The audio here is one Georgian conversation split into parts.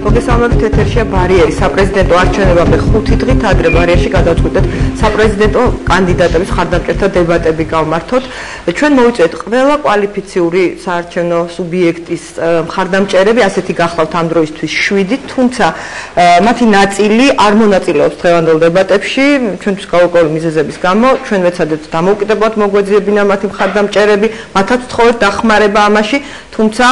მოგესალმებით, ეთერშია ბარიერი საპრეზიდენტო არჩევნებამდე 5 დღით ადრე ბარიერში გადავწყვიტეთ საპრეზიდენტო კანდიდატების ხარდამჭერთა დებატები გავმართოთ. ჩვენ მოვიწვიეთ ყველა კვალიფიციური საარჩევნო სუბიექტის ხარდამჭერები, ასეთი გახლავთ ამ დროისთვის 7, თუმცა მათი ნაწილი არ მონაწილეობს დღევანდელ დებატებში, ჩვენთვის გაურკვეველი მიზეზების გამო, ჩვენ ვეცადებთ დამოუკიდებლად მოგვეძიებინა მათი ხარდამჭერები, მათაც ვთხოვეთ დახმარება ამაში, თუმცა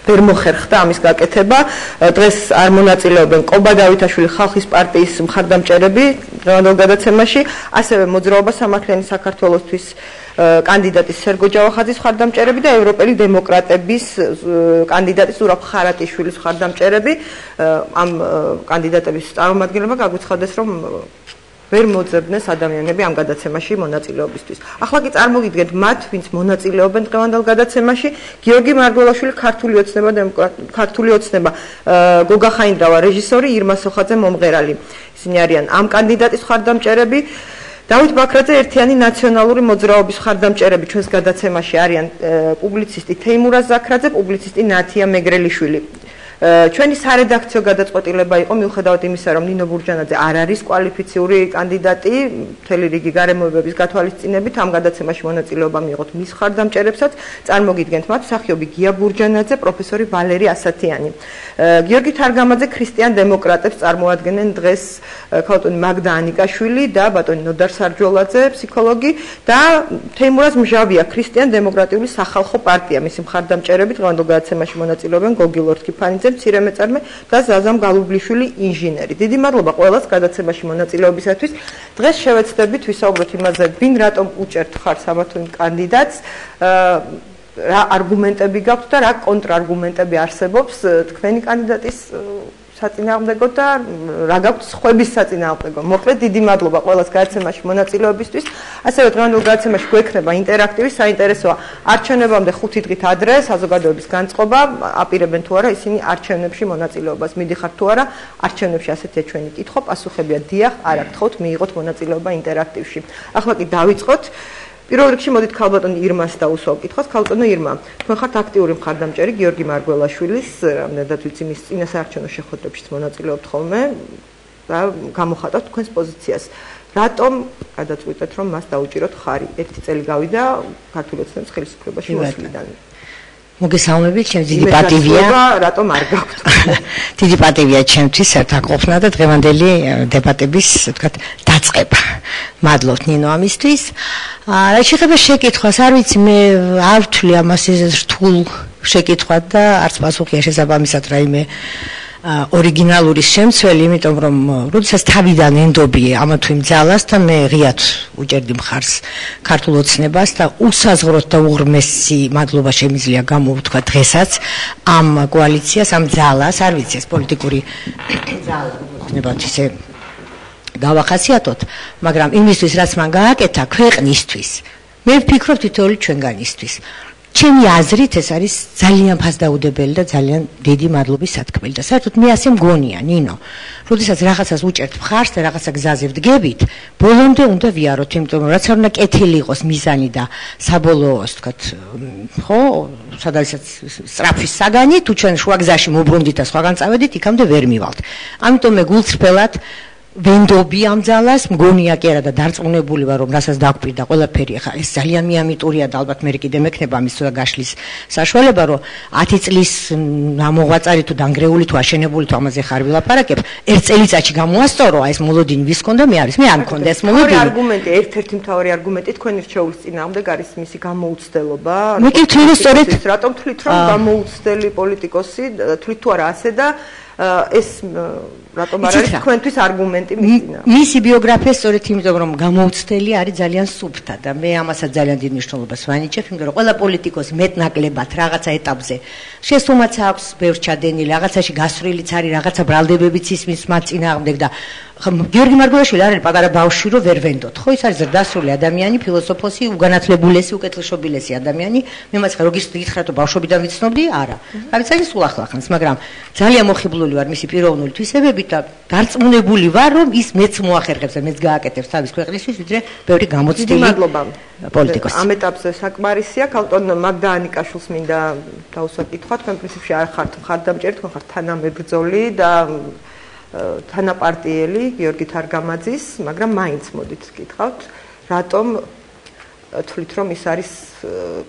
ვერ მოხერხდა ამის გაკეთება. დღეს არ მონაწილეობენ კობა დავითაშვილი ხალხის პარტიის მხარდამჭერები დღევანდელ გადაცემაში, ასევე მოძრაობა სამართლიანი საქართველოსთვის კანდიდატის სერგო ჯავახაძის მხარდამჭერები და ევროპელი დემოკრატების კანდიდატის ზურაბ ხარატიშვილის მხარდამჭერები. ამ კანდიდატების წარმომადგენლობა გაგვიცხადეს, რომ ვერ მოძებნეს ადამიანები ამ გადაცემაში მონაწილეობისთვის. ახლა კი წარმოგიდგენთ მათ, ვინც მონაწილეობენ დღევანდელ გადაცემაში: გიორგი მარგველაშვილი, ქართული ოცნება, გოგა ხაინდრავა, რეჟისორი, ირმა სოხაძე, მომღერალი. ისინი არიან ამ კანდიდატის მხარდამჭერები. დავით ბაქრაძე, ერთიანი ნაციონალური მოძრაობის მხარდამჭერები ჩვენს გადაცემაში არიან პუბლიცისტი თეიმურაზ ზაქრაძე, პუბლიცისტი ნათია მეგრელიშვილი. ჩვენი სარედაქციო გადაწყვეტილება იყო მიუხედავად იმისა, რომ ნინო ბურჯანაძე არ არის კვალიფიციური კანდიდატი, მთელი რიგი გარემოებების გათვალისწინებით ამ გადაცემაში მონაწილეობა მიიღოთ მის ხარდამჭერებსაც. წარმოგიდგენთ მათ: მსახიობი გია ბურჯანაძე, პროფესორი ვალერი ასათიანი. გიორგი თარგამაძე ქრისტიან დემოკრატებს წარმოადგენენ დღეს ქალბატონი მაგდა ანიკაშვილი და ბატონი ნოდარ სარჯოლაძე, ფსიქოლოგი და თეიმურაზ მჟავია, ქრისტიან დემოკრატიული სახალხო პარტია. მისი მხარდამჭერები დღევანდელ გადაცემაში მონაწილეობენ გოგი ლორთქიფანიძე, მცირემეწარმე და ზაზამ გალუბლიშვილი, ინჟინერი. დიდი მადლობა ყველას გადაცემაში მონაწილეობისათვის. დღეს შევეცდებით ვისაუბროთ იმაზე, ვინ რატომ უჭერთ ხარს ამა თუ იმ კანდიდატს, რა არგუმენტები გაქვთ და რა კონტრარგუმენტები არსებობს თქვენი კანდიდატის საწინააღმდეგო და რა გაქვთ სხვების საწინააღმდეგო. მოკლედ, დიდი მადლობა ყველას გადაცემაში მონაწილეობისთვის. ასევე დღევანდელ გადაცემაში გვექნება ინტერაქტივი, საინტერესოა არჩევნებამდე 5 დღით ადრე საზოგადოების განწყობა, აპირებენ თუ არა ისინი არჩევნებში მონაწილეობას. მიდიხართ თუ არა არჩევნებში, ასეთია ჩვენი კითხვა, პასუხებია დიახ, არა, გთხოვთ მიიღოთ მონაწილეობა ინტერაქტივში. ახლა კი დავიწყოთ. პირველ რიგში მოდით ქალბატონ ირმას დაუსვავ კითხვას. ქალბატონო ირმა, თქვენ ხართ აქტიური მხარდამჭერი გიორგი მარგველაშვილის, რამდენადაც ვიცი მის წინასაარჩევნო შეხვედრებშიც მონაწილეობთ ხოლმე და გამოხატავთ თქვენს პოზიციას. რატომ გადაწყვიტეთ, რომ მას დაუჭიროთ ხარი? 1 წელი გავიდა ქართული ოცნების ხელისუფლებაში მოსვლიდან. მოგესალმებით, ჩემს დიდი პატივია. რატომ არ გაქვთ? დიდი პატივია ჩემთვის ერთაყოფნა და დღევანდელი დებატების, თქვათ, დაწყება. მადლობთ ნინო ამისთვის. რა შეეხება შეკითხვას, არ ვიცი, მე არ ვთვლი ამას ეს რთულ შეკითხვად და არც პასუხია შესაბამისად რაიმე ორიგინალური შემცველი, იმიტომ რომ როდესაც თავიდან ენდობი ამა თუ იმ ძალას და მე ღიად უჭერდი მხარს ქართულ ოცნებას და უსაზღვროდ და უღრმესი მადლობა შემიძლია გამოვთქვა დღესაც ამ კოალიციას, ამ ძალას, არ ვიცი ეს პოლიტიკური ძალა ოცნებად ისე გავახასიათოთ, მაგრამ იმისთვის რაც მან გააკეთა ქვეყნისთვის, მე ვფიქრობ თითოეული ჩვენგანისთვის. ჩემი აზრით ეს არის ძალიან ფასდაუდებელი და ძალიან დიდი მადლობის სათქმელი და საერთოდ მე ასე მგონია, ნინო, როდესაც რაღაცას უჭერთ მხარს და რაღაცა გზაზე ვდგებით, ბოლომდე უნდა ვიაროთ, იმიტომ რომ რაც არ უნდა კეთილი იყოს მიზანი და საბოლოო, თქვათ, ხო, სადასაც სწრაფის საგანი, თუ ჩვენ შუა გზაში მოbrუნდით და სხვაგან წავედით, იქამდე ვერ მივალთ. ამიტომ მე გულწრფელად ვენდობი ამ ძალას, მგონია კი არა და დარწმუნებული ვარ, რომ რასაც დაგვპირდა ყველაფერი, ახლა ეს ძალიან მიამიტურია და ალბათ მე კიდე მექნება ამის და გაშლის საშუალება, რომ 10 წლის ამოღვაწარი თუ დანგრეული თუ აშენებული თუ ამაზე ხარ ვილაპარაკებ, ერთ წელიწადში გამოასწორო, ეს მოლოდინი ვის კონდა, მე არის, მე არ მქონდა ეს მოლოდინი. არგუმენტი, ერთ-ერთი მთავარი არგუმენტი თქვენი რჩეულის წინააღმდეგ არის მისი გამოუცდელობა. მე კი ვთვლი, რომ სწორედ რატომ თვლით, რომ გამოუცდელი პოლიტიკოსი, თვლით თუ არა ასე და ეს რატომ არ არის თქვენთვის არგუმენტი მისინა? მისი ბიოგრაფია სწორედ იმიტომ რომ გამოუცდელი არის ძალიან სუფთა და მე ამასაც ძალიან დიდ მნიშვნელობას ვანიჭებ, იმიტომ რომ ყველა პოლიტიკოსი მეტნაკლებად რაღაცა ეტაპზე შესუმაც აქვს ბევრ ჩადენილი, რაღაცაში გასვლილიც არის, რაღაცა ბრალდებებიც ისმის მათ წინააღმდეგ და გიორგი მარგველაშვილი არის პატარა ბავშვი, რომ ვერ ვენდოთ. ხო, ის არის ზრდასრული ადამიანი, ფილოსოფოსი, უგანათლებულესი, უკეთილშობილესი ადამიანი. მე მას როგორ გითხრათ, რომ ბავშვობიდან ვიცნობდი? არა. გავიცანი სულ ახლახანს, მაგრამ ძალიან მოხიბლული დაჯილდოებული ვარ მისი პიროვნული თვისებებით და დარწმუნებული ვარ, რომ ის მეც მოახერხებს და მეც გააკეთებს თავის ქვეყნისთვის, ვიდრე ბევრი გამოცდილი პოლიტიკოსი. ამ ეტაპზე საკმარისია, ქალბატონ მაგდა ანიკაშვილს მინდა დავუსვათ კითხვა, თქვენ პრინციპში არ ხართ მხარდამჭერი, თქვენ ხართ თანამებრძოლი და თანაპარტიელი გიორგი თარგამაძის, მაგრამ მაინც მოდით გითხავთ, რატომ თვლით რომ ის არის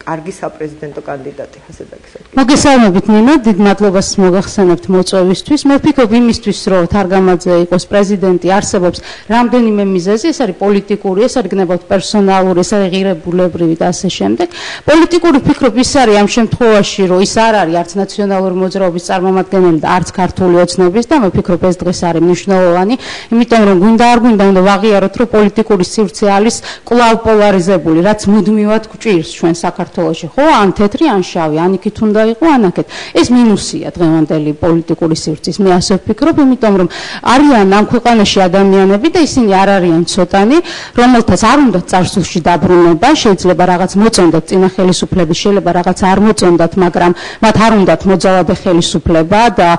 კარგი საპრეზიდენტო კანდიდატი, ასე დაგისვათ. მოგესალმებით ნინო, დიდ მადლობას მოგახსენებთ მოწვევისთვის. მე ვფიქრობ იმისთვის, რომ თარგამაძე იყოს პრეზიდენტი, არსებობს რამდენიმე მიზეზი, ეს არის პოლიტიკური, ეს არის გნებავთ პერსონალური, ეს არის ღირებულებრივი და ასე შემდეგ. პოლიტიკური ვფიქრობ ის არის ამ შემთხვევაში, რომ ის არ არის არც ნაციონალური მოძრაობის წარმომადგენელი და არც ქართული ოცნების და მე ვფიქრობ ეს დღეს არის მნიშვნელოვანი, იმიტომ რომ გვინდა არ გვინდა უნდა ვაღიაროთ, რომ პოლიტიკური სივრცე არის კვლავ პოლარიზებული, რაც მუდმივად გვჭირს ჩვენ საქართველოში, ხო, ან თეთრი, ან შავი, ან იქით უნდა იყო, ან აქეთ. ეს მინუსია დღევანდელი პოლიტიკური სივრცის. მე ასე ვფიქრობ, იმიტომ რომ არიან ამ ქვეყანაში ადამიანები და ისინი არ არიან ცოტანი, რომელთაც არ უნდა წარსულში დაბრუნება, შეიძლება რაღაც მოწონდათ წინა ხელისუფლების, შეიძლება რაღაც არ მოწონდათ, მაგრამ მათ არ უნდათ მოძალადე ხელისუფლება და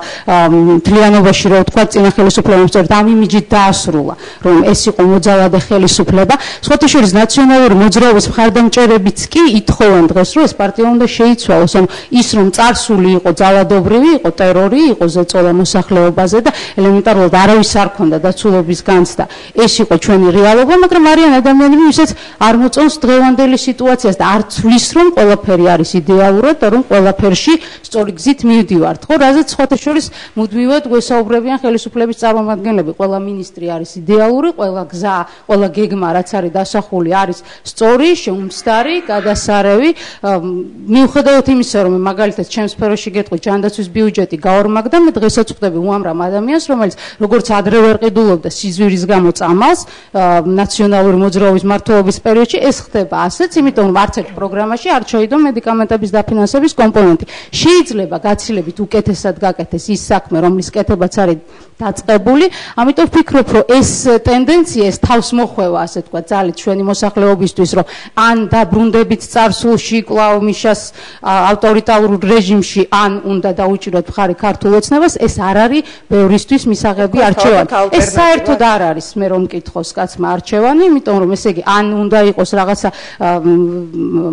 მთლიანობაში რო ვთქვა წინა ხელისუფლებამ სწორედ ამ იმიჯით დაასრულა, რომ ეს იყო მოძალადე ხელისუფლება. სხვათა შორის ნაციონალური მოძრაობის მხარდამჭერებიც კი ითხოვენ დღეს, რომ ეს პარტია უნდა შეიცვალოს, ანუ ის რომ წარსული იყო ძალადობრივი, იყო ტერორი, იყო ზეწოლა მოსახლეობაზე და ელემენტარულად არავის არ ქონდა დაცულობის განცდა. ეს იყო ჩვენი რეალობა, მაგრამ არიან ადამიანები, ვისაც არ მოწონს დღევანდელი სიტუაციას და არ ცვლის, რომ ყველაფერი არის იდეალურად და რომ ყველაფერში სწორი გზით მივდივართ, ხო, რაზეც სხვათა შორის მუდმივად გვესაუბრებიან ხელისუფლების წარმომადგენლები, ყველა მინისტრი არის იდეალური, ყველა გზა, ყველა გეგმა, რაც არის დასახული, არის სწორი, შეუმცდარი, გადასარევი. მიუხედავად იმისა, რომ მაგალითად ჩემს სფეროში გეტყვი ჯანდაცვის ბიუჯეტი გაორმაგდა, მე დღესაც ვხვდები უამრავ ადამიანს, რომელიც როგორც ადრე ვერ ყიდულობდა სიძვირის გამო წამალს ნაციონალური მოძრაობის მმართველობის პერიოდში, ეს ხდება ასეც, იმიტომ რომ არც ერთ პროგრამაში არ ჩაიდო მედიკამენტების დაფინანსების კომპონენტი. შეიძლება გაცილებით უკეთესად გაკეთეს ის საქმე, რომლის კეთებაც არის დაწყებული, ამიტომ ვფიქრობ, რომ ეს ტენდენცია, ეს თავს მოხვევა, ასე თქვა, ძალით ჩვენი მოსახლეობისთვის, რომ ან დაბრუნდებით წარსულში კვლავ მიშას ავტორიტარულ რეჟიმში, ან უნდა დაუჭიროთ მხარი ქართულ ოცნებას, ეს არ არის ბევრისთვის მისაღები არჩევანი. ეს საერთოდ არ არის, მე რომ მკითხოს კაცმა არჩევანი, იმიტომ რომ ესე იგი, ან უნდა იყოს რაღაცა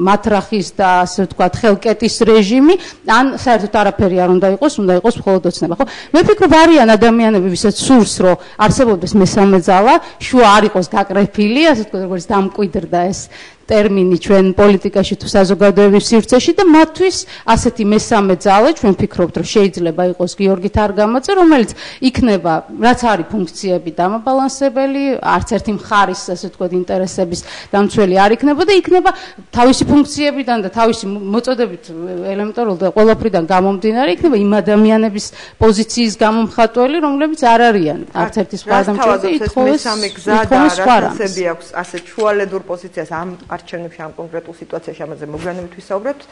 მათრახის და ასე ვთქვათ, ხელკეტის რეჟიმი, ან საერთოდ არაფერი არ უნდა იყოს მხოლოდ ოცნება, ხო? მე ვფიქრობ, არიან ადამიანები, ვისაც სურს, რომ არსებობდეს მესამე ძალა, შუა არ იყოს გაკრეფილი, ასე ვთქვათ, როგორც დამკვიდრდა ეს ტერმინი ჩვენ პოლიტიკაში თუ საზოგადოების სივრცეში და მათთვის ასეთი მესამე ძალა ჩვენ ვფიქრობთ, რომ შეიძლება იყოს გიორგი თარგამაძე, რომელიც იქნება, რაც არის ფუნქციები დამაბალანსებელი, არც ერთი მხარის, ასე ვთქვათ, ინტერესების დამცველი არ იქნება და იქნება თავისი ფუნქციებიდან და თავისი მოწოდებით ელემენტარულად და ყველაფრიდან გამომდინარე, იქნება იმ ადამიანების პოზიციის გამომხატველი, რომლებიც არ არიან არც ერთის მხარდამჭერი, ითხოვეს მესამე გზა და რაცები აქვს ასეთ შუალედურ პოზიციას ამ არჩევნებში ამ კონკრეტულ სიტუაციაში ამაზე მოგვიანებით ვისაუბრებთ.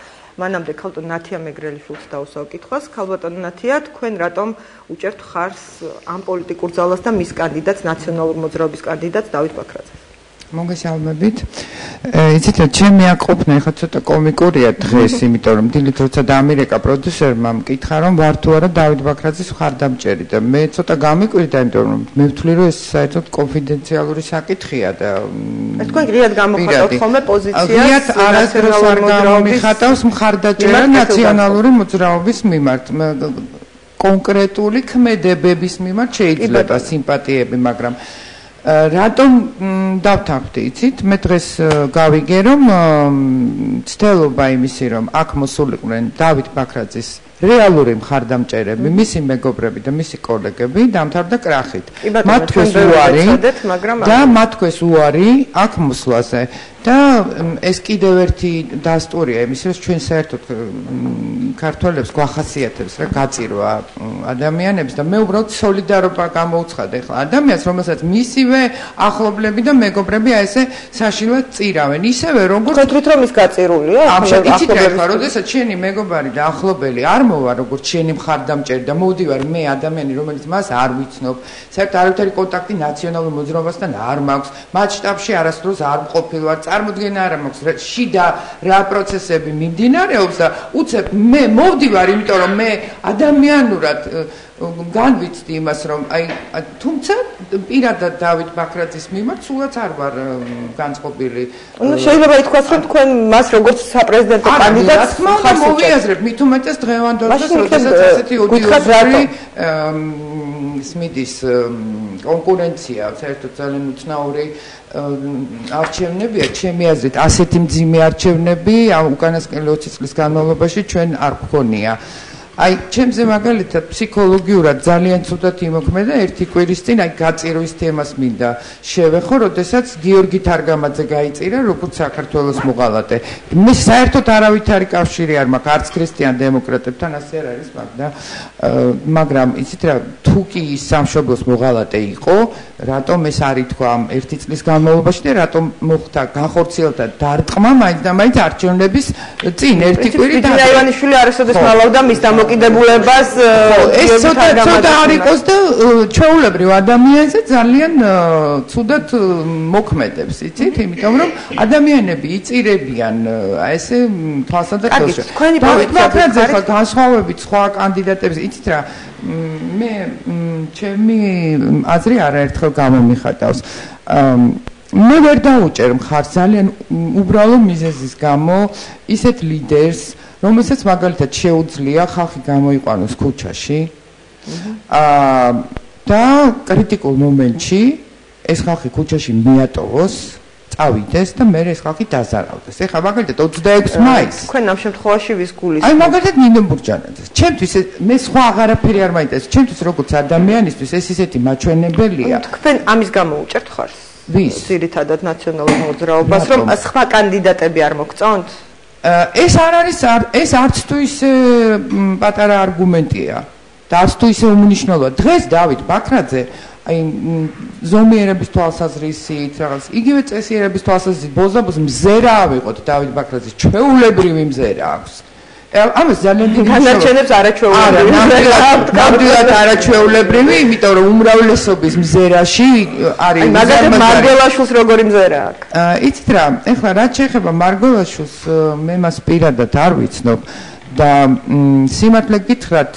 მანამდე ქალბატონ ნათია მეგრელიშვილს დავუსვავ კითხვას. ქალბატონ ნათია, თქვენ რატომ უჭერთ ხარს ამ პოლიტიკურ ძალას და მის კანდიდატს, ნაციონალური მოძრაობის კანდიდატს დავით ბაქრაძეს? მოგესალმებით. იცით, ჩემი აკופნა ეხლა ცოტა კომიკურია დღეს, იმიტომ რომ დილით როცა დაამირეკა პროდიუსერმა მკითხა რომ ვარ თუ არა დავით ბაქრაძის მხარდამჭერი და მე ცოტა გამიკვირდა, იმიტომ რომ მე ვთვლი რომ ეს საერთოდ კონფიდენციალური საკითხია და თქვენ ღიად გამოხატავთ ხოლმე პოზიციას ღიად არასდროს არ გამომიხატავს მხარდაჭერა ნაციონალური მოძრაობის მიმართ. კონკრეტული ქმედებების მიმართ შეიძლება სიმპათიები, მაგრამ რატომ დავთანხმდი, იცით? მე დღეს გავიგე, რომ ცდელობა იმისი, რომ აქ მოსულიყვნენ დავით ბაქრაძის რეალური მხარდამჭერები, მისი მეგობრები და მისი კოლეგები დამთავრდა კრახით. მათ თქვეს უარი და მათ თქვეს უარი აქ მოსვლაზე. და ეს კიდევ ერთი დასტურია იმის, რომ ჩვენ საერთოდ ქართველებს გვახასიათებს რა გაწირვა ადამიანებს და მე უბრალოდ სოლიდარობა გამოვცხადე ახლა ადამიანს, რომელსაც მისივე ახლობლები და მეგობრები აი ესე საშინლად წირავენ. ისევე როგორც ხედავთ რომ ის გაწირულია, იცით რა, როდესაც შენი მეგობარი და ახლობელი არ მოვა როგორც შენი მხარდამჭერი და მოვდივარ მე ადამიანი, რომელიც მას არ ვიცნობ, საერთოდ არავითარი კონტაქტი ნაციონალურ მოძრაობასთან არ მაქვს, მათ შტაბში არასდროს არ მყოფილვარ, წარმოდგენა არ მაქვს შიდა რა პროცესები მიმდინარეობს და უცებ მე მოვდივარ, იმიტომ რომ მე ადამიანურად განვიცდი იმას, რომ თუმცა პირადად დავით ბაქრაძის მიმართ სულაც არ ვარ განწყობილი. შეიძლება ითქვას, რომ თქვენ მას როგორც საპრეზიდენტო კანდიდატს მოვიაზრებ, მით უმეტეს დღევანდელს, როდესაც ასეთი ოდიოზური სმიდის კონკურენცია, საერთოდ ძალიან უცნაური არჩევნებია, ჩემი აზრით, ასეთი მძიმე არჩევნები უკანასკნელი 20 წლის განმავლობაში ჩვენ არ გქონია. აი, ჩემზე მაგალითად ფსიქოლოგიურად ძალიან ცუდად იმოქმედა ერთი კვირის წინ, აი გაწირვის თემას მინდა შევეხო, როდესაც გიორგი თარგამაძე გაიწირა, როგორც საქართველოს მოღალატე. მე საერთოდ არავითარი კავშირი არ მაქვს არც ქრისტიან დემოკრატებთან, ასე არ არის, მაგრამ იცით რა, თუ კი ის სამშობლოს მოღალატე იყო, რატომ ეს არ ითქვა ერთი წლის განმავლობაში და რატომ მოხდა განხორციელდა დარტყმა მაინც და მაინც არჩევნების წინ ერთი კვირი და ივანიშვილი არასოდეს მალავდა მის დამოკიდებულებას ეს ცოტა არ იყოს და ჩვეულებრივ ადამიანზე ძალიან ცუდად მოქმედებს, იცით? იმიტომ რომ ადამიანები იწირებიან ესე თვალსა და ხელში. დავით ბაქრაძე ხო განსხვავებით სხვა კანდიდატებს, იცით რა, მე ჩემი აზრი არაერთხელ გამომიხატავს. მე ვერ დაუჭერ მხარს ძალიან უბრალო მიზეზის გამო ისეთ ლიდერს, რომელსაც მაგალითად შეუძლია ხალხი გამოიყვანოს ქუჩაში და კრიტიკულ მომენტში ეს ხალხი ქუჩაში მიატოვოს, წავიდეს და მე ეს ხალხი დაზარავდეს. ეხლა მაგალითად 26 მაისს თქვენ ამ შემთხვევაში ვის გულისხმობთ? აი მაგალითად ნინო ბურჯანაძეს. ჩემთვის მე სხვა აღარაფერი არ მაინტერესებს. ჩემთვის როგორც ადამიანისთვის ეს ისეთი მაჩვენებელია. თქვენ ამის გამო უჭერთ ხარს? ვის? ძირითადად ნაციონალურ მოძრაობას, რომ სხვა კანდიდატები არ მოგწონთ? ეს არ არის ეს არც თუ ისე პატარა არგუმენტია და არც თუ ისე უმნიშვნელოა. დღეს დავით ბაქრაძე აი ზომიერების თვალსაზრისით რაღაც იგივე წესიერების თვალსაზრისით ბოზაბოს მზერა ავიღოთ დავით ბაქრაძის ჩვეულებრივი მზერა აქვს. ამას ძალიან დიდი განაჩენებს არაჩვეულებრივი. ნამდვილად არაჩვეულებრივი, იმიტომ რომ უმრავლესობის მზერაში არის მაგალითად მარგველაშვილს როგორი მზერა აქვს? იცით რა, ეხლა რაც შეეხება მარგველაშვილს, მე მას პირადად არ ვიცნობ და სიმართლე გითხრათ,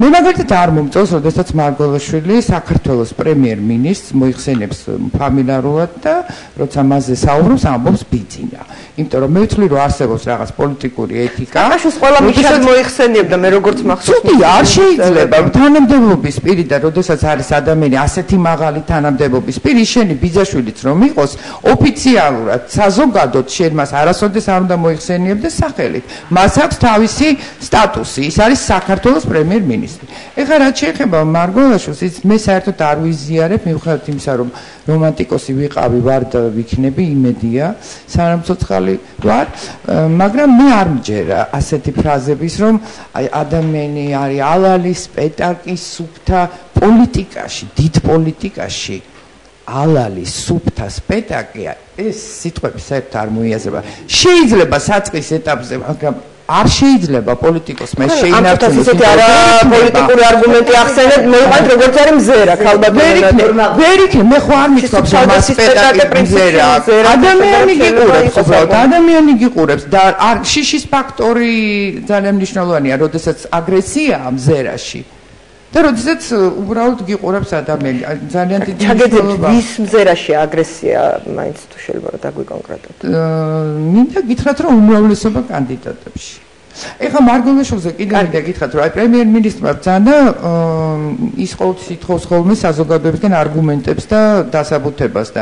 მე მაგალითად არ მომწონს, როდესაც მარგველაშვილი საქართველოს პრემიერ-მინისტრს მოიხსენებს ფამილიარულად და როცა მასზე საუბრობს, ამბობს ბიძინა. იმიტომ რომ მე ვთვლი, რომ არსებობს რაღაც პოლიტიკური ეთიკა. აშუს ყველა მიშად მოიხსენიებდა, მე როგორც მახსოვს. ცუდი არ შეიძლება თანამდებობის პირი და როდესაც არის ადამიანი ასეთი მაღალი თანამდებობის პირი, შენი ბიძაშვილიც რომ იყოს, ოფიციალურად საზოგადოდ შენ მას არასოდეს არ უნდა მოიხსენიებდეს სახელით. მას აქვს თავისი სტატუსი, ის არის საქართველოს პრემიერ-მინისტრი. ეხლა რაც შეეხება მარგველაშვილს, მე საერთოდ არ ვიზიარებ, მიუხედავად იმისა, რომ რომანტიკოსი ვიყავი ვარ და ვიქნები, იმედია, სანამ ცოცხალი ვარ, მაგრამ მე არ მჯერა ასეთი ფრაზების, რომ აი ადამიანი არის ალალი, სპეტაკი, სუფთა პოლიტიკაში, დიდ პოლიტიკაში ალალი, სუფთა, სპეტაკია, ეს სიტყვები საერთოდ არ მოიაზრება. შეიძლება საწყის ეტაპზე, მაგრამ არ შეიძლება პოლიტიკოსმა შეინარჩუნოს ისეთი არა პოლიტიკური არგუმენტი ახსენებ, მე ვიყავ როგორც არის მზერა, ქალბატონი. ვერ იქნება, მე ხო არ მითქვამს, რომ მას სპეტაკი მზერა. ადამიანი გიყურებს, უბრალოდ ადამიანი გიყურებს და შიშის ფაქტორი ძალიან მნიშვნელოვანია, როდესაც აგრესიაა მზერაში. და როდესაც უბრალოდ გიყურებს ადამიანი, ძალიან დიდი მნიშვნელობა. ვის მზერაშია აგრესია, მაინც თუ შეიძლება დაგვიკონკრეტოთ. მინდა გითხრათ, რომ უმრავლესობა კანდიდატებში. ეხლა მარგველაშვილზე კიდევ მინდა გითხრათ, რომ აი პრემიერ-მინისტრმა ბრძანა ის ყოველთვის ითხოვს ხოლმე საზოგადოებისგან არგუმენტებს და დასაბუთებას და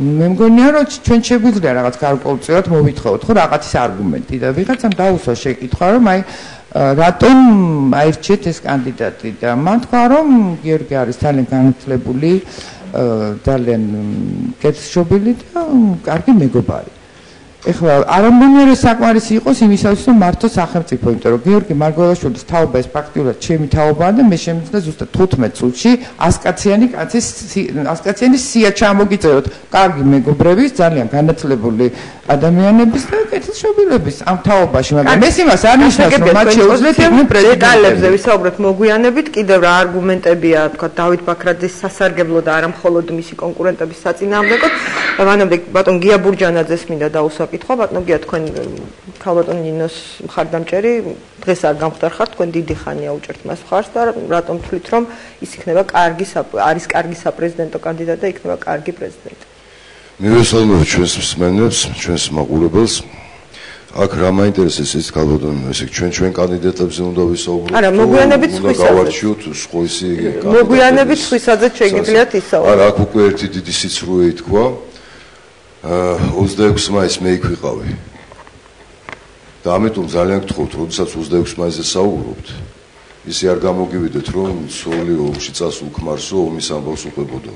მე მგონია, რომ ჩვენ შეგვიძლია რაღაც გარკვეულწილად მოვითხოვოთ, ხო რაღაცის არგუმენტი და ვიღაცამ დაუსვა შეკითხვა, რომ აი რატომ აირჩიეთ ეს კანდიდატი და მან თქვა, რომ გიორგი არის ძალიან განათლებული, ძალიან კეთილშობილი და კარგი მეგობარი. ეხლა არ ამბობენ საკმარისი იყოს იმისათვის, რომ მართო სახელმწიფო, იმიტომ რომ გიორგი მარგველაშვილის თაობა ეს ფაქტიურად ჩემი თაობაა და მე შემიძლია ზუსტად 15 წუთში 100 კაცის სია ჩამოგიწევოთ. კარგი მეგობრების, ძალიან განათლებული ადამიანების და კეთილშობილების ამ თაობაში, მაგრამ ეს იმას არ ნიშნავს, რომ მათ შეუძლიათ იყვნენ პრეზიდენტები. დეტალებზე ვისაუბრეთ მოგვიანებით, კიდევ რა არგუმენტებია, თქვა დავით ბაქრაძის სასარგებლო და არა მხოლოდ მისი კონკურენტების საწინააღმდეგოდ. მანამდე ბატონ გია ბურჯანაძეს მინდა დაუსვა კითხვა, ბატონ გია თქვენ ქალბატონ ნინოს მხარდამჭერი დღეს არ გამختار თქვენ დიდი ხანია უჭერთ მას მხარს და რატომ თვლით რომ ის იქნება არის კარგი საპრეზიდენტო კანდიდატი და იქნება კარგი პრეზიდენტი. მივესალმებ ჩვენს მსმენელს, ჩვენს მაყურებელს. აქ რა მაინტერესებს ის ქალბატონო, ესე ჩვენ კანდიდატებზე უნდა ვისაუბროთ. არა, მოგვიანებით სხვისაზე. გავარჩიოთ სხვისი კანდიდატები. მოგვიანებით სხვისაზე შეგიძლიათ ისაუბროთ. არა, აქ უკვე ერთი დიდი სიცრუე ითქვა. 26 მაისს მე იქ ვიყავი. და ამიტომ ძალიან გთხოვთ, როდესაც 26 მაისზე საუბრობთ, ისე არ გამოგივიდეთ, რომ სული ომში წასულქმარსო ომის ამბავს უყვებოდო.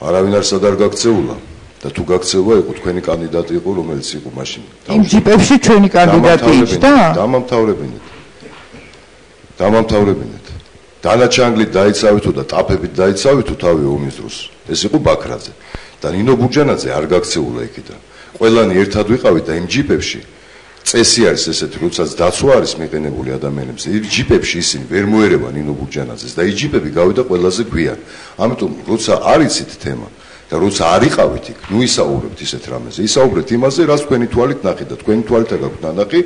არავინ არსად არ გაქცეულა და თუ გაქცევა იყო თქვენი კანდიდატი იყო რომელიც იყო მაშინ იმ ჯიპებში ჩვენი კანდიდატი იჯდა დამამთავრებინეთ დანაჩანგლით დაიცავითო და ტაფებით დაიცავითო თავი ომის დროს ეს იყო ბაქრაძე და ნინო ბურჯანაძე არ გაქცეულა იქიდან ყველანი ერთად ვიყავით და იმ ჯიპებში წესი არის ესეთი როდესაც დაცვა არის მიყენებული ადამიანებს იმ ჯიპებში ისინი ვერ მოერევა ნინო ბურჯანაძეს და ის ჯიპები გავიდა ყველაზე გვიან ამიტომ როცა არ იცით თემა და როცა არ იყავით იქ ნუ ისაუბრებთ ისეთ რამეზე ისაუბრეთ იმაზე რაც თქვენი თვალით ნახეთ და თქვენი თვალით გაქვთ ნანახი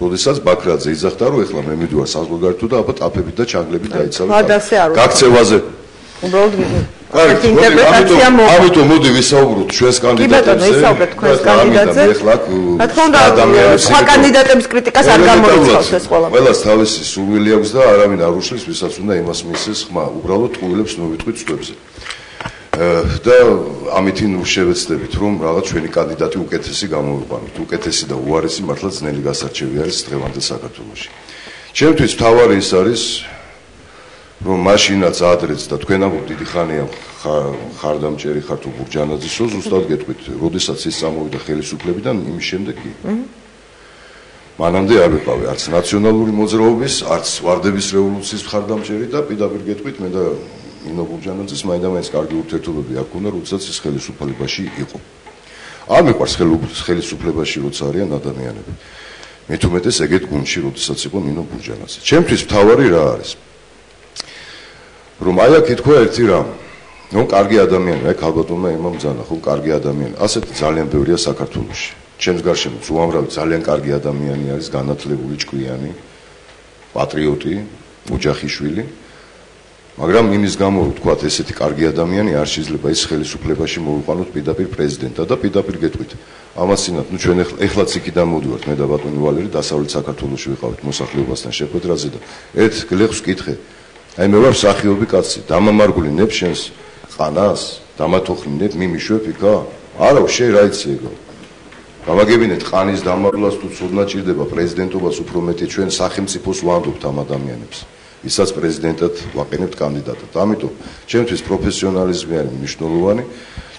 როდესაც ბაქრაძე იძახდა რომ ეხლა მე მიდივარ საზღვარგარეთო და აბა ტაფებით და ჩანგლებით დაიცავით გაქცევაზე უბრალოდ ინტერპრეტაცია მოხდა. ამიტომ მოდი ვისაუბროთ ჩვენს კანდიდატებზე. ვისაუბროთ ჩვენს კანდიდატებზე. რა თქმა უნდა, სხვა კანდიდატების კრიტიკას არ გამოიწვევს ეს ყველა. ყველას თავისი სურვილი აქვს და არავინ არ უშლის, ვისაც უნდა იმას მისცეს ხმა. უბრალოდ ტყუილებს მოვიტყვით წვებზე. და ამით ნუ შევეცდებით, რომ რაღაც ჩვენი კანდიდატი უკეთესი გამოვიყვანოთ. უკეთესი და უარესი მართლა ძნელი გასარჩევი არის დღევანდელ საქართველოში. ჩემთვის მთავარი ის არის რომ მაშინაც ადრეც და თქვენ ამბობთ დიდი ხანია ხარდამჭერი ხართ ბურჯანაძისო ზუსტად გეტყვით როდესაც ის წამოვიდა ხელისუფლებიდან იმის შემდეგ კი მანამდე არ ვიყავი არც ნაციონალური მოძრაობის არც ვარდების რევოლუციის ხარდამჭერი და პირდაპირ გეტყვით მე და ნინო ბურჯანაძის მაინდა-მაინც კარგი ურთიერთობები არ ქონდა როდესაც ის ხელისუფლებაში იყო არ მიყვარს ხელისუფლებაში როცა არიან ადამიანები მით უმეტეს ეგეთ გუნდში როდესაც იყო ნინო ბურჯანაძე ჩემთვის მთავარი რა არის რომ აი აქ ითქვა ერთი რამ რომ კარგი ადამიანი აი ქალბატონმა იმამძანა ხო კარგი ადამიანი ასეთი ძალიან ბევრია საქართველოში ჩემს გარშემო უამრავი ძალიან კარგი ადამიანი არის განათლებული ჭკვიანი პატრიოტი ოჯახიშვილი მაგრამ იმის გამო რომ თქვა ესეთი კარგი ადამიანი არ შეიძლება ის ხელისუფლებაში მოვიყვანოთ პირდაპირ პრეზიდენტად და პირდაპირ გეტყვით ამასინათ ნუ ჩვენ ეხლაც იქიდან მოვიდივართ მე და ბატონი ვალერი დასავლეთ საქართველოში ვიყავით მოსახლეობასთან შეხვედრაზე და ერთ გლეხს ვკითხე აი მე ვარ მსახიობი კაცი დამამარგული ნებშენს ყანას დამათოხლინებ მიმიშვებ იქა არა შე რა იცი ეგო გამაგებინეთ ყანის დამარლას თუ ცოდნა ჭირდება პრეზიდენტობას უფრო მეტი ჩვენ სახელმწიფოს ვანდობთ ამ ადამიანებს ვისაც პრეზიდენტად ვაყენებთ კანდიდატად ამიტომ ჩემთვის პროფესიონალიზმი არის მნიშვნელოვანი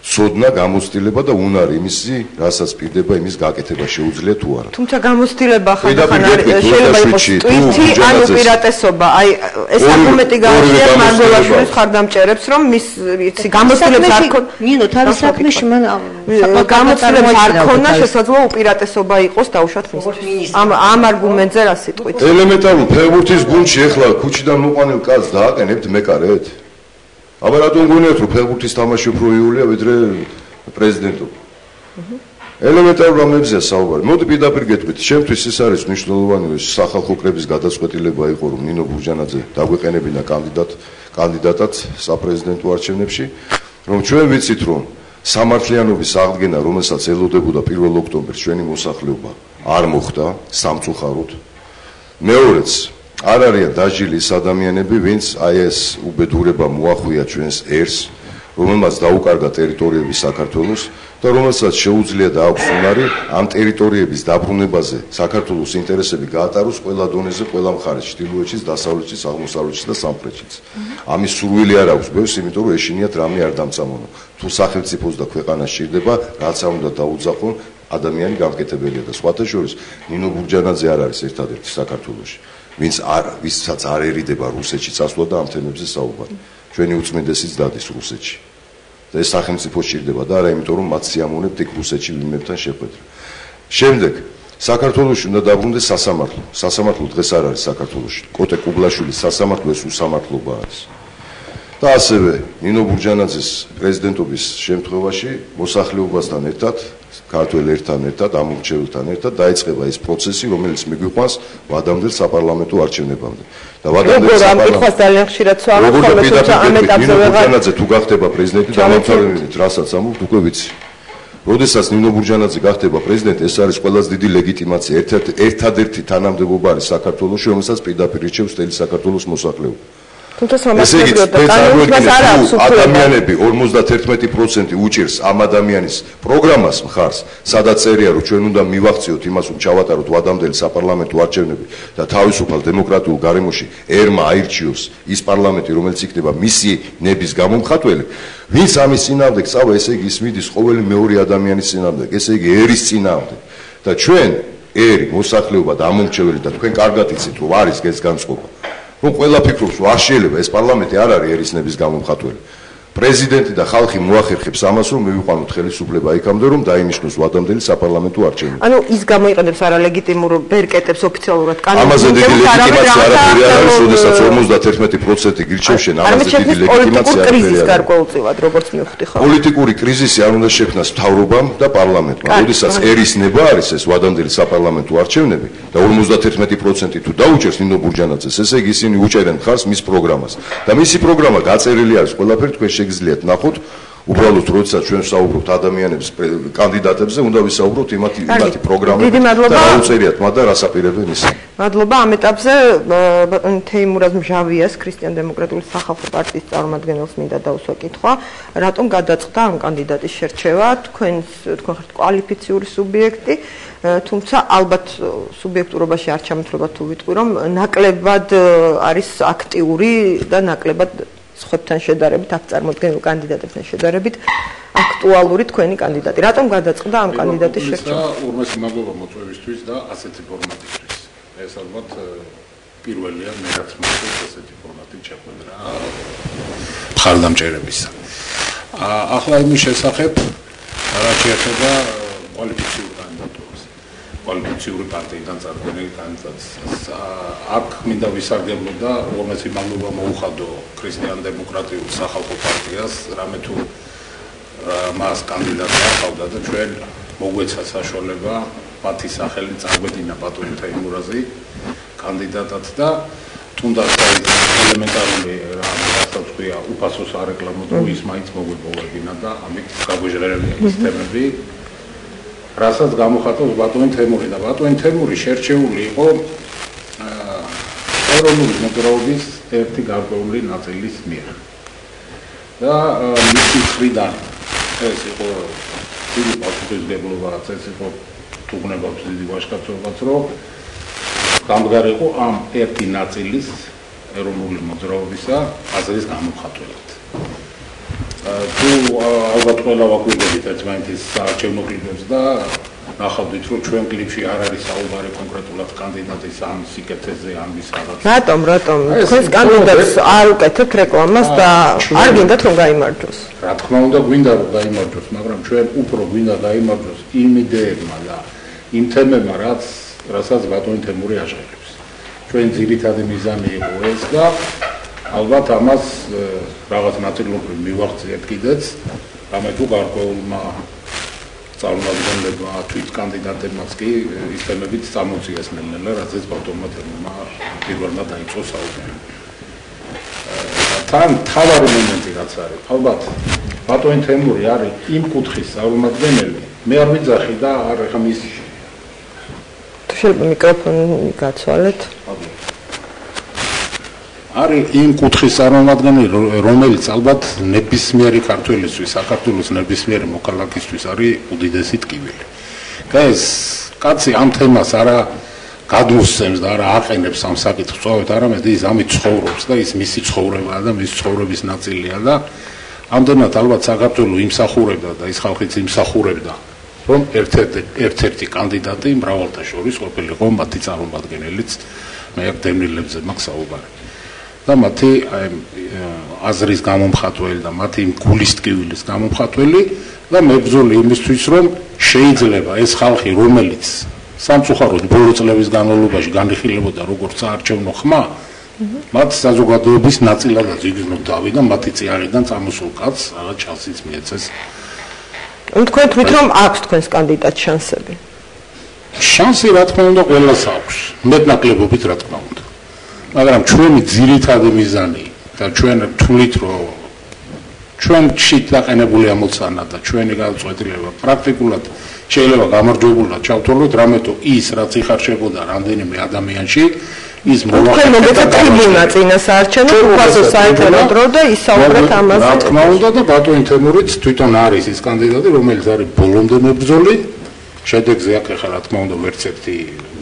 ცოდნა გამოცდილება და უნარი იმისი რასაც პირდება იმის გაკეთება შეუძლია თუ არა თუმცა გამოცდილება ხანდახან შეიძლება იყოს ტვირთი ან უპირატესობა აი ეს არგუმენტი გააჩნიათ მარგოლაშვილის ხარდამჭერებს რომ მის იცი გამოცდილება არ ქონდა ნინო თავის საქმეში მან გამოცდილება არ ქონდა შესაძლოა უპირატესობა იყოს დაუშვათ მისთვის ამ არგუმენტზე რა სიტყვით ელემენტარულ ფეხბურთის გუნდში ეხლა ქუჩიდან მოყვანილ კაცს დააყენებთ მეკარეთ აბა რატომ გონიათ რომ ფეხბურთის თამაში უფრო იულია ვიდრე პრეზიდენტობა ელემენტარულ რამებზეა საუბარი მოდი პირდაპირ გეტყვით ჩემთვის ეს არის მნიშვნელოვანი სახალხო კრების გადაწყვეტილება იყო რომ ნინო ბურჯანაძე დაგვეყენებინა კანდიდატად საპრეზიდენტო არჩევნებში რომ ჩვენ ვიცით რომ სამართლიანობის აღდგენა რომელსაც ელოდებოდა 1 ოქტომბერს ჩვენი მოსახლეობა არ მოხდა სამწუხაროდ მეორეც არ არიან დაჟილი ის ადამიანები, ვინც აი ეს უბედურება მოახვია ჩვენს ერს, რომელმაც დაუკარგა ტერიტორიები საქართველოს და რომელსაც შეუძლია და აქვს უნარი ამ ტერიტორიების დაბრუნებაზე საქართველოს ინტერესები გაატაროს ყველა დონეზე, ყველა მხარეს, ჩრდილოეთშიც, დასავლეთშიც, აღმოსავლეთშიც და სამხრეთშიც. ამის სურვილი არ აქვს ბევრს, იმიტომ რომ ეშინიათ რამე არ დამწამონო. თუ სახელმწიფოს და ქვეყანას სჭირდება, რაც არ უნდა დაუძახონ, ადამიანი გამკეთებელია და სხვათა შორის ნინო ბურჯანაძე არ არის ერთადერთი საქართველოში. ვისაც არ ერიდება რუსეთში წასვლა და ამ თემებზე საუბარი. ჩვენი უწმიდესიც დადის რუსეთში. და ეს სახელმწიფო სჭირდება და არა იმიტომ რომ მათ სიამოვნებთ იქ რუსეთში ვინმეებთან შეხვედრა. შემდეგ საქართველოში უნდა დაბრუნდეს სასამართლო. სასამართლო დღეს არ არის საქართველოში. კოტე კუბლაშვილის სასამართლო ეს უსამართლობა არის. და ასევე ნინო ბურჯანაძის პრეზიდენტობის შემთხვევაში მოსახლეობასთან ერთად, ქართველ ერთან ერთად, ამორჩეულთან ერთად დაიწყება ეს პროცესი, რომელიც მიგვიყვანს ვადამდელ საპარლამენტო არჩევნებამდე. და ვადამდელ საპარლამენტო ძალიან ხშირად სვამობ, ხოლმე თუმცა ამ ეტაპზე ნინო ბურჯანაძე თუ გახდება პრეზიდენტი და მომთავრებელი რასაც ამბობ, უკვე ვიცი. როდესაც ნინო ბურჯანაძე გახდება პრეზიდენტი, ეს არის ყველაზე დიდი ლეგიტიმაცია, ერთადერთი თანამდებობა არის საქართველოში, რომელსაც პირდაპირ ირჩევს მთელი საქართველოს მოსახლეობა. თუმცა სამართლებრივად და კანონით მას არ აქვს უფლება. ადამიანები 51% უჭირს ამ ადამიანის პროგრამას მხარს, სადაც წერია, რომ ჩვენ უნდა მივახციოთ იმას, რომ ჩავატაროთ ვადამდელი საპარლამენტო არჩევნები და თავისუფალ დემოკრატიულ გარემოში ერმა აირჩიოს ის პარლამენტი, რომელიც იქნება მისი ნების გამომხატველი. ვინც ამის წინააღმდეგ წავა, ესე იგი ის მიდის ყოველი მეორე ადამიანის წინააღმდეგ, ესე იგი ერის წინააღმდეგ. და ჩვენ ერი, მოსახლეობა და ამომრჩეველი და თქვენ კარგად იცით, რომ არის ეს განწყობა. რომ ყველა ფიქრობს, რომ არ შეიძლება ეს პარლამენტი არ არის ერისნების გამომხატველი. პრეზიდენტი და ხალხი მოახერხებს ამას, რომ მივიყვანოთ ხელისუფლება იქამდე, რომ დაინიშნოს ვადამდელი საპარლამენტო არჩევნები. ანუ ის გამოიყენებს არალეგიტიმურ ბერკეტებს ოფიციალურად კანონით. ამაზე დიდი ლეგიტიმაცია არაფერი არ არის, როდესაც 51% გირჩევშენ, ამაზე დიდი ლეგიტიმაცია არაფერი არ არის. გარკვეულწილად, როგორც მივხვდი ხო? პოლიტიკური კრიზისი არ უნდა შექმნას მთავრობამ და პარლამენტმა. როდესაც ერისნება არის ეს ვადამდელი საპარლამენტო არჩევნები და 51% თუ დაუჭერს ნინო ბურჯანაძეს, ესე იგი ისინი უჭერენ მხარს მის პროგრამას. და მისი პროგრამა გაწერილი არის ყველაფერი თქვენ შეგიძლიათ ნახოთ. უბრალოდ როდესაც ჩვენ ვსაუბრობთ ადამიანების კანდიდატებზე, უნდა ვისაუბროთ იმათი პროგრამები და დაუწერიათ მათ და რას აპირებენ ისინი. მადლობა ამ ეტაპზე თეიმურაზ მჟავიას ქრისტიან-დემოკრატიული სახალხო პარტიის წარმომადგენელს მინდა დაუსვა კითხვა, რატომ გადაწყდა ამ კანდიდატის შერჩევა? თქვენ ხართ კვალიფიციური სუბიექტი, თუმცა ალბათ სუბიექტურობაში არ ჩამოთვლება თუ ვიტყვი, რომ ნაკლებად არის აქტიური და ნაკლებად სხვებთან შედარებით, აქ წარმოდგენილ კანდიდატებთან შედარებით აქტუალური თქვენი კანდიდატი. რატომ გადაწყდა ამ კანდიდატის შერჩევა? ორმოცი მადლობა მოწვევისთვის და ასეთი ფორმატისთვის. ეს ალბათ პირველია მე რაც მოგწევს ასეთი ფორმატით შეხვედრა მხარდამჭერებისა. ახლა იმის შესახებ რაც შეეხება კვალიფიციურ კანდიდატურას. კვალიფიციური პარტიიდან წარდგენილი კანდიდატს. აქ მინდა ვისარგებლო და ორმოცი მადლობა მოუხადო ქრისტიან-დემოკრატიულ სახალხო პარტიას, რამე თუ მას კანდიდატი ახავდა და ჩვენ მოგვეცა საშუალება მათი სახელი წარგვედინა ბატონი თეიმურაზი კანდიდატად და თუნდაც ელემენტარული რასაც ქვია უფასო სარეკლამო თუ ის მაინც მოგვეპოვებინა და ამით გაგვეჟღერებია ის თემები რასაც გამოხატავს ბატონი თემური და ბატონი თემური შერჩეული იყო ეროვნული მოძრაობის ერთი გარკვეული ნაწილის მიერ და მისი მხრიდან ეს იყო დიდი პასუხისმგებლობა, ეს იყო თუგნებავს დიდი ვაჟკაცობაც, რომ გამგარიყო ამ ერთი ნაწილის ეროვნული მოძრაობისა აზრის გამოხატველად. თუ ალბათ ყველა ვაკვირდებით ერთმანეთის საარჩევნო კლიპებს და ნახავდით, რომ ჩვენ კლიპში არ არის საუბარი კონკრეტულად კანდიდატის ან სიკეთეზე, ან ვისაღაც. რატომ? თქვენს კანდიდატს არ უკეთებთ რეკლამას და არ გინდათ რომ გაიმარჯვოს? რა თქმა უნდა, გვინდა რომ გაიმარჯვოს, მაგრამ ჩვენ უფრო გვინდა გაიმარჯვოს იმ იდეებმა და იმ თემებმა, რასაც ბატონი თემური აშენებს. ჩვენ ძირითადი მიზანი იყო ეს და ალბათ ამას რაღაც ნაწილობრივ მივახციეთ კიდეც, რამე თუ გარკვეულმა წარმომადგენლებმა თვით კანდიდატებმაც კი ის თემებით წამოწიეს ნელ-ნელა, რაზეც ბატონმა თემურმა პირველმა დაიწყო საუბარი. თან თავარი მომენტი რაც არის, ალბათ ბატონი თემური არის იმ კუთხის წარმომადგენელი, მე არ ვიძახი და არ ეხა მის შეიძლება მიკროფონი გაცვალეთ. არის იმ კუთხის წარმომადგენელი, რომელიც ალბათ ნებისმიერი ქართველისთვის, საქართველოს ნებისმიერი მოქალაქისთვის არის უდიდესი ტკივილი. და ეს კაცი ამ თემას არა გადმოსცემს და არა აყენებს ამ საკითხს, სწორედ არამედ ის ამით ცხოვრობს და ის მისი ცხოვრებაა და მისი ცხოვრების ნაწილია და ამდენად ალბათ საქართველო იმსახურებდა და ის ხალხიც იმსახურებდა, რომ ერთ-ერთი კანდიდატი მრავალთა შორის ყოფილიყო მათი წარმომადგენელიც, მე აქ დევნილებზე მაქვს საუბარი. და მათი აზრის გამომხატველი და მათი გულის ტკივილის გამომხატველი და მებრძოლი იმისთვის, რომ შეიძლება ეს ხალხი, რომელიც სამწუხაროდ ბოლო წლების განმავლობაში განიხილებოდა როგორც საარჩევნო ხმა, მათ საზოგადოების ნაწილადაც იგრძნო დავი და მათი წიაღიდან წამოსულ კაცს რაღაც ჩანსიც მიეცეს. თქვენ თვით რომ აქვს თქვენს კანდიდატს შანსები? შანსი რა თქმა უნდა ყველას აქვს, მეტნაკლებობით რა თქმა უნდა. მაგრამ ჩვენი ძირითადი მიზანი და ჩვენ თვლით რომ ჩვენში დაყენებული ამოცანა და ჩვენი გადაწყვეტილება პრაქტიკულად შეიძლება გამარჯვებულად ჩავთვალოთ, რამე თუ ის რაც იხარშებოდა რამდენიმე ადამიანში ის თქვენ მოგეცეთ ტრიბუნა წინა საარჩევნო უფასო საერთო დრო და ისაუბრეთ ამაზე. რა თქმა უნდა და ბატონი თემურიც თვითონ არის ის კანდიდატი, რომელიც არის ბოლომდე მებრძოლი. შედეგზე აქ ახლა რა თქმა უნდა ვერც ერთი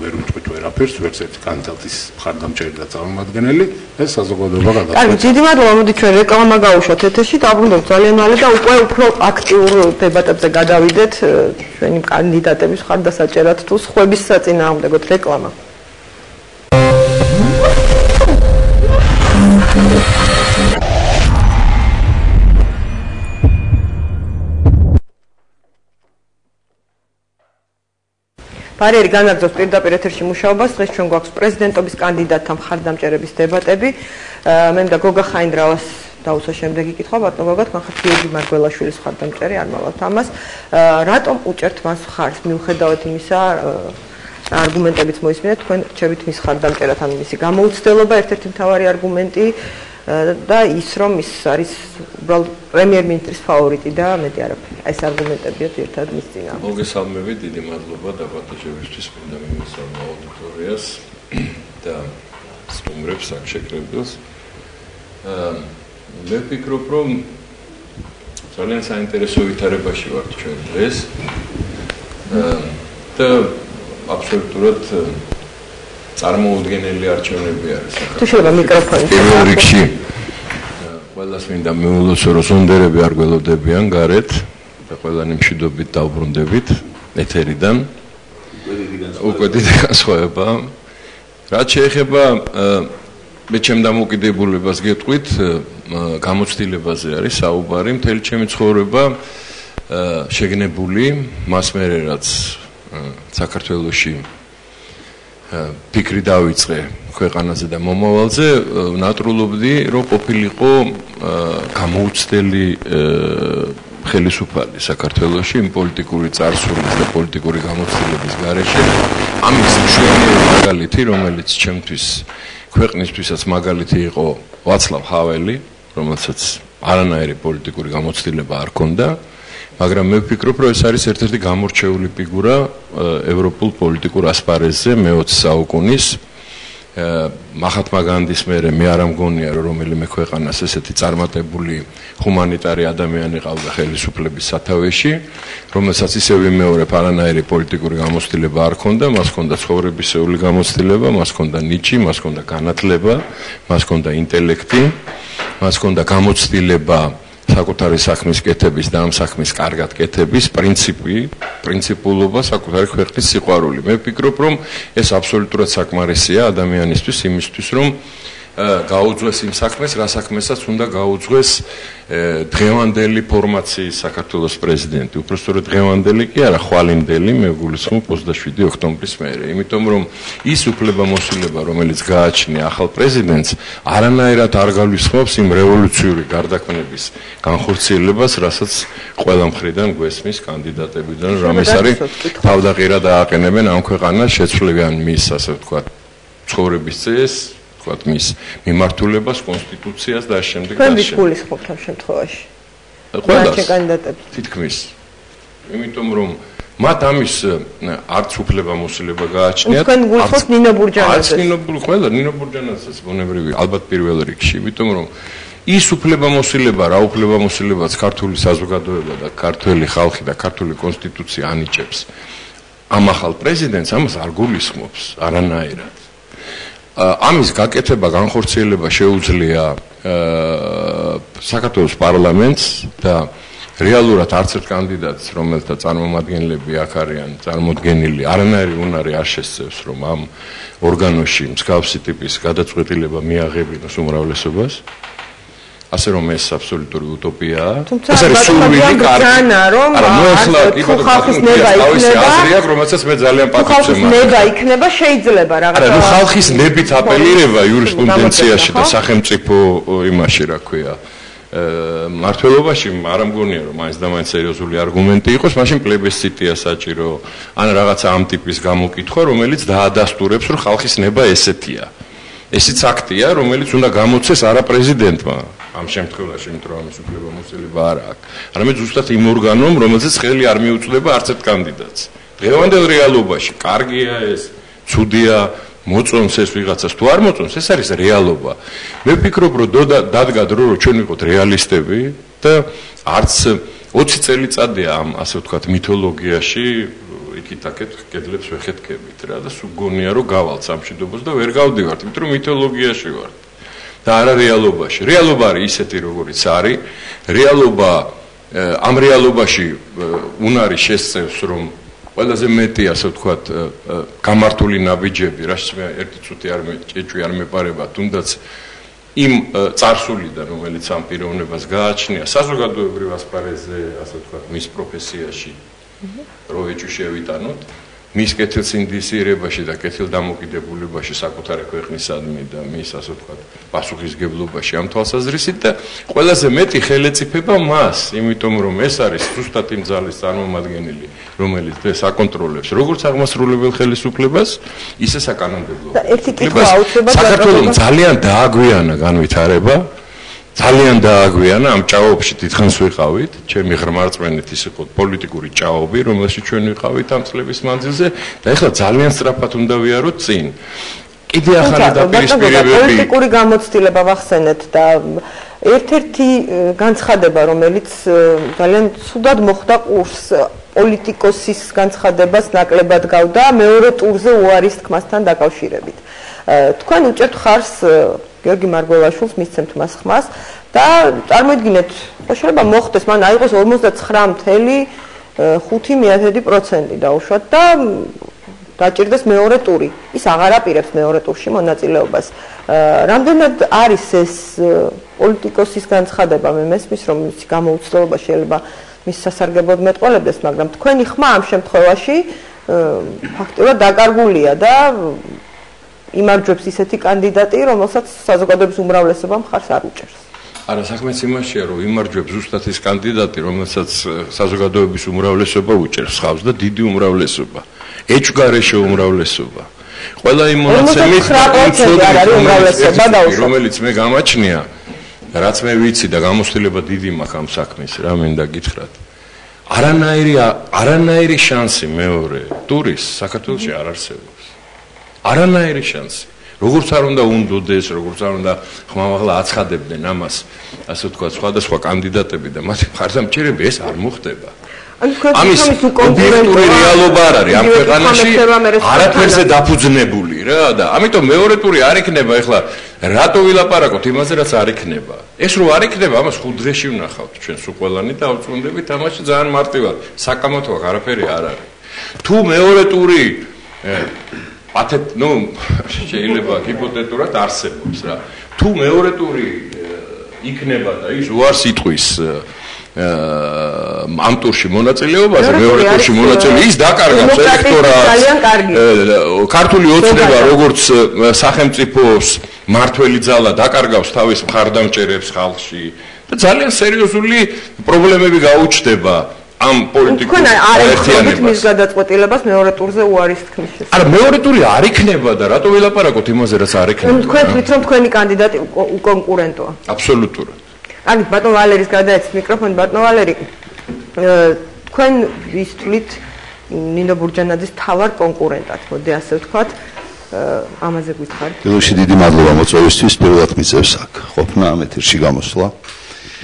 ვერ ვიტყვით ვერაფერს, ვერც ერთი კანდიდატის მხარდამჭერი და წარმომადგენელი, ეს საზოგადოება გადაწყვეტს. კარგი, დიდი მადლობა, მოდი ჩვენ რეკლამა გავუშვათ ეთერში, დაბრუნდებით ძალიან მალე და უკვე უფრო აქტიურ დებატებზე გადავიდეთ ჩვენი კანდიდატების მხარდასაჭერად თუ სხვების საწინააღმდეგოდ რეკლამა. ბარიერი განაგრძობს პირდაპირ ეთერში მუშაობას. დღეს ჩვენ გვაქვს პრეზიდენტობის კანდიდატთა მხარდამჭერების დებატები. მე და გოგა ხაინდრავას დაუსვა შემდეგი კითხვა, ბატონო გოგა, თქვენ ხართ გიორგი მარგველაშვილის მხარდამჭერი, არ მალავთ ამას. რატომ უჭერთ მას მხარს, მიუხედავად იმისა, არგუმენტებიც მოისმინეთ, თქვენ რჩებით მის მხარდამჭერად, ან მისი გამოუცდელობა ერთ-ერთი მთავარი არგუმენტი და ის რომ ის არის უბრალოდ პრემიერ-მინისტრის ფავორიტი და მეტი არაფერი. ეს არგუმენტებია ერთად მის წინააღმდეგ. მოგესალმებით, დიდი მადლობა დაბატებებისთვის, მინდა მიმოსალმო აუდიტორიას და სტუმრებს აქ შეკრებილს. მე ვფიქრობ, რომ ძალიან საინტერესო ვითარებაში ვართ ჩვენ დღეს და აბსოლუტურად წარმოუდგენელი არჩევნები არის. თუ შეიძლება მიკროფონი. პირველ რიგში ყველას მინდა მეულოცო, რომ სონდერები არ გველოდებიან გარეთ და ყველანი მშვიდობით დავბრუნდებით ეთერიდან. უკვე დიდი განსხვავება. რაც შეეხება მე ჩემ დამოკიდებულებას გეტყვით, გამოცდილებაზე არის საუბარი, მთელი ჩემი ცხოვრება შეგნებული მას მერე რაც საქართველოში ფიქრი დავიწყე ქვეყანაზე და მომავალზე, ნატრულობდი, რომ ყოფილიყო გამოუცდელი ხელისუფალი საქართველოში იმ პოლიტიკური წარსულის და პოლიტიკური გამოცდილების გარეშე. ამის მშვენიერი მაგალითი, რომელიც ჩემთვის ქვეყნისთვისაც მაგალითი იყო ვაცლავ ჰაველი, რომელსაც არანაირი პოლიტიკური გამოცდილება არ ჰქონდა, მაგრამ მე ვფიქრობ, რომ ეს არის ერთ-ერთი გამორჩეული ფიგურა ევროპულ პოლიტიკურ ასპარეზზე მე-20 საუკუნის. მაჰათმა განდის მერე მე არ ამგონია, რომ რომელიმე ქვეყანას ესეთი წარმატებული ჰუმანიტარი ადამიანი ყავდა ხელისუფლების სათავეში, რომელსაც ისევ ვიმეორებ, არანაირი პოლიტიკური გამოცდილება არ ჰქონდა, მას ჰქონდა ცხოვრებისეული გამოცდილება, მას ჰქონდა ნიჭი, მას ჰქონდა განათლება, მას ჰქონდა ინტელექტი, მას ჰქონდა გამოცდილება საკუთარი საქმის კეთების და ამ საქმის კარგად კეთების პრინციპულობა, საკუთარი ქვეყნის სიყვარული. მე ვფიქრობ, რომ ეს აბსოლუტურად საკმარისია ადამიანისთვის იმისთვის, რომ გაუძღვეს იმ საქმეს, რა საქმესაც უნდა გაუძღვეს დღევანდელი ფორმაციის საქართველოს პრეზიდენტი. უпростоრად დღევანდელი კი არა, ხვალინდელი, მე გულისხმობ 27 ოქტომბრის მერე. იმიტომ რომ ის უფლებამოსილება, რომელიც გააჩნია ახალ პრეზიდენტს, არანაირად არ გულისხმობს იმ რევოლუციური გარდაქმნების განხორციელებას, რასაც ყველა მხრიდან გვესმის კანდიდატებიდან, რომ ეს არის თავდაყირა დააყენებენ ამ ქვეყანას შეცვლიან მის, ასე ვთქვათ, ცხოვრების წესს, მის მიმართულებას, კონსტიტუციას და შემდეგ და შემდეგ. თქვენ გულისხმობთ ამ შემთხვევაში? ყველას კანდიდატებს. თითქმის. იმიტომ რომ მათ ამის არც უფლებამოსილება გააჩნიათ. თქვენ გულისხმობთ ნინო ბურჯანაძეს. ყველა ნინო ბურჯანაძეს ბუნებრივი, ალბათ პირველ რიგში, იმიტომ რომ ის უფლებამოსილება, რა უფლებამოსილებაც ქართული საზოგადოება და ქართველი ხალხი და ქართული კონსტიტუცია ანიჭებს ამ ახალ პრეზიდენტს, ამას არ გულისხმობს არანაირად. ამის გაკეთება, განხორციელება შეუძლია საქართველოს პარლამენტს და რეალურად არც ერთ კანდიდატს, რომელთა წარმომადგენლები აქ არიან წარმოდგენილი, არანაირი უნარი არ შესწევს, რომ ამ ორგანოში მსგავსი ტიპის გადაწყვეტილება მიაღებინოს უმრავლესობას. ასე რომ ეს აბსოლუტური უტოპიაა. ეს არის სურვილი კარგი, რომ ხალხის ნება იქნება, რომელსაც მე ძალიან პატივს ხალხის ნება იქნება, შეიძლება რაღაცა. არა, ხალხის ნებით აპელირება იურისპრუდენციაში და სახელმწიფო იმაში, რა ქვია, მართლობაში არ ამგონია რომ მაინც და მაინც სერიოზული არგუმენტი იყოს, მაშინ პლებისციტია საჭირო, ან რაღაცა ამ ტიპის გამოკითხვა, რომელიც დაადასტურებს, რომ ხალხის ნება ესეთია. ესიც აქტია, რომელიც უნდა გამოცეს არა პრეზიდენტმა, ამ შემთხვევაში, იმიტომ რომ ამის უფლებამოსილება არ აქვს, არამედ ზუსტად იმ ორგანომ, რომელზეც ხელი არ მიუწვდება არც ერთ კანდიდატს. დღევანდელ რეალობაში კარგია ეს, ცუდია, მოწონს ეს ვიღაცას თუ არ მოწონს, ეს არის რეალობა. მე ვფიქრობ, რომ დადგა დრო, რომ ჩვენ ვიყოთ რეალისტები და არც 20 წელიწადია ამ ასე ვთქვათ მითოლოგიაში იქით-აქეთ კედლებს ვეხეთქებით რა და სულ გონია რომ გავალთ სამშვიდობოს და ვერ გავდივართ, იმიტომ რომ მითოლოგიაში ვართ. და არა რეალობაში. რეალობა არის ისეთი, როგორიც არის. რეალობა ამ რეალობაში უნარი შესწევს, რომ ყველაზე მეტი ასე ვთქვათ გამართული ნაბიჯები, რაც მე ერთი წუთი არ მეპარება, თუნდაც იმ წარსულიდან, რომელიც ამ პიროვნებას გააჩნია საზოგადოებრივ ასპარეზზე, ასე ვთქვათ, მის პროფესიაში, რო ეჭვი შევიტანოთ, მის კეთილსინდისიერებაში და კეთილდამოკიდებულებაში საკუთარი ქვეყნისადმი და მის ასე ვთქვათ პასუხისგებლობაში ამ თვალსაზრისით და ყველაზე მეტი ხელეწიფება მას, იმიტომ რომ ეს არის ზუსტად იმ ძალის წარმომადგენელი, რომელიც დღეს აკონტროლებს როგორც აღმასრულებელ ხელისუფლებას, ისე საკანონმდებლო. და ერთი კითხვა აუცილებლად საქართველოს ძალიან დააგვიანა განვითარება. ძალიან დააგვიანა ამ ჭაობში დიდხანს ვიყავით, ჩემი ღრმარწმენით ის იყო პოლიტიკური ჭაობი, რომელშიც ჩვენ ვიყავით ამ წლების მანძილზე და ეხლა ძალიან სწრაფად უნდა ვიაროთ წინ. კიდე ახალი დაპირისპირებები პოლიტიკური გამოცდილება ვახსენეთ და ერთ-ერთი განცხადება, რომელიც ძალიან ცუდად მოხდა ყურს პოლიტიკოსის განცხადებას ნაკლებად გავდა მეორე ტურზე უარის თქმასთან დაკავშირებით. თქვენ უჭერთ ხარს გიორგი მარგველაშვილს, მისცემთ მას ხმას და წარმოიდგინეთ, შეიძლება მოხდეს, მან აიღოს 59.5% დაუშვათ და დაჭირდეს მეორე ტური. ის აღარ აპირებს მეორე ტურში მონაწილეობას. რამდენად არის ეს პოლიტიკოსის განცხადება, მე მესმის, რომ მისი გამოუცდელობა შეიძლება მის სასარგებლოდ მეტყველებდეს, მაგრამ თქვენი ხმა ამ შემთხვევაში ფაქტობრივად დაკარგულია და იმარჯვებს ისეთი კანდიდატი, რომელსაც საზოგადოების უმრავლესობა მხარს არ უჭერს. არა, საქმეც იმაშია, რომ იმარჯვებს ზუსტად ის კანდიდატი, რომელსაც საზოგადოების უმრავლესობა უჭერს ხავს და დიდი უმრავლესობა. ეჭვგარეშე უმრავლესობა. ყველა იმ მონაცემით, რომელიც მე გამაჩნია, რაც მე ვიცი და გამოცდილება დიდი მაქვს ამ საქმის, რა მინდა გითხრათ. არანაირი შანსი მეორე ტურის საქართველოში არ არსებობს. არანაირი შანსი. როგორც არ უნდა უნდოდეს, როგორც არ უნდა ხმამაღლა აცხადებდნენ ამას, ასე ვთქვათ, სხვადასხვა კანდიდატები და მათი მხარდამჭერები, ეს არ მოხდება. ამის ობიექტური რეალობა არ არის ამ ქვეყანაში, არაფერზე დაფუძნებული რა და ამიტომ მეორე ტური არ იქნება ეხლა რატო ვილაპარაკოთ იმაზე, რაც არ იქნება. ეს რო არ იქნება, ამას 5 დღეში ვნახავთ ჩვენ სულ ყველანი და ავწმუნდებით ამაში ძალიან მარტივად. საკამათო არაფერი არ არის. თუ მეორე ტური შეიძლება ჰიპოთეტურად არსებობს რა. თუ მეორე ტური იქნება და ის უარს იტყვის ამ ტურში მონაწილეობაზე, მეორე ტურში მონაწილე ის დაკარგავს ელექტორატს. ქართული ოცნება როგორც სახელმწიფოს მართველი ძალა დაკარგავს თავის მხარდამჭერებს ხალხში და ძალიან სერიოზული პრობლემები გაუჩნდება. ამ პოლიტიკურ ერთიანობას მის გადაწყვეტილებას მეორე ტურზე უარის თქმის შესახებ. არა, მეორე ტური არ იქნება და რატო ვილაპარაკოთ იმაზე, რაც არ იქნება? თქვენ თვითონ რომ თქვენი კანდიდატი უკონკურენტოა. აბსოლუტურად. ანუ ბატონ ვალერის გადაეცით მიკროფონი, ბატონ ვალერი, თქვენ ვის თვლით ნინო ბურჯანაძის თავარ კონკურენტად, მოდი ასე ვთქვათ, ამაზე გითხარით. ფილოში დიდი მადლობა მოწვევისთვის, პირველად მიწევს აქ ყოფნა ამ ეთერში გამოსვლა.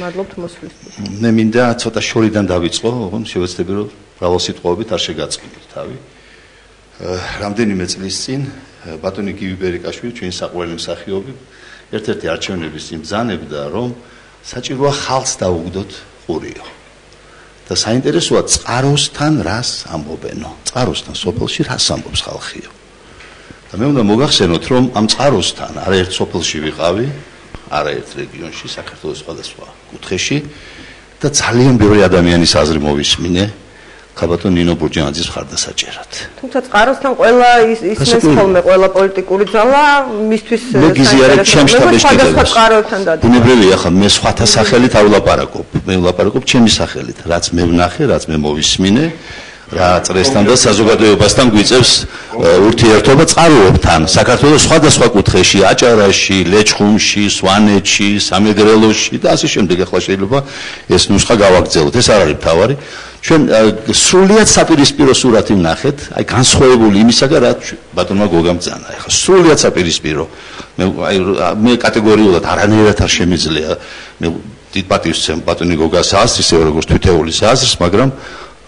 მადლობთ მოსვლისთვის. მე მინდა ცოტა შორიდან დავიწყო, ოღონდ შევეცდები რომ მრავალ სიტყვებით არ შეგაწყინოთ თავი. რამდენიმე წლის წინ ბატონი გივი ბერიკაშვილი, ჩვენი საყვარელი მსახიობი, ერთ-ერთი არჩევნების წინ ბრძანებდა, რომ საჭიროა ხალხს დაუგდოთ ყურიო. და საინტერესოა წყაროსთან რას ამბობენო. წყაროსთან სოფელში რას ამბობს ხალხიო. და მე უნდა მოგახსენოთ, რომ ამ წყაროსთან არაერთ სოფელში ვიყავი, არაერთ რეგიონში, საქართველოს სხვადასხვა კუთხეში და ძალიან ბევრი ადამიანის აზრი მოვისმინე ქაბატონ ნინო ბურჯანაძის მხარდასაჭერად. თუმცა წყაროსთან ყველა ისმის ხოლმე ყველა პოლიტიკური ძალა მისთვის მე გიზიარებ ჩემს შთაბეჭდილებას. ბუნებრივია ხა მე სხვათა სახელით არ ვლაპარაკობ. მე ვლაპარაკობ ჩემი სახელით, რაც მე ვნახე, რაც მე მოვისმინე, რა წრესთან და საზოგადოებასთან გვიწევს ურთიერთობა წყაროებთან. საქართველოს სხვადასხვა კუთხეში, აჭარაში, ლეჩხუმში, სვანეთში, სამეგრელოში და ასე შემდეგ. ახლა შეიძლება ეს ნუსხა გავაგრძელოთ. ეს არ არის მთავარი. ჩვენ სრულიად საპირისპირო სურათი ვნახეთ, აი განსხვავებული იმისაგან, რაც ბატონმა გოგამ ბრძანა. ახლა სრულიად საპირისპირო. მე კატეგორიულად არანაირად არ შემიძლია მე დიდ პატივს ვცემ ბატონი გოგას აზრს, ისევე როგორც თითოეულის აზრს, მაგრამ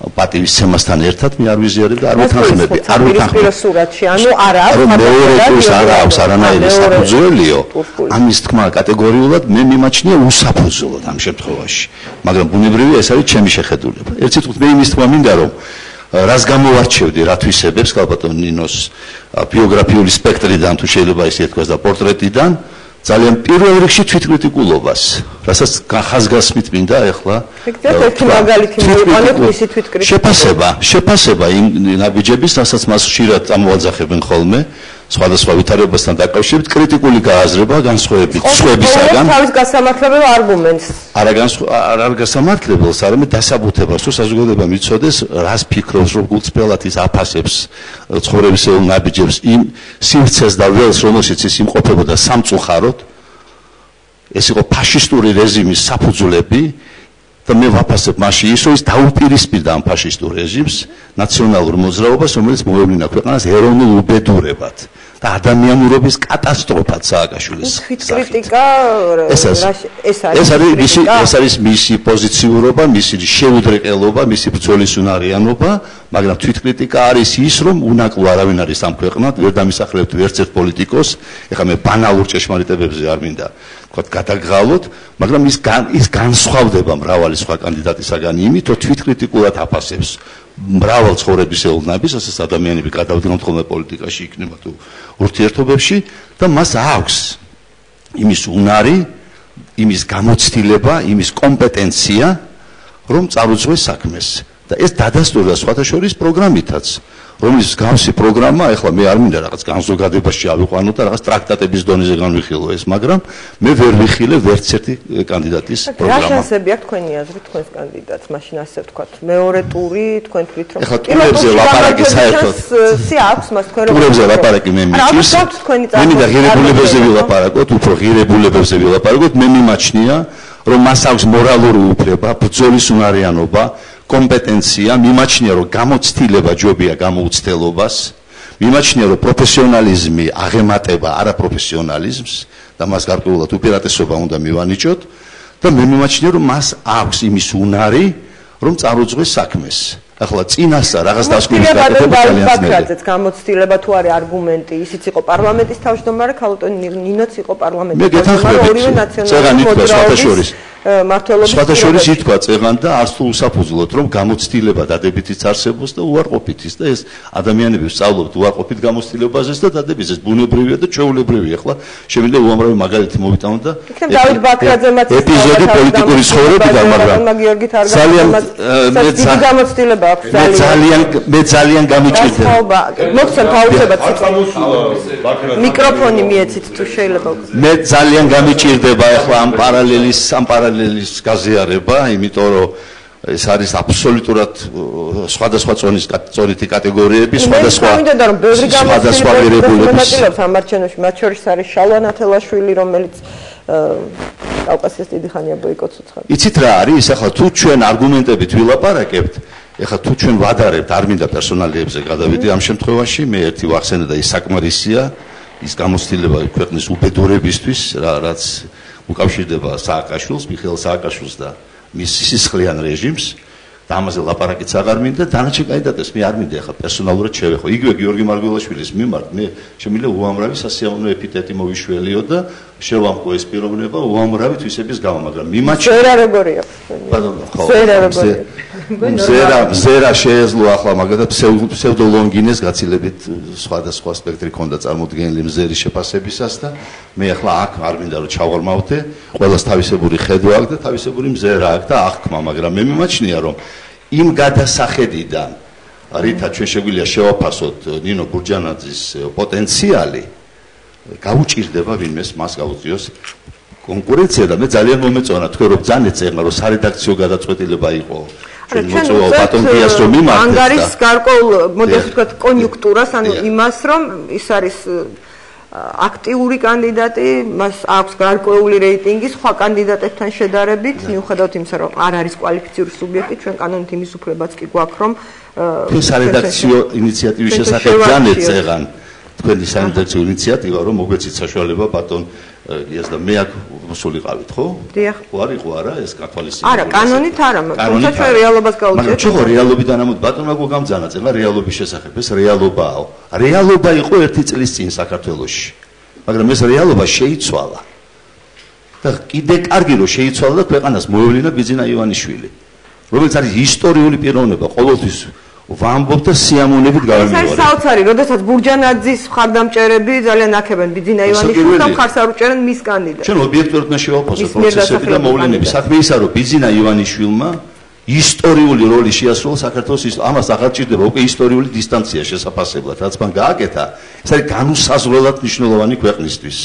პატივისცემასთან ერთად მე არ ვიზიარებ და არ ვეთანხმები. არ ვეთანხმები სურათში, ანუ არა აქვს მეორე ტურს არ აქვს არანაირი საფუძველიო. ამის თქმა კატეგორიულად მე მიმაჩნია უსაფუძვლოდ ამ შემთხვევაში. მაგრამ ბუნებრივია ეს არის ჩემი შეხედულება. ერთ სიტყვით მე იმის თქმა მინდა რომ რას გამოვარჩევდი რა თვისებებს ქალბატონ ნინოს ბიოგრაფიული სპექტრიდან თუ შეიძლება ისე ითქვას და პორტრეტიდან ძალიან პირველ რიგში თვითკრიტიკულობას, რასაც ხაზგასმით მინდა ეხლა. ერთი მაგალითი მოვიყვანოთ მისი თვითკრიტიკულობა. შეფასება იმ ნაბიჯების, რასაც მას ხშირად წამოაძახებენ ხოლმე, სხვადასხვა ვითარებასთან დაკავშირებით, კრიტიკული გააზრება განსხვავებით სხვებისაგან. თავის გასამართლებელ არგუმენტს. არ გასამართლებელს, არამედ დასაბუთებას, თუ საზოგადოება მიცოდეს, რას ფიქრობს, რომ გულწრფელად ის აფასებს ცხოვრებისეულ ნაბიჯებს იმ სივრცეს და ველს, რომელშიც ის იმყოფებოდა სამწუხაროდ. ეს იყო ფაშისტური რეჟიმის საფუძვლები და მე ვაფასებ მასში ის, რომ ის დაუპირისპირდა ამ ფაშისტურ რეჟიმს, ნაციონალურ მოძრაობას, რომელიც მოევლინა ქვეყანას ეროვნულ უბედურებად და ადამიანურობის კატასტროფად სააკაშვილის. კრიტიკა ეს არის მისი პოზიციურობა, მისი შეუდრეკელობა, მისი ბრძოლის უნარიანობა, მაგრამ თვითკრიტიკა არის ის, რომ უნაკლო არავინ არის ამ ქვეყნად, ვერ დამისახლებთ ვერც ერთ პოლიტიკოს, ეხლა მე ბანალურ ჭეშმარიტებებზე არ მინდა თქვათ გადაგღალოთ, მაგრამ ის განსხვავდება მრავალი სხვა კანდიდატისაგან იმით, რომ თვითკრიტიკულად აფასებს მრავალ ცხოვრებისეულ ნაბიჯს, რასაც ადამიანები გადავდგნენ ხოლმე პოლიტიკაში იქნება თუ ურთიერთობებში და მას აქვს იმის უნარი, იმის გამოცდილება, იმის კომპეტენცია, რომ წარუძღვეს საქმეს. და ეს დადასტურდა სხვათა შორის პროგრამითაც, რომლის გამოსი პროგრამა, ეხლა მე არ მინდა რაღაც განზოგადებაში ავიყვანო და რაღაც ტრაქტატების დონეზე განვიხილო ეს, მაგრამ მე ვერ ვიხილე ვერც ერთი კანდიდატის პროგრამა. რა შანსები აქვს თქვენი აზრით თქვენს კანდიდატს, მაშინ ასე ვთქვათ, მეორე ტური, თქვენ თვლით რომ ეხლა ტურებზე ლაპარაკი საერთოდ აქვს მას თქვენ რომ ტურებზე ლაპარაკი მე მიჭირს. მე მინდა ღირებულებებზე ვილაპარაკოთ, უფრო ღირებულებებზე ვილაპარაკოთ, მე მიმაჩნია რომ მას აქვს მორალური უფლება, ბრძოლის უნარიანობა, კომპეტენცია, მიმაჩნია რომ გამოცდილება ჯობია გამოუცდელობას, მიმაჩნია რომ პროფესიონალიზმი აღემატება არაპროფესიონალიზმს და მას გარკვეულად უპირატესობა უნდა მივანიჭოთ და მე მიმაჩნია რომ მას აქვს იმის უნარი რომ წარუძღვეს საქმეს. ახლა წინასწარ რაღაც დასკვნის გაკეთება ძალიან ძნელია. გამოცდილება თუ არის არგუმენტი, ისიც იყო პარლამენტის თავმჯდომარე, ქალბატონ ნინოც იყო პარლამენტის თავმჯდომარე, ორივე ნაციონალური მოძრაობის მმართველობის. სხვათა შორის ითქვა წეღან და არც თუ უსაფუძვლოდ რომ გამოცდილება დადებითიც არსებობს და უარყოფითიც და ეს ადამიანები სწავლობთ უარყოფით გამოცდილებაზეც და დადებითიც ბუნებრივია და ჩვეულებრივია. ახლა შემიძლია უამრავი მაგალითი მოვიტანო და დავით ბაქრაძემაც ეპიზოდი პოლიტიკური ცხოვრებიდან, მაგრამ ძალიან დიდი გამოცდილება აქვს მე ძალიან გამიჭირდება. მოგცემ თავისებად მიკროფონი მიეცით თუ შეიძლება. მე ძალიან გამიჭირდება ახლა ამ პარალელის გაზიარება, იმიტომ რომ ეს არის აბსოლუტურად სხვადასხვა წონითი კატეგორიები, სხვადასხვა ღირებულების. ამ არჩევნებში მათ შორის არის შალვა ათელაშვილი, რომელიც კავკასიის დიდი ხანია ბოიკოტს უცხადებს. იცით რა არის? ახლა თუ ჩვენ არგუმენტებით ვილაპარაკებთ, ახლა თუ ჩვენ ვადარებთ, არ მინდა პერსონალიებზე გადავიდე ამ შემთხვევაში, მე ერთი ვახსენე და ის საკმარისია, ის გამოცდილება ქვეყნის უბედურებისთვის, რაც უკავშირდება სააკაშვილს, მიხეილ სააკაშვილს და მის სისხლიან რეჟიმს და ამაზე ლაპარაკიც აღარ მინდა, დანარჩენ კანდიდატებს მე არ მინდა ახლა პერსონალურად შევეხო. იგივე გიორგი მარგველაშვილის მიმართ მე შემიძლია უამრავი სასიამოვნო ეპიტეტი მოვიშველიო და შევამყო ეს პიროვნება უამრავი თვისების გამო, მაგრამ მიმაჩნია ზერა როგორია? ბატონო, ხო. ზერა როგორია? ზერა შეეძლო ახლა მაგალითად ფსევდოლონგინეს გაცილებით სხვადასხვა სპექტრი ქონდა წარმოდგენილი მზერის შეფასებისას და მე ახლა აქ არ მინდა რომ ჩავღრმავდე, ყველას თავისებური ხედვა აქვს და თავისებური მზერა აქვს და აღქმა, მაგრამ მე მიმაჩნია რომ იმ გადასახედიდან რითაც ჩვენ შეგვიძლია შევაფასოთ ნინო გურჯანაძის პოტენციალი გაუჭირდება ვინმეს მას გაუწიოს კონკურენცია და მე ძალიან მომეწონა თქვენ რომ ძალიან ეწემა რომ სარედაქციო გადაწყვეტილება იყო ჩვენ მოწვევა ბატონ დიას რომ მიმართეთ ანგარის გარკვეულ მოდელს ვთქვათ კონიუნქტურას ანუ იმას რომ ის არის აქტიური კანდიდატი მას აქვს გარკვეული რეიტინგი სხვა კანდიდატებთან შედარებით მიუხედავად იმისა რომ არ არის კვალიფიციური სუბიექტი ჩვენ კანონით იმის უფლებაც კი გვაქვს რომ სარედაქციო ინიციატივის შესახებ ძალიან ეწეღან თქვენი სარედაქციო ინიციატივა რომ მოგვეცით საშუალება ბატონ ეს და მე აქ მოსულიყავით ხო? დიახ. ხო არა ეს კათოლიკოსი. არა, კანონით არა, თუმცა ჩვენ რეალობას გავუწევთ. მაგრამ ჩვენ რეალობიდან ამოთ ბატონმა გოგამძანა წელა რეალობის შესახებ, ეს რეალობაა. რეალობა იყო 1 წლის წინ საქართველოში. მაგრამ ეს რეალობა შეიცვალა. და კიდე კარგი რომ შეიცვალა და ქვეყანას მოევლინა ბიძინა ივანიშვილი. რომელიც არის ისტორიული პიროვნება ყოველთვის ვამბობ და სიამოვნებით გავემეორე. ეს საოცარი, როდესაც ბურჯანაძის მხარდამჭერები ძალიან აქებენ ბიძინა ივანიშვილს და მხარს არ უჭერენ მის კანდიდატს. ჩვენ ობიექტურად უნდა შევაფასოთ პროცესები და მოვლენები. საქმე ისაა, რომ ბიძინა ივანიშვილმა ისტორიული როლი შეასრულა საქართველოს ამას აღარ ჭირდება უკვე ისტორიული დისტანცია შესაფასებლად, რაც მან გააკეთა. ეს არის განუსაზღვრელად მნიშვნელოვანი ქვეყნისთვის.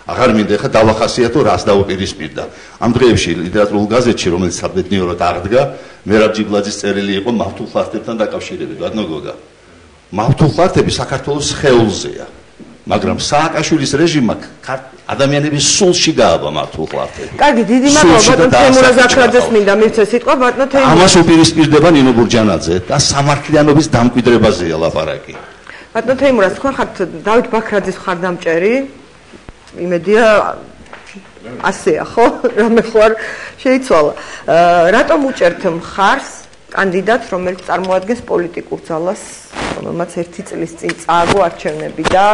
აღარ მინდა ხა დავახასიათო რას დაუპირისპირდა. ამ დღეებში ლიტერატურულ გაზეთში, რომელიც საბედნიეროდ აღდგა, მერაბ ჯიბლაძის წერილი იყო მავთულ ხარტებთან დაკავშირებით, ბატონო გოგა. მავთულ ხარტები საქართველოს ხეულზეა, მაგრამ სააკაშვილის რეჟიმმა ადამიანების სულში გააბა მავთულ ხარტები. კარგი, დიდი მადლობა ბატონ თემურაზ აკრაძეს მინდა მივცე სიტყვა ბატონო თემურაზ. ამას უპირისპირდება ნინო ბურჯანაძე და სამართლიანობის დამკვიდრებაზეა ლაპარაკი. ბატონო თემურაზ, თქვენ ხართ დავით ბაქრაძის მხარდამჭერი. იმედია ასეა ხო? რამე ხო არ შეიცვალა. რატომ უჭერთ მხარს კანდიდატს, რომელიც წარმოადგენს პოლიტიკურ ძალას, რომელმაც 1 წლის წინ წააგო არჩევნები და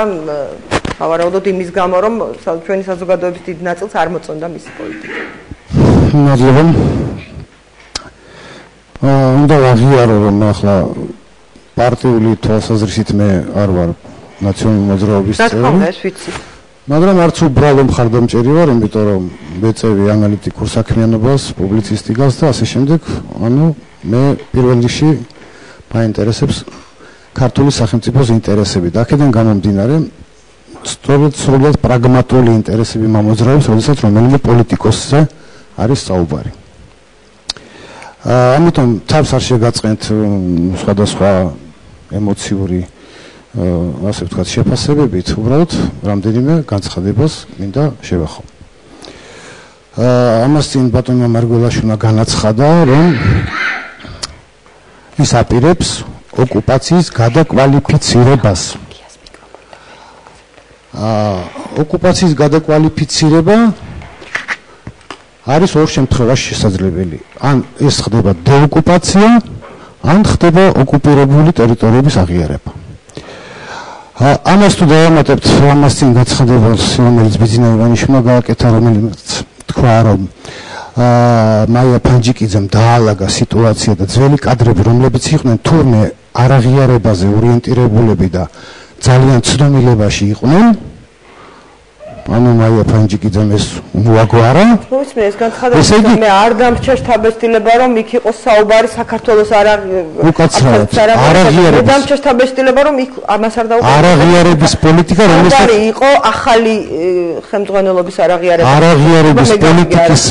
სავარაუდოდ იმის გამო, რომ ჩვენი საზოგადოების დიდ ნაწილს არ მოწონდა მისი პოლიტიკა. მადლობა. უნდა ვაღიარო, რომ ახლა პარტიული თვალსაზრისით მე არ ვარ ნაციონალური მოძრაობის წევრი. რა თქმა ეს ვიცი. მაგრამ არც უბრალო მხარდამჭერი ვარ, იმიტომ რომ მეწევი ანალიტიკურ საქმიანობას, პუბლიცისტიკას და ასე შემდეგ, ანუ მე პირველ რიგში მაინტერესებს ქართული სახელმწიფოს ინტერესები და აქედან გამომდინარე სწორედ სრულად პრაგმატული ინტერესები მომოძრაობს, როდესაც რომელიმე პოლიტიკოსზე არის საუბარი. ამიტომ თავს არ შეგაწყენთ სხვადასხვა ემოციური ასე ვთქვათ შეფასებებით, უბრალოდ რამდენიმე განცხადებას მინდა შევახო. ამას წინ ბატონმა მარგველაშვილმა განაცხადა, რომ ის აპირებს ოკუპაციის გადაკვალიფიცირებას. ოკუპაციის გადაკვალიფიცირება არის ორ შემთხვევაში შესაძლებელი. ან ეს ხდება დეოკუპაცია, ან ხდება ოკუპირებული ტერიტორიების აღიარება. ამას თუ დავამატებთ ამას წინ გაცხადებას, რომელიც ბიძინა ივანიშვილმა გააკეთა, რომელიც თქვა, რომ მაია ფანჯიკიძემ დაალაგა სიტუაცია და ძველი კადრები, რომლებიც იყვნენ თურმე არაღიარებაზე ორიენტირებულები და ძალიან ცდომილებაში იყვნენ, ანუ მაია ფანჯიკიძემ ეს მოაგვარა. მოიწმე ეს განცხადება, მე არ დამრჩა შთაბეჭდილება, რომ იქ იყოს საუბარი საქართველოს არაღიარების. დამრჩა შთაბეჭდილება, რომ იქ ამას არ დაუყურებია. არაღიარების პოლიტიკა, რომელსაც იყო ახალი ხელმძღვანელობის არაღიარება. არაღიარების პოლიტიკის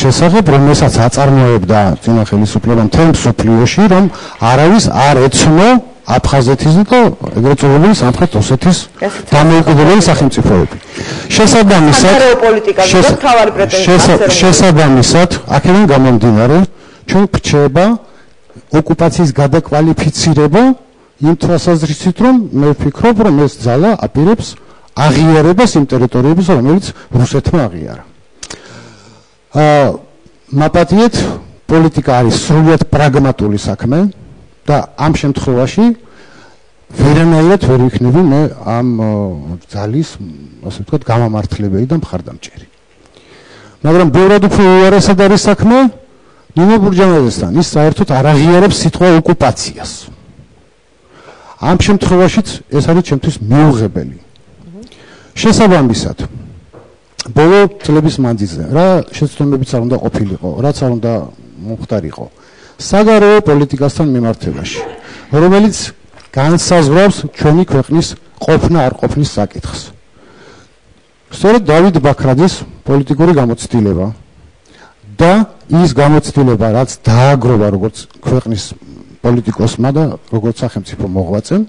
შესახებ, რომელსაც აწარმოებდა წინა ხელისუფლება მთელ მსოფლიოში, რომ არავის არ ეცნო აფხაზეთის და ეგრეთ წოდებული სამხრეთ ოსეთის დამოუკიდებელი სახელმწიფოები. შესაბამისად, აქედან გამომდინარე, ჩვენ გვრჩება ოკუპაციის გადაკვალიფიცირება იმ თვალსაზრისით, რომ მე ვფიქრობ, რომ ეს ძალა აპირებს აღიარებას იმ ტერიტორიების, რომელიც რუსეთმა აღიარა. მაპატიეთ, პოლიტიკა არის სრულიად პრაგმატული საქმე. და ამ შემთხვევაში ვერანაირად ვერ ვიქნები მე ამ ძალის, ასე ვთქვათ, გამამართლებელი და მხარდამჭერი. მაგრამ ბევრად უფრო უარესად არის საქმე, ნინო ბურჯანაძესთან ის საერთოდ არ აღიარებს სიტყვა ოკუპაციას. ამ შემთხვევაშიც ეს არის ჩემთვის მიუღებელი. შესაბამისად, ბოლო წლების მანძილზე რა შეცდომებიც არ უნდა ყოფილიყო, რაც არ უნდა მომხდარიყო საგარეო პოლიტიკასთან მიმართებაში, რომელიც განსაზღვრავს ჩვენი ქვეყნის ყოფნა არ ყოფნის საკითხს. სწორედ დავით ბაქრაძის პოლიტიკური გამოცდილება და ის გამოცდილება, რაც დააგროვა როგორც ქვეყნის პოლიტიკოსმა და როგორც სახელმწიფო მოღვაწემ,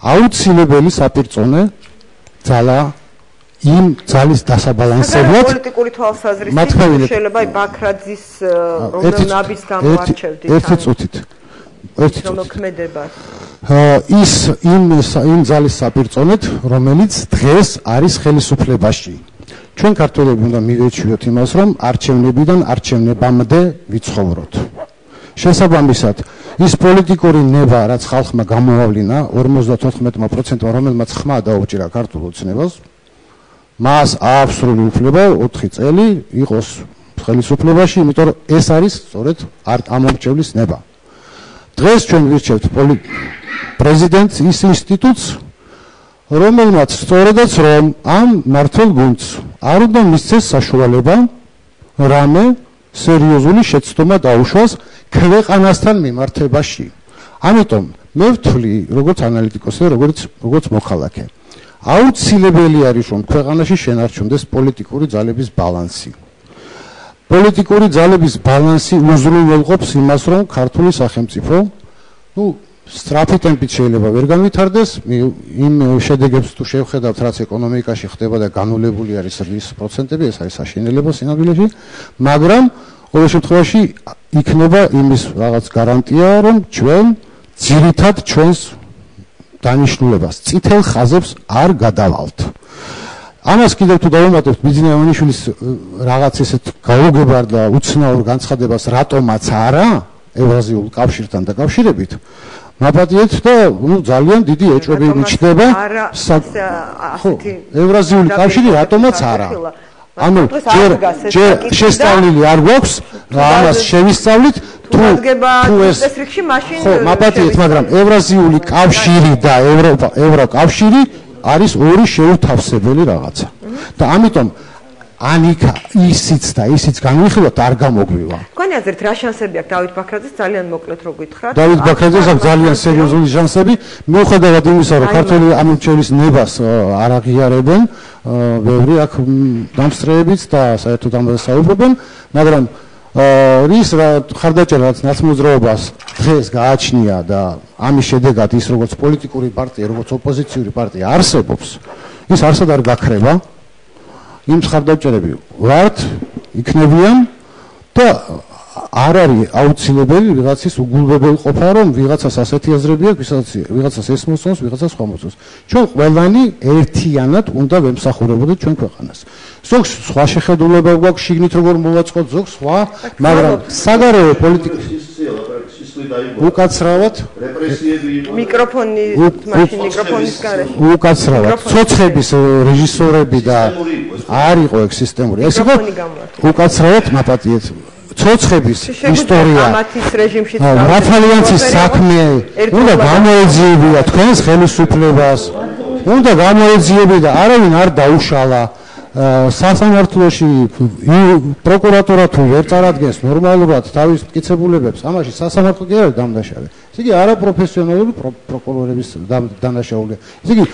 აუცილებელი საპირწონე ძალა იმ ძალის დასაბალანსებლად პოლიტიკური თვალსაზრისით შეიძლება ბაქრაძის რომელ ნაბიჯს გამოარჩევდით ერთი წუთით მოქმედება ის იმ ძალის საპირწონედ, რომელიც დღეს არის ხელისუფლებაში. ჩვენ ქართველები უნდა მივეჩვიოთ იმას, რომ არჩევნებიდან არჩევნებამდე ვიცხოვროთ. შესაბამისად, ის პოლიტიკური ნება, რაც ხალხმა გამოავლინა 54%-მა, რომელმაც ხმა დაუჭირა ქართულ ოცნებას, მას აქვს სრული უფლება 4 წელი იყოს ხელისუფლებაში, იმიტომ რომ ეს არის სწორედ ამომრჩევლის ნება. დღეს ჩვენ ვირჩევთ პრეზიდენტს ის ინსტიტუტს, რომელმაც სწორედაც რომ ამ მართლ გუნდს არ უნდა მისცეს საშუალება რამე სერიოზული შეცდომა დაუშვას ქვეყანასთან მიმართებაში. ამიტომ მე ვთვლი, როგორც ანალიტიკოსი და როგორც მოქალაქე, აუცილებელი არის რომ ქვეყანაში შენარჩუნდეს პოლიტიკური ძალების ბალანსი. პოლიტიკური ძალების ბალანსი უზრუნველყოფს იმას, რომ ქართული სახელმწიფო, სწრაფი ტემპით შეიძლება ვერ განვითარდეს, იმ შედეგებს თუ შევხედავთ, რაც ეკონომიკაში ხდება და განულებული არის ზრდის პროცენტები, ეს არის საშინელება სინამდვილეში, მაგრამ ყოველ შემთხვევაში იქნება იმის რაღაც გარანტია, რომ ჩვენ ძირითად ჩვენს დანიშნულებას, წითელ ხაზებს არ გადავალთ. ამას კიდევ თუ დავუმატებთ ბიძინა ივანიშვილის რაღაც ესეთ გაუგებარ და უცნაურ განცხადებას, რატომაც არა ევრაზიულ კავშირთან დაკავშირებით, მაპატიეთ და ძალიან დიდი ეჭვები მიჩნდება. ევრაზიული კავშირი რატომაც არა. ანუ ჯერ შესწავლილი არ გვაქვს, ამას შევისწავლით თუ ეს მაპატიეთ, მაგრამ ევრაზიული კავშირი და ევროკავშირი არის ორი შეუთავსებელი რაღაცა. და ამიტომ ანიკა ისიც და ისიც განვიხილოთ არ გამოგვივა. თქვენი აზრით რა შანსები აქვს დავით ბაქრაძეს ძალიან მოკლედ რო გითხრათ? დავით ბაქრაძეს აქვს ძალიან სერიოზული შანსები, მიუხედავად იმისა, რომ ქართველი ამორჩევის ნებას არ აღიარებენ, ბევრი აქ დამსწრეებიც და საერთოდ ამაზე საუბრობენ, მაგრამ რის ხარდაჭერა რაც ნაცმოძრაობას დღეს გააჩნია და ამის შედეგად ის როგორც პოლიტიკური პარტია, როგორც ოპოზიციური პარტია არსებობს, ის არსად არ გაქრება. იმ ხარდაჭერები ვართ იქნებიან და არ არის აუცილებელი ვიღაცის უგულვებელი ყოფა, რომ ვიღაცას ასეთი აზრები აქვს, ვიღაცას ეს მოსწონს, ვიღაცას სხვა მოსწონს. ჩვენ ყველანი ერთიანად უნდა ვემსახურებოდეთ ჩვენ ქვეყანას. ზოგს სხვა შეხედულება გვაქვს შიგნით როგორ მოვაწყოთ, ზოგს სხვა, მაგრამ საგარეო პოლიტიკა უკაცრავად მიკროფონის გარეშე უკაცრავად ცოცხების რეჟისორები და არ იყო ეგ სისტემური, ეს იყო უკაცრავად მაპატიეთ ცოცხების ისტორია მართლიანცის საქმე უნდა გამოეძიებია თქვენს ხელისუფლებას, უნდა გამოეძიებია და არავინ არ დაუშალა. სასამართლოში პროკურატურა თუ ვერ წარადგენს ნორმალურად თავის მტკიცებულებებს, ამაში სასამართლო კი არის დამნაშავე. ესე იგი არაპროფესიონალური პროკურორების დანაშაულია. ესე იგი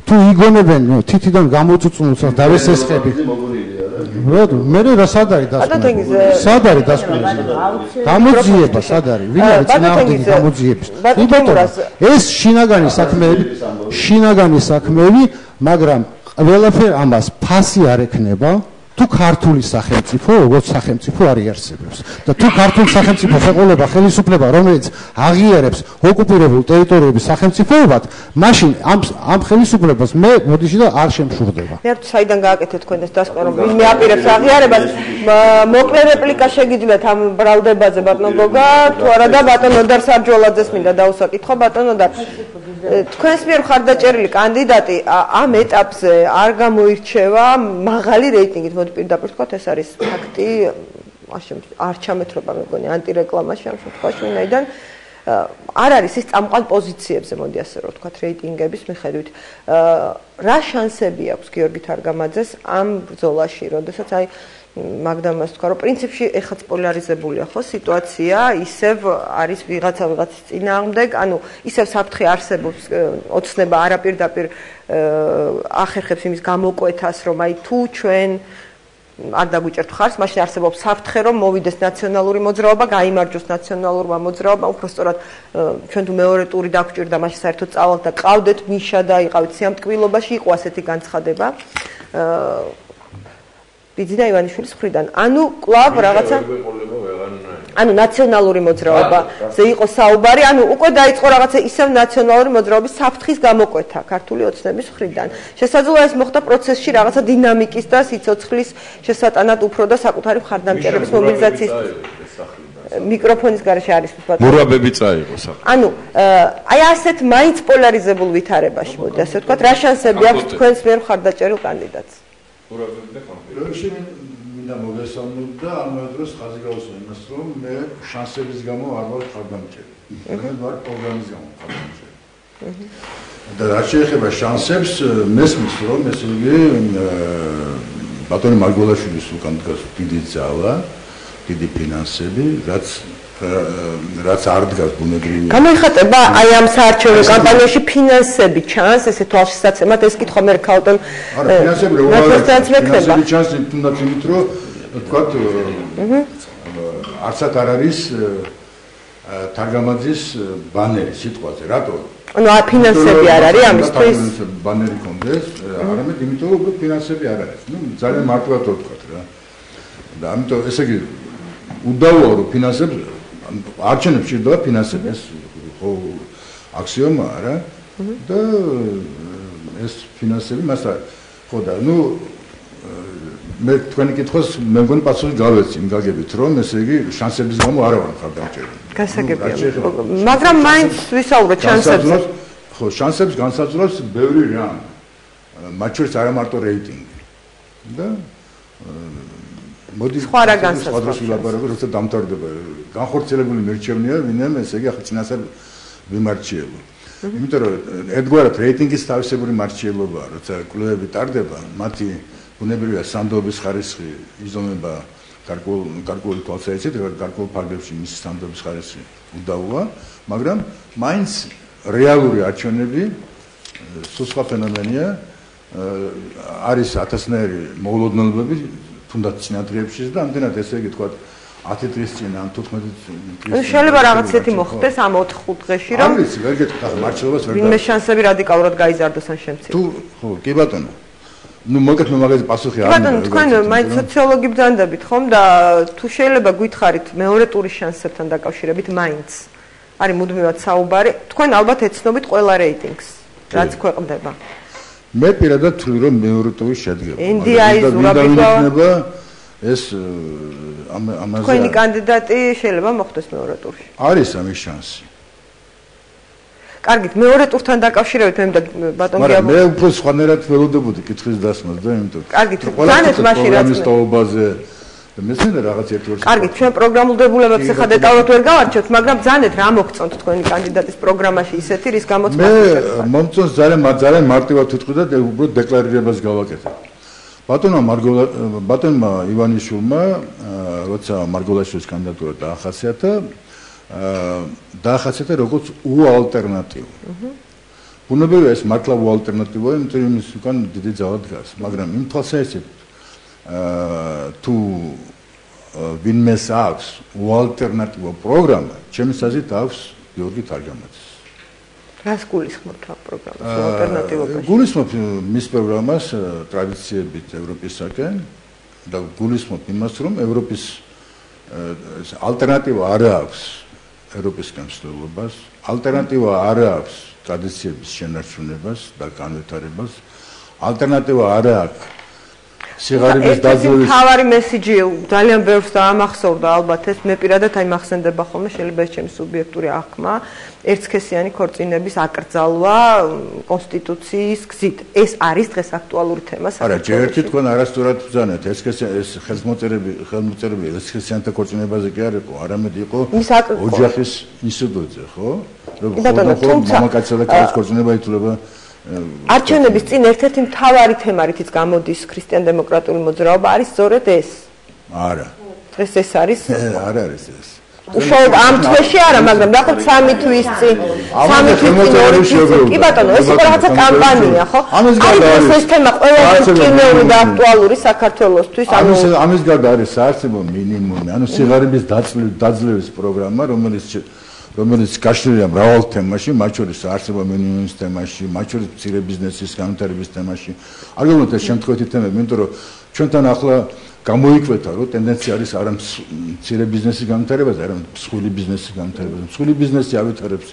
თუ იგონებენ თითიდან გამოწუწუნოს დავესესხები. მე რა სად არის დასკვნა? სად არის დასკვნა? გამოძიება სად არის? ვინ არის წინააღმდეგი გამოძიების? ეს შინაგანი საქმეები, მაგრამ ყველაფერ ამას ფასი არ ექნება თუ ქართული სახელმწიფო როგორც სახელმწიფო არ იარსებებს და თუ ქართული სახელმწიფო შეყოლება ხელისუფლება რომელიც აღიარებს ოკუპირებულ ტერიტორიების სახელმწიფოებად, მაშინ ამ ხელისუფლებას მე მოდიში და არ შემშურდება. მე არ საიდან გააკეთეთ თქვენ ეს დასკვნა, რომ ვინმე აპირებს აღიარებას, მოკლე რეპლიკა შეგიძლიათ ამ ბრალდებაზე ბატონ გოგა, თუ არა და ბატონ ოდარ სარჯოლაძეს მინდა დაუსაკითხო. ბატონ ოდარ, თქვენს მიერ ხარდაჭერილი კანდიდატი ამ ეტაპზე არ გამოირჩევა მაღალი რეიტინგით, მოდი პირდაპირ ვთქვათ, ეს არის ფაქტი, არ ჩამეთრობა მეგონი ანტირეკლამაში ამ შემთხვევაში, ვინაიდან არ არის ის წამყვან პოზიციებზე, მოდი ასე რომ ვთქვათ, რეიტინგების მიხედვით. რა შანსები აქვს გიორგი თარგამაძეს ამ ბრძოლაში, როდესაც აი მაგდამას თქვა, რომ პრინციპში ეხაც პოლარიზებულია ხო სიტუაცია, ისევ არის ვიღაცის წინააღმდეგ, ანუ ისევ საფრთხე არსებობს, ოცნება არაპირდაპირ ახერხებს იმის გამოკვეთას, რომ აი თუ ჩვენ არ დაგვიჭერთ ხარს, მაშინ არსებობს საფრთხე, რომ მოვიდეს ნაციონალური მოძრაობა, გაიმარჯვოს ნაციონალურმა მოძრაობამ, უბრალოდ ჩვენ თუ მეორე ტური დაგვჭირდა, მაშინ საერთოდ წავალთ და ყავდეთ მიშა და იყავით სიამტკბილობაში, იყო ასეთი განცხადება. ბიძინა ივანიშვილის მხრიდან. ანუ კლავ რაღაცა ანუ ნაციონალური მოძრაობაზე იყო საუბარი, ანუ უკვე დაიწყო რაღაცა ისევ ნაციონალური მოძრაობის საფრთხის გამოკვეთა ქართული ოცნების მხრიდან. შესაძლოა ეს მოხდა პროცესში რაღაცა დინამიკის და სიცოცხლის შესატანად უფრო და საკუთარი მხარდამჭერების მობილიზაციის მიკროფონის გარეშე არის ვთქვათ. მურაბები წაიღო საფრთხე. ანუ აი ასეთ მაინც პოლარიზებულ ვითარებაში, მოდი ასე ვთქვათ, რა შანსები აქვს თქვენს მიერ მხარდაჭერილ კანდიდატს? როში მინდა მოგესალმოთ და ამავე დროს ხაზი გავუსვა იმას, რომ მე შანსების გამო არ ვარ მხარდამჭერი. მე ვარ პროგრამის გამო მხარდამჭერი. და რა შეეხება შანსებს, მესმის რომ ესე იგი ბატონი მარგველაშვილის უკან დგას დიდი ძალა, დიდი ფინანსები, რაც არ დგას ბუნებრივი. გამოიხატება აი ამ საარჩევნო კამპანიაში ფინანსები ჩანს, ესე თვალშისაცემად ეს კითხვა მე ქალტონ არა ფინანსები რა ფინანსები ჩანს თუნდაც იმით რომ ვთქვათ არცად არ არის თარგამაძის ბანერი სიტყვაზე, რატო? ანუ ფინანსები არ არის ამისთვის ბანერი კონდეს, არამედ იმიტომ რომ ფინანსები არ არის. ნუ ძალიან მარტივად ვთქვათ რა. და ამიტომ ესე იგი უდავოა რომ ფინანსები არჩევნებს ჭირდება ფინანსები, ეს ხო აქსიომაა რა. და ეს ფინანსები მასა ხო და ნუ მე თქვენი კითხვას მე მგონი პასუხი გავეცი იმ გაგებით რომ ესე იგი შანსების გამო არა ვარ მხარდამჭერი. გასაგებია. მაგრამ მაინც ვისაუბრეთ შანსებზე. ხო, შანსებს განსაზღვრავს ბევრი რამ. მათ შორის არა მარტო რეიტინგი. და მოდი სხვა რა განსაზღვრავს? როცა დამთავრდება განხორციელებული მირჩევნია, ვინმე ესე იგი ახლა წინასწარ ვიმარჩიებო. იმიტომ რომ ერთგვარად რეიტინგის თავისებური მარჩიელობაა, როცა კვლევები ტარდება, მათი ბუნებრივია სანდოების ხარისხი იზომება გარკვეული თვალსაზრისით, გარკვეულ ფარგლებში მისი სანდოების ხარისხი უდავოა, მაგრამ მაინც რეალური არჩევნები სულ სხვა ფენომენია, არის ათასნაირი მოულოდნელობები თუნდაც წინადღებშიც და ამდენად ესე იგი თქვა 10 დღის წინ ან 15 დღის შეიძლება რაღაც ისეთი მოხდეს ამ 4-5 დღეში რომ არის ვერ გეტყვი მარჩილობას ვერ ვინმე შანსები რადიკალურად გაიზარდოს ან შემცირდეს. თუ ხო კი ბატონო. ნუ მოგეთ მე მაგაზე პასუხი არ ბატონო თქვენ მაინც სოციოლოგი ბრძანდებით ხომ და თუ შეიძლება გითხარით მეორე ტურის შანსებთან დაკავშირებით მაინც არის მუდმივად საუბარი. თქვენ ალბათ ეცნობით ყველა რეიტინგს რაც ქვეყნდება. მე პირადად ვთვლი რომ მეორე ტური შედგება. NDI-ის ურაბიკვა ეს ამაზე თქვენი კანდიდატი შეიძლება მოხდეს მეორე ტურში. არის ამის შანსი. კარგით, მეორე ტურთან დაკავშირებით მე ბატონ გიაბო. მაგრამ მე უფრო სხვანაირად ველოდებოდი კითხვის დასმას და იმიტომ. კარგით, ძანეთ მაშინ რაც პროგრამისტობაზე და მესმენდა რაღაც ერთ-ერთ. კარგით, ჩვენ პროგრამულ დებულებებს ახლა დეტალურად ვერ გავარჩევთ, მაგრამ ძანეთ რა მოგწონთ თქვენი კანდიდატის პროგრამაში ისეთი, რის გამოც მე მომწონს ძალიან მარტივად ვიტყვი და უბრალოდ დეკლარირებას გავაკეთებ. ბატონმა ივანიშვილმა, როცა მარგველაშვილის კანდიდატურა დაახასიათა როგორც უალტერნატივო. ბუნებრივია ეს მართლა უალტერნატივოა, იმიტომ რომ ის უკან დიდი ძალა დგას, მაგრამ იმ თვალსაზრისით თუ ვინმეს აქვს უალტერნატივო პროგრამა, ჩემს აზრით აქვს გიორგი თარგამაძეს. რას გულისხმობთ ამ პროგრამას ალტერნატივობაში? გულისხმობ მის პროგრამას ტრადიციებით ევროპისაკენ და გულისხმობ იმას, რომ ევროპის ალტერნატივა არ აქვს ევროპის განსხვავებას, ალტერნატივა არ აქვს ტრადიციების შენარჩუნებას და განვითარებას, ალტერნატივა არ აქვს სიღარიბის დაძლევის თავარი მესიჯი ძალიან ბევრს დაამახსოვრდა ალბათ ეს მე პირადად აი მახსენდება ხოლმე შეიძლება ეს ჩემი სუბიექტური აღქმა ერთსქესიანი ქორწინების აკრძალვა კონსტიტუციის გზით ეს არის დღეს აქტუალური თემა არა ჯერ ერთი თქვენ არასწორად ბრძანეთ ეს ხელმოწერები ერთსქესიანთა ქორწინებაზე კი არ იყო არამედ იყო ოჯახის ინსტიტუტზე ხო რომ მამაკაცსა და ქალის ქორწინება ითვლება არჩევნების წინ ერთ-ერთი მთავარი თემა რითიც გამოდის ქრისტიან-დემოკრატიული მოძრაობა არის სწორედ ეს. არა. ეს არის? არა არის ეს. უშუალოდ ამ თვეში არა, მაგრამ ნახოთ 3 თვის წინ, 3 თვის წინ. კი ბატონო, ეს იყო რაღაცა კამპანია, ხო? ამის გარდა არის ეს თემა ყველაზე კინოური და აქტუალური საქართველოსთვის, ამის გარდა არის საარსებო მინიმუმი, ანუ სიღარიბის დაძლევის პროგრამა, რომელიც გაშლილია მრავალ თემაში, მათ შორის საარსებო მინიმუმის თემაში, მათ შორის მცირე ბიზნესის განვითარების თემაში. არ გეუბნებით ეს შემთხვევით თემები, იმიტომ რომ ჩვენთან ახლა გამოიკვეთა, რომ ტენდენცია არის არა მცირე ბიზნესის განვითარებაზე, არამედ მსხვილი ბიზნესის განვითარებაზე. მსხვილი ბიზნესი ავითარებს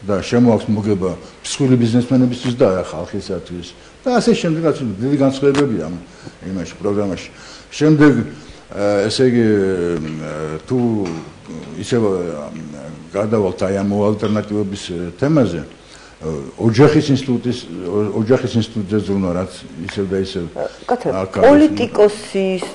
და შემოაქვს მოგება მსხვილი ბიზნესმენებისთვის და ხალხისათვის. და ასე შემდეგ, დიდი განსხვავებებია ამ იმაში პროგრამაში. შემდეგ ესე იგი თუ ისე გადავალთ აი ამ ალტერნატივების თემაზე ოჯახის ინსტიტუტზე ზრუნვა რაც ისევ და ისევ პოლიტიკოსის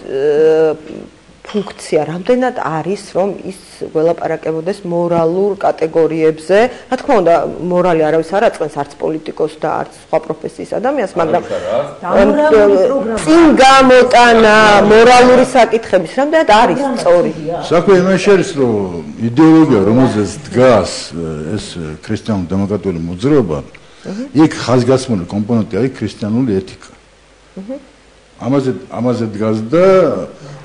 ფუნქცია რამდენად არის რომ ის ველაპარაკებოდეს მორალურ კატეგორიებზე რა თქმა უნდა მორალი არავის არ აწყენს არც პოლიტიკოს და არც სხვა პროფესიის ადამიანს მაგრამ წინ გამოტანა მორალური საკითხების რამდენად არის სწორი საქმე იმაში არის რომ იდეოლოგია რომელზეც დგას ეს ქრისტიან-დემოკრატიული მოძრაობა იქ ხაზგასმული კომპონენტი არის ქრისტიანული ეთიკა ამაზე დგას და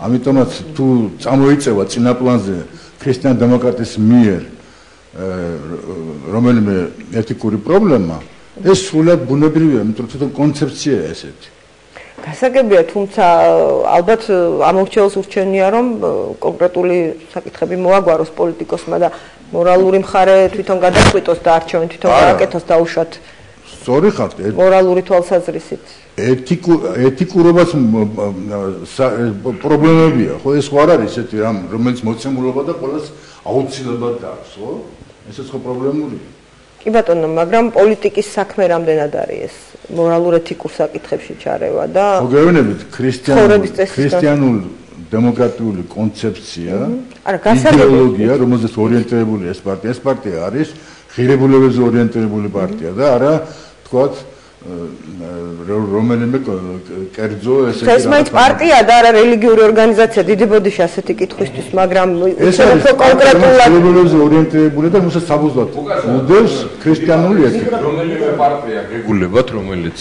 ამიტომაც თუ წამოიწევა წინაპლანზე ქრისტიან-დემოკრატის მიერ რომელიმე ეთიკური პრობლემა ეს სულად ბუნებრივია, იმიტომ რომ თვითონ კონცეფციაა ესეთი. გასაგებია, თუმცა ალბათ ამორჩეულს ურჩევნია რომ კონკრეტული საკითხები მოაგვაროს პოლიტიკოსმა და მორალური მხარე თვითონ გადაწყვიტოს და არჩევანი თვითონ გააკეთოს დაუშვათ. სწორი ხართ. მორალური თვალსაზრისით. ეთიკურობას პრობლემებია, ხო ეს ხო არ არის ესეთი რამ, რომელიც მოცემულობა და ყოველს აუცილებლად გაქვს, ხო? ესეც ხო პრობლემურია. კი ბატონო, მაგრამ პოლიტიკის საქმე რამდენად არის ეს მორალურ ეთიკურ საკითხებში ჩარევა და ხო გეუბნებით ქრისტიანულ დემოკრატიული კონცეფცია, იდეოლოგია, რომელზეც ორიენტირებული ეს პარტია არის ღირებულებებზე ორიენტირებული პარტია და არა თქვათ რომელიმე კერძო ესე ეს მაინც პარტია და არა რელიგიური ორგანიზაცია დიდი ბოდიში ასეთი კითხვისთვის მაგრამ უფრო კონკრეტულად ღირებულებებზე ორიენტირებული და მოსაც საბუზლად უდევს ქრისტიანული ეთიკა რომელიმე პარტია გეგულებათ რომელიც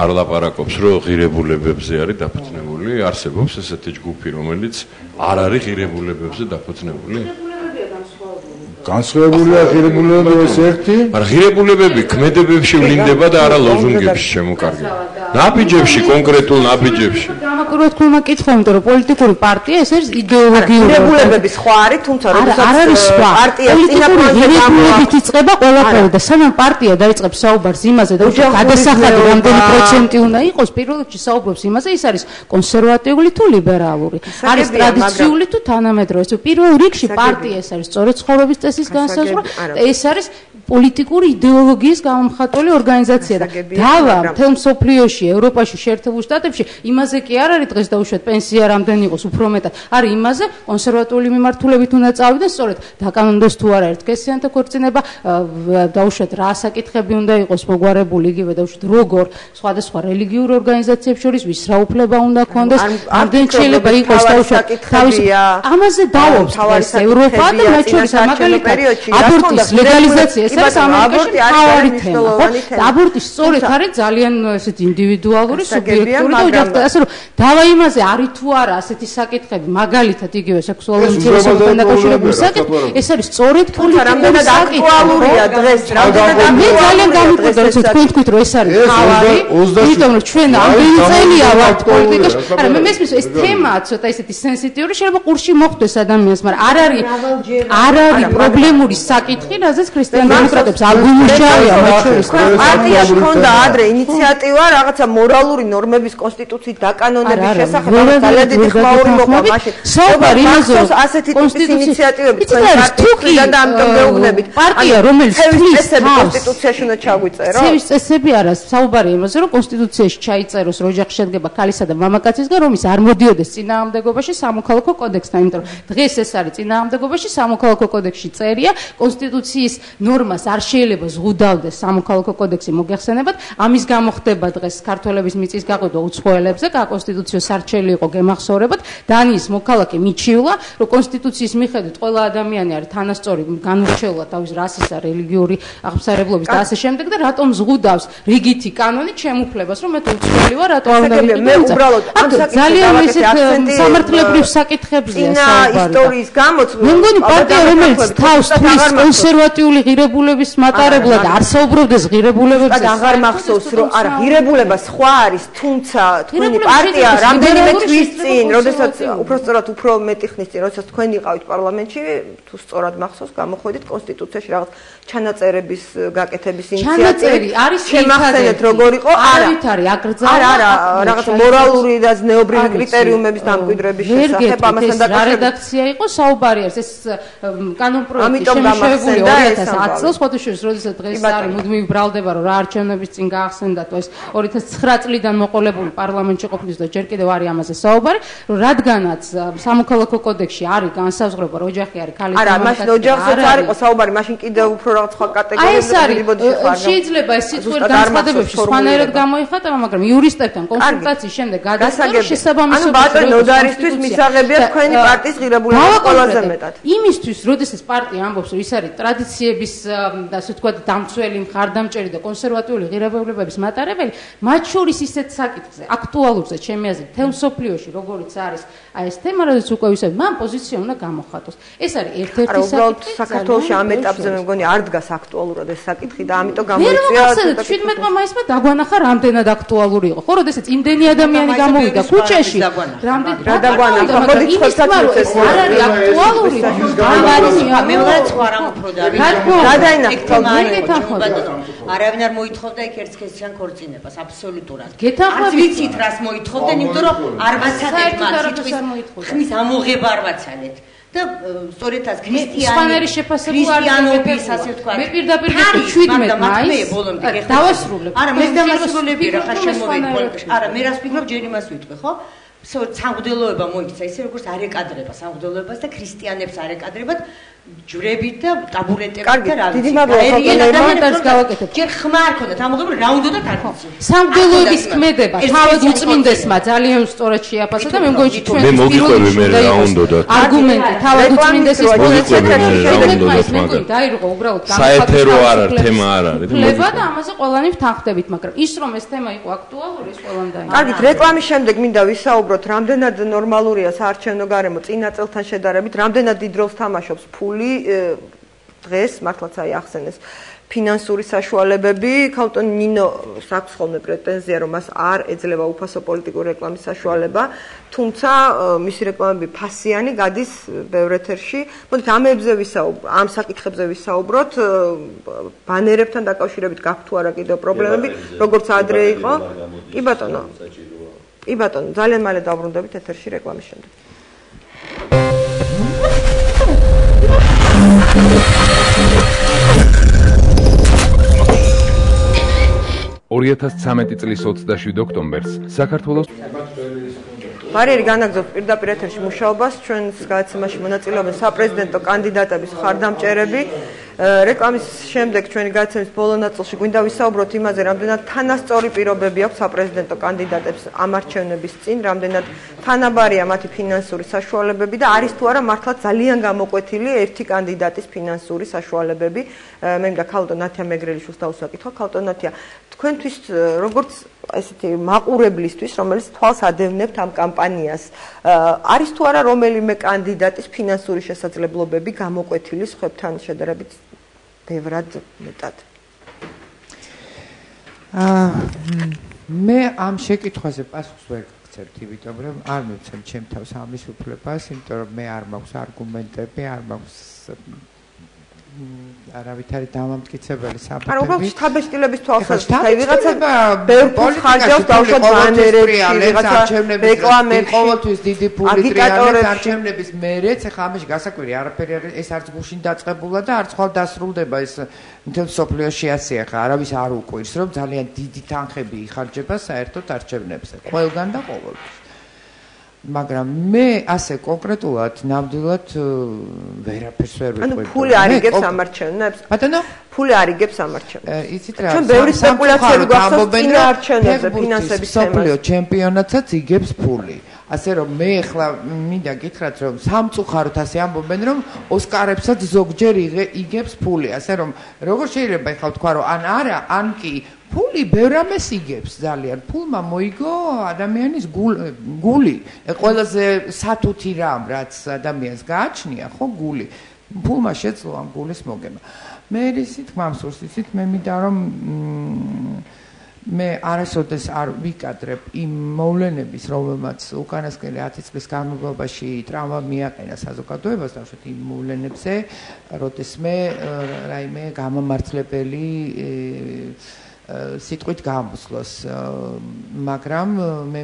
არ ლაპარაკობს რომ ღირებულებებზე არის დაფუძნებული არსებობს ესეთი ჯგუფი რომელიც არ არის ღირებულებებზე დაფუძნებული განსხვავებულია ღირებულებები ეს ერთი მაგრამ ღირებულებები ქმედებებში ვლინდება და არა ლოზუნგებში შემოკარგება ნაბიჯებში კონკრეტულ ნაბიჯებში გამაკურვებულმა კითხვა იმიტომ რომ პოლიტიკური პარტია ეს არის იდეოლოგიური ღირებულებები სხვა არის თუმცა როდესაც პარტია ღირებულებით იწყება ყველაფერი და სანამ პარტია დაიწყებს საუბარს იმაზე და გადასახადი რამდენი პროცენტი უნდა იყოს პირველ რიგში საუბრობს იმაზე ის არის კონსერვატიული თუ ლიბერალური არის ტრადიციული თუ თანამედროვე პირველ რიგში პარტია ეს არის სწორედ ცხოვრების წესის განსაზღვრა ეს არის პოლიტიკური იდეოლოგიის გამომხატველი ორგანიზაცია და დავა მთელ მსოფლიოში, ევროპაში, შეერთებულ შტატებში იმაზე კი არ არის დღეს დაუშვათ პენსია რამდენი იყოს უფრო მეტად. არის იმაზე კონსერვატიული მიმართულებით უნდა წავიდეს, სწორედ დაკანონდეს თუ არა ერთსქესიანთა ქორწინება, დაუშვათ რა საკითხები უნდა იყოს მოგვარებული იგივე დაუშვათ როგორ სხვადასხვა რელიგიურ ორგანიზაციებს შორის ვის რა უფლება უნდა ქონდეს, ამდენ შეიძლება იყოს დაუშვათ თავის ამაზე დავობს ეს ევროპა და მათ შორის მაგალითად აბორტის ლეგალიზაცია ეს ამერიკაში თავი თემა, ხო? აბორტი სწორედ არის ძალიან ესეთი ინდივიდუალური, სუბიექტური და ოჯახური, ასე რომ დავა იმაზე არის თუ არა ასეთი საკითხები, მაგალითად იგივე სექსუალური უმცირესობებთან დაკავშირებული საკითხი, ეს არის სწორედ პოლიტიკური საკითხი. აქტუალურია დღეს, რამდენად მე ძალიან გამიკვირდა, რომ თქვენ თქვით, რომ ეს არის თავი, იმიტომ რომ ჩვენ ამდენი წელია ვართ პოლიტიკაში. არა, მე მესმის ეს თემა ცოტა ესეთი სენსიტიური, შეიძლება ყურში მოხვდეს ადამიანს, მაგრამ არ არის პრობლემური საკითხი, რაზეც ქრისტიანული დემოკრატებს აგუნუშავია მათ შორის. პარტიაში ჰქონდა ადრე ინიციატივა რაღაცა მორალური ნორმების კონსტიტუციით დაკანონების შესახებ, ძალიან დიდი ხმაური მოყვა მაშინ. საუბარი იმაზე, ასეთი ტიპის ინიციატივები თქვენ პარტიიდან და ამიტომ გეუბნებით. პარტია რომელიც წესები კონსტიტუციაში უნდა ჩაგვიწერო? ცევის წესები არა, საუბარი იმაზე, რომ კონსტიტუციაში ჩაიწეროს რო ოჯახი შედგება ქალისა და მამაკაცისგან, რომ ის არ მოდიოდეს წინააღმდეგობაში სამოქალაქო კოდექსთან, იმიტომ რომ დღეს ეს არის წინააღმდეგობაში სამოქალაქო კოდექსში წერია, კონსტიტუციის ნორმას არ შეიძლება ზღუდავდეს სამოქალაქო კოდექსი მოგეხსენებათ, ამის გამო ხდება დღეს ქართველების მიწის გაყიდვა უცხოელებზე, კონსტიტუციო სარჩელი იყო გემახსოვრებათ, დანიის მოქალაქე მიჩივლა, რომ კონსტიტუციის მიხედვით ყველა ადამიანი არის თანასწორი, განურჩეულად თავის რასისა, რელიგიური აღსარებლობის და ასე შემდეგ და რატომ ზღუდავს რიგითი კანონი ჩემუფლებას, რომ მე უცხოელი ვარ, რატომ უნდა მე უბრალოდ ამ საკითხზე ძალიან სამართლებრივ საკითხებზეა საუბარი. ისტორიის გამოც მე მგონი პარტია რომელიც თავს თვლის კონსერვატიული ღირებულების მატარებლად არ საუბრობდეს ღირებულებებზე. აღარ მახსოვს რომ არა ღირებულება სხვა არის, თუმცა თქვენი პარტია რამდენიმე თვის წინ, როდესაც უბრალოდ უფრო მეტი ხნის წინ, როდესაც თქვენ იყავით პარლამენტში, თუ სწორად მახსოვს, გამოходит კონსტიტუციაში რაღაც ჩანაწერების გაკეთების ინიციატივი. შემახსენეთ როგორ იყო? არა, არის აკრძალვა. არა, რაღაც მორალური და ზნეობრივი კრიტერიუმების დამკვიდრების შესახებ ამასთან დაკავშირებით. რედაქცია იყო საუბარი არის ეს კანონპროექტი შემოშევებული 2010 წელს, ხოთუშის როდესაც დღეს არის მუდმივი ბრალდება რომ რა არჩევნების წინ გაახსენდათ ეს 2009 წლიდან მოყოლებული პარლამენტში ყოფნის და ჯერ კიდევ არის ამაზე საუბარი, რომ რადგანაც სამოქალაქო კოდექსში არის განსაზღვრება რომ ოჯახი არის ქალის და არა, მაშინ ოჯახზეც არ იყო საუბარი, მაშინ კიდევ უფრო რაღაც სხვა კატეგორიებზე შეიძლება ეს სიტყვით განცხადებებში სხვანაირად გამოიხატება, მაგრამ იურისტებთან კონსულტაციის შემდეგ გადასცა რომ შესაბამისად ანუ ბატონ ნოდარისთვის მისაღებია თქვენი პარტიის ღირებულება ყველაზე მეტად. იმისთვის, როდესაც პარტია ამბობს, რომ ის არის ტრადიციების და ასე ვთქვათ დამცველი, მხარდამჭერი და კონსერვატიული ღირებულებების მატარებელი, მათ შორის ისეთ საკითხზე, აქტუალურზე, ჩემი აზრით, თემ სოფლიოში, როგორიც არის აი ეს თემა, როდესაც უკვე ვისაუბრეთ, მან პოზიცია უნდა გამოხატოს. ეს არის ერთ-ერთი საკითხი. საქართველოში ამ ეტაპზე მე მგონი არ დგას აქტუალურად ეს საკითხი და ამიტომ გამოიწვია 17 მაისმა დაგვანახა რამდენად აქტუალური იყო. ხო, როდესაც იმდენი ადამიანი გამოვიდა ქუჩაში, რამდენი რა დაგვანახა, მოდი ცოტა ეს არ არის აქტუალური. მეორე სხვა რამ უფრო არავინ არ მოითხოვდა იქ ერთსქესიან ქორწინებას აბსოლუტურად. გეთანხმებით ვიცით რას მოითხოვდნენ, იმიტომ რომ არ ვაცალეთ მათ ხმის ამოღება არ ვაცალეთ. და სწორედ ეს ქრისტიანობის ასე ვთქვა. მე პირდაპირ 17 მაისს დავასრულებ. არა, მე დავასრულები რა ხარ შემოვიდი. არა, მე რას ვფიქრობ, ჯერ იმას ვიტყვი, ხო? სამღვდელოება მოიქცა ისე როგორც არ ეკადრება სამღვდელოებას და ქრისტიანებს არ ეკადრებათ ჯვრებით და ტაბურეტებით და რა დიდი მადლობა გავაკეთებ. ჯერ ხმა არ ქონდათ ამოღება რა უნდა დაკარგოს. სამღვდელოების ქმედება თავად უწმინდესმა ძალიან სწორად შეაფასა და მე მგონი ჩვენ მე მოგიყვები მე რა უნდა და არგუმენტი თავად უწმინდესის პოზიციაზე დაირღო უბრალოდ საერთო არ არის თემა არ არის ხლება და ამაზე ყველანი ვთანხმდებით, მაგრამ ის რომ ეს თემა იყო აქტუალური ის ყველამ დაინახა. კარგით, რეკლამის შემდეგ მინდა ვისაუბროთ, რამდენად ნორმალურია საარჩევნო გარემო წინა წელთან შედარებით, რამდენად დიდ როლს თამაშობს ფული დღეს მართლაც აი ახსენეს ფინანსური საშუალებები. ქალბატონ ნინო აქვს ხოლმე პრეტენზია, რომ მას არ ეძლევა უფასო პოლიტიკური რეკლამის საშუალება, თუმცა მისი რეკლამები ფასიანი გადის ბევრ ეთერში. მოდით ამ საკითხებზე ვისაუბროთ, ბანერებთან დაკავშირებით გაქვთ თუ არა კიდევ პრობლემები, როგორც ადრე იყო. კი ბატონო. კი ბატონო, ძალიან მალე დავბრუნდებით ეთერში რეკლამის შემდეგ. 2013 წლის 27 ოქტომბერს საქართველოს ბარიერი განაგრძობს პირდაპირ ეთერში მუშაობას. ჩვენს გადაცემაში მონაწილეობენ საპრეზიდენტო კანდიდატების მხარდამჭერები. რეკლამის შემდეგ ჩვენი გადაცემის ბოლო ნაწილში გვინდა ვისაუბროთ იმაზე, რამდენად თანასწორი პირობები აქვს საპრეზიდენტო კანდიდატებს ამ არჩევნების წინ, რამდენად თანაბარია მათი ფინანსური საშუალებები და არის თუ არა მართლა ძალიან გამოკვეთილი ერთი კანდიდატის ფინანსური საშუალებები. მე მინდა ქალბატონ ნათია მეგრელიშვილს დავუსვაკითხო. ქალბატონ ნათია, თქვენთვის როგორც ესეთი მაყურებლისთვის, რომელიც თვალს ადევნებთ ამ კამპანიას, არის თუ არა რომელიმე კანდიდატის ფინანსური შესაძლებლობები გამოკვეთილი სხვებთან შედარებით ბევრად მეტად? მე ამ შეკითხვაზე პასუხს ვერ გაგცემთ, იმიტომ რომ არ მივცემ ჩემ თავს ამის უფლებას, იმიტომ რომ მე არ მაქვს არგუმენტები, არ მაქვს არავითარი დამამტკიცებელი საბუთები. არა, უბრალოდ შთაბეჭდილების თვალსაზრისით, აი ვიღაცა ბევრ ფულს ხარჯავს დავუშვათ ბანერებში, ვიღაცა რეკლამებში, ყოველთვის დიდი ფული ტრიალებს არჩევნების მერეც, ეხლა ამაში გასაკვირი არაფერი ეს არც გუშინ დაწყებულა და არც ხვალ დასრულდება ეს მთელ სოფლიოში ასე ახლა არავის არ უკვირს, რომ ძალიან დიდი თანხები იხარჯება საერთოდ არჩევნებზე, ყველგან და ყოველთვის. მაგრამ მე ასე კონკრეტულად ნამდვილად ვერაფერს ვერ ვიყვები. ანუ ფული არ იგებს ამარჩევნებს? ბატონო, ფული არ იგებს ამარჩევნებს. იცით რა? ჩვენ ბევრი სპეკულაციები გვახსოვს წინა არჩევნებზე, ფინანსების თემაზე. სოფლიო ჩემპიონატსაც იგებს ფული. ასე რომ მე ახლა მინდა გითხრათ რომ სამწუხაროდ ასე ამბობენ რომ ოსკარებსაც ზოგჯერ იგებს ფული. ასე რომ როგორ შეიძლება ახლა ვთქვა რომ ან არა, ან კი ფული ბევრ ამას იგებს ძალიან. ფულმა მოიგო ადამიანის გული. ყველაზე სათუთი რამ რაც ადამიანს გააჩნია, ხო, გული. ფულმა შეძლო ამ გულის მოგება. მე ისიც მამსურს ისიც მე მინდა რომ მე არასოდეს არ ვიკადრებ იმ მოვლენების, რომელმაც უკანასკნელი 10 წლის განმავლობაში ტრავმა მიაყენა საზოგადოებას, დავუშვათ იმ მოვლენებზე, როდესაც რაიმე გამამართლებელი სიტყვით გამოსვლას, მაგრამ მე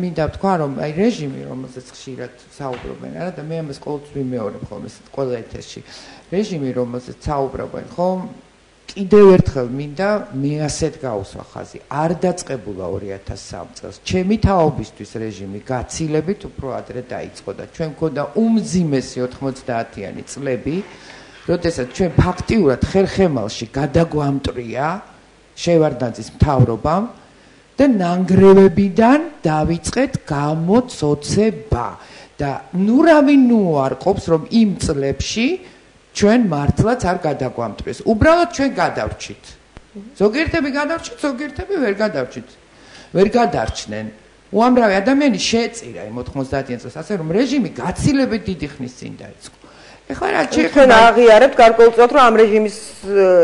მინდა ვთქვა რომ აი რეჟიმი, რომელზეც ხშირად საუბრობენ, არა და მე ამას ყოველთვის ვიმეორებ ხოლმე ყველა ეთერში. რეჟიმი, რომელზეც საუბრობენ, ხო, კიდევ ერთხელ მინდა მე ასეთ გავუსვა ხაზი. არ დაწყებულა 2003 წელს. ჩემი თაობისთვის რეჟიმი გაცილებით უფრო ადრე დაიწყო და ჩვენ მქონდა უმძიმესი 90-იანი წლები, როდესაც ჩვენ ფაქტიურად ხერხემალში გადაგვამტრია შევარდნაძის მთავრობამ და ნანგრევებიდან დავიწყეთ გამოცოცება და ნურავინ უარყოფს რომ იმ წლებში ჩვენ მართლაც არ გადაგვამტრეს. უბრალოდ ჩვენ გადავრჩით. ზოგიერთები გადავრჩით, ზოგიერთები ვერ გადავრჩით. ვერ გადარჩნენ. უამრავი ადამიანი შეეწირა იმ 90-იან წელს, ასე რომ რეჟიმი გაცილებით დიდი ხნის წინ დაიწყო. ეხლა რა ჩვენ აღიარებთ გარკვეულწილად რომ ამ რეჟიმის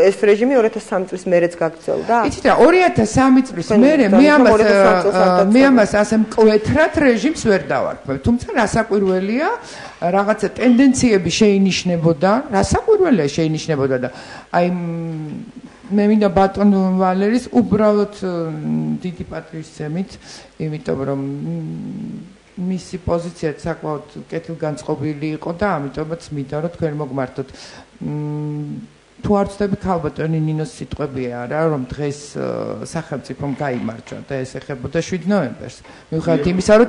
ეს რეჟიმი 2003 წლის მერეც გაგრძელდა? იცით რა 2003 წლის მერე მე ამას ასე მკვეთრად რეჟიმს ვერ დავარქმევ. თუმცა რასაკვირველია რაღაცა ტენდენციები შეინიშნებოდა, რასაკვირველია შეინიშნებოდა და აი მე მინდა ბატონ ვალერის უბრალოდ დიდი პატრიოტიზმით, იმიტომ რომ მისი პოზიციაც საკმაოდ კეთილგანწყობილი იყო და ამიტომაც მინდა რომ თქვენ მოგმართოთ. თუ არ ვცდები ქალბატონი ნინოს სიტყვებია რა რომ დღეს სახელმწიფომ გაიმარჯვა და ეს ეხებოდა 7 ნოემბერს. მიუხედავად იმისა რომ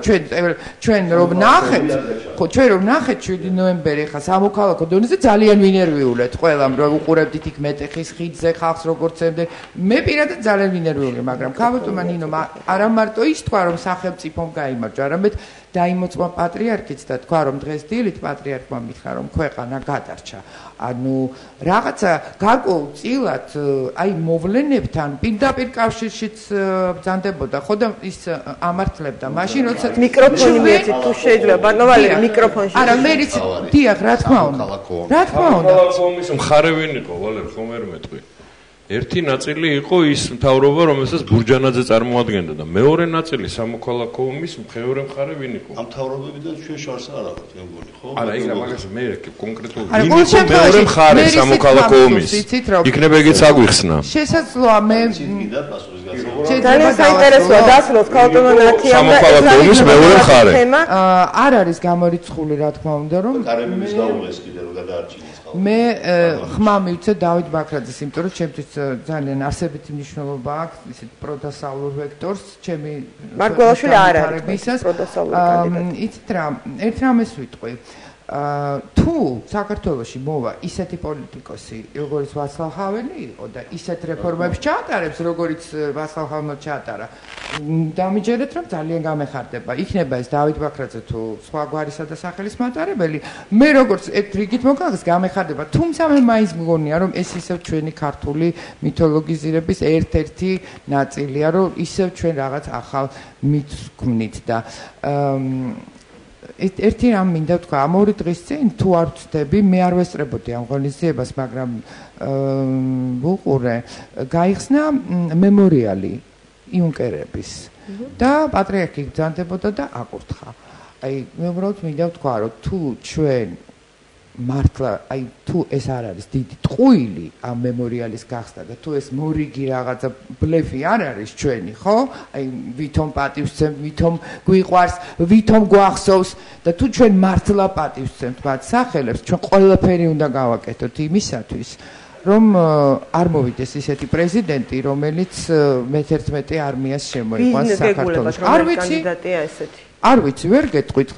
ჩვენ რომ ნახეთ, ხო ჩვენ რომ ნახეთ 7 ნოემბერი ხა სამოქალაქო დონეზე ძალიან ვინერვიულეთ ყველამ რომ უყურებდით იქ მეტეხის ხიდზე ხალხს როგორც ემდნენ. მე პირადად ძალიან ვინერვიული, მაგრამ ქალბატონმა ნინომ არა მარტო ის თქვა რომ სახელმწიფომ გაიმარჯვა, არამედ დაიმოწმა პატრიარქიც და თქვა რომ დღეს დილით პატრიარქმა მითხრა რომ ქვეყანა გადარჩა. ანუ რაღაცა გარკვეულწილად აი მოვლენებთან პირდაპირ კავშირშიც ბრძანდებოდა, ხო და ის ამართლებდა მაშინ როდესაც მიკროფონი მიეცით თუ შეიძლება ბატონო ვალერი მიკროფონში. არა მე რიცი დიახ რა თქმა უნდა. რა თქმა უნდა. ხომის მხარევინ იყო ვალერი ხომ ვერ მეტყვი. ერთი ნაწილი იყო ის მთავრობა, რომელსაც ბურჯანაძე წარმოადგენდა და მეორე ნაწილი სამოქალაქო ომის მეორე მხარე ვინ იყო? ამ მთავრობებიდან ჩვენ შორს არ აქვს, მე მგონი, ხო? არა, იგივე მაგას მე კონკრეტულად ვინ იყო მეორე მხარე სამოქალაქო ომის? იქნება ეგეც აგვიხსნა. შესაძლოა მე ძალიან საინტერესოა დასრულოთ ქალბატონო ნათიამ და სამოქალაქო ომის მეორე მხარე. არ არის გამორიცხული რა თქმა უნდა რომ კარებების გაუღეს კიდე რომ გადაარჩინეს. მე ხმა მივცე დავით ბაქრაძეს, იმიტომ რომ ჩემთვის ძალიან არსებითი მნიშვნელობა აქვს ისეთ პროდასავლურ ვექტორს, ჩემი მარგველაშვილი არ არის პროდასავლური კანდიდატი. იცით რა, ერთ რამეს ვიტყვი. თუ საქართველოში მოვა ისეთი პოლიტიკოსი, როგორც ვაცლავ ჰაველი იყო და ისეთ რეფორმებს ჩაატარებს, როგორიც ვაცლავ ჰაველმა ჩაატარა, დამიჯერეთ, რომ ძალიან გამეხარდება. იქნება ეს დავით ბაქრაძე თუ სხვა გვარისა და სახელის მატარებელი, მე როგორც ერთ რიგით მოგახსენს გამეხარდება, თუმცა მე მაინც მგონია, რომ ეს ისევ ჩვენი ქართული მითოლოგიზირების ერთ-ერთი ნაწილია, რომ ისევ ჩვენ რაღაც ახალ მითს გვქვნით და ერთი რამ მინდა ვთქვა, ამ ორი დღის წინ თუ არ ვწდები, მე არ ვესწრებოდი ამ ღონისძიებას, მაგრამ ვუყურე, გაიხსნა მემორიალი იუნკერების და პატრიარქი გძანდებოდა და აკურთხა. აი, მე უბრალოდ მინდა ვთქვა, რომ თუ ჩვენ მართლა აი თუ ეს არ არის დიდი ტყუილი ამ მემორიალის გახსნა და თუ ეს მორიგი რაღაცა ბლეფი არ არის ჩვენი, ხო? აი ვითომ პატივს ვცემთ, ვითომ გვიყვარს, ვითომ გვახსოვს და თუ ჩვენ მართლა პატივს ვცემთ მათ სახელებს, ჩვენ ყველაფერი უნდა გავაკეთოთ იმისათვის, რომ არ მოვიდეს ისეთი პრეზიდენტი, რომელიც მე-11 არმიას შემოიყვანს საქართველოს. არ ვიცი კანდიდატია ესეთი. არ ვიცი, ვერ გეტყვით,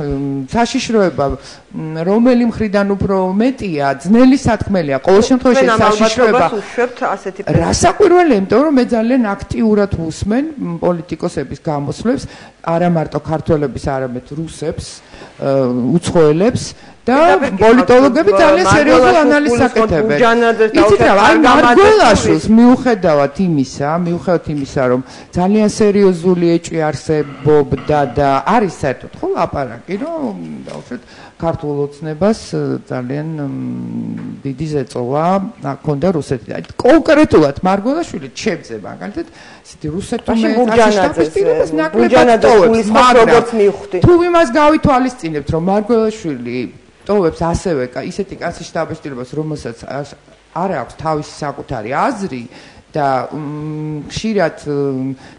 საშიშროება რომელი მხრიდან უფრო მეტია, ძნელი სათქმელია. ყოველ შემთხვევაში საშიშროება უშვებთ ასეთი რასაკვირველია, იმიტომ რომ მე ძალიან აქტიურად ვუსმენ პოლიტიკოსების გამოსვლებს, არა მარტო ქართველების, არამედ რუსებს, უცხოელებს და პოლიტოლოგები ძალიან სერიოზულ ანალიზს აკეთებენ. იცით რა, აი მარგველაშვილს მიუხედავად იმისა, რომ ძალიან სერიოზული ეჭვი არსებობდა და არის საერთოდ ხო ლაპარაკი, რომ დავუშვათ ქართულ ოცნებას ძალიან დიდი ზეწოლა ჰქონდა რუსეთიდან. კონკრეტულად მარგველაშვილი ჩემზე მაგალითად ისეთი რუსეთთან ასისტამის პირობას ნაკლებად ტოვებს, მაგრამ თუ იმას გავითვალისწინებთ, რომ მარგველაშვილი ტოვებს ასევე ისეთი კაცის შტაბის-პირობას, რომელსაც არ აქვს თავისი საკუთარი აზრი და ხშირად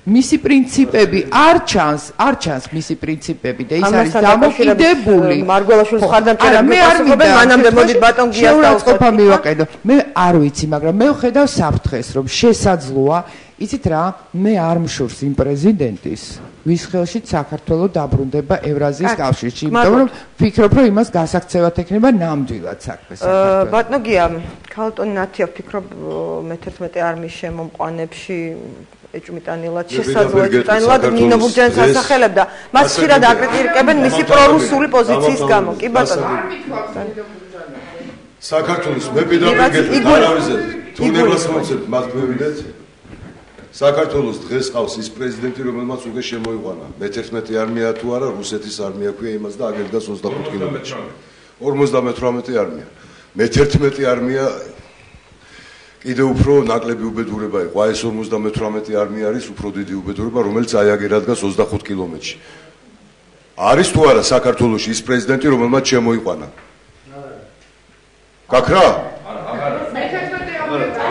მისი პრინციპები არ ჩანს მისი პრინციპები და ის არის დამოკიდებული მარგველაშვილის ხარდამჭერები პასუხობენ მანამდე მოდით ბატონ გიას დავწყობა მივაკეთო მე არ ვიცი მაგრამ მე ვხედავ საფრთხეს რომ შესაძლოა იცით რა მე არ მშურს იმ პრეზიდენტის ვის ხელშიც საქართველოს დაბრუნდება ევრაზიის კავშირში იმიტომ რომ ვფიქრობ რომ იმას გასაქცევად ექნება ნამდვილად საქმე საქართველოს ბატონო გია ქალტონი ნათია ვფიქრობ მე-11 არმიის შემომყვანებში ეჭვმიტანილად შესაძლოა ეჭვმიტანილად ნინო ბურჯანის ასახელებდა მას ხშირად აკრიტიკებენ მისი პრორუსული პოზიციის გამო კი ბატონო საქართველოს მე პირდაპირ არავის თუ ნებას მოწევთ მას მოვიდეთ საქართველოს დღეს ყავს ის პრეზიდენტი რომელმაც უკვე შემოიყვანა მე-11 არმია თუ არა რუსეთის არმია ქვია იმას და აგერდა 25 კილომეტრში 58 არმია მე-11 არმია კიდე უფრო ნაკლები უბედურება იყო აი ეს 58 არმია არის უფრო დიდი უბედურება რომელიც აიაგერა დგას 25 კილომეტრში არის თუ არა საქართველოში ის პრეზიდენტი რომელმაც შემოიყვანა გაქრა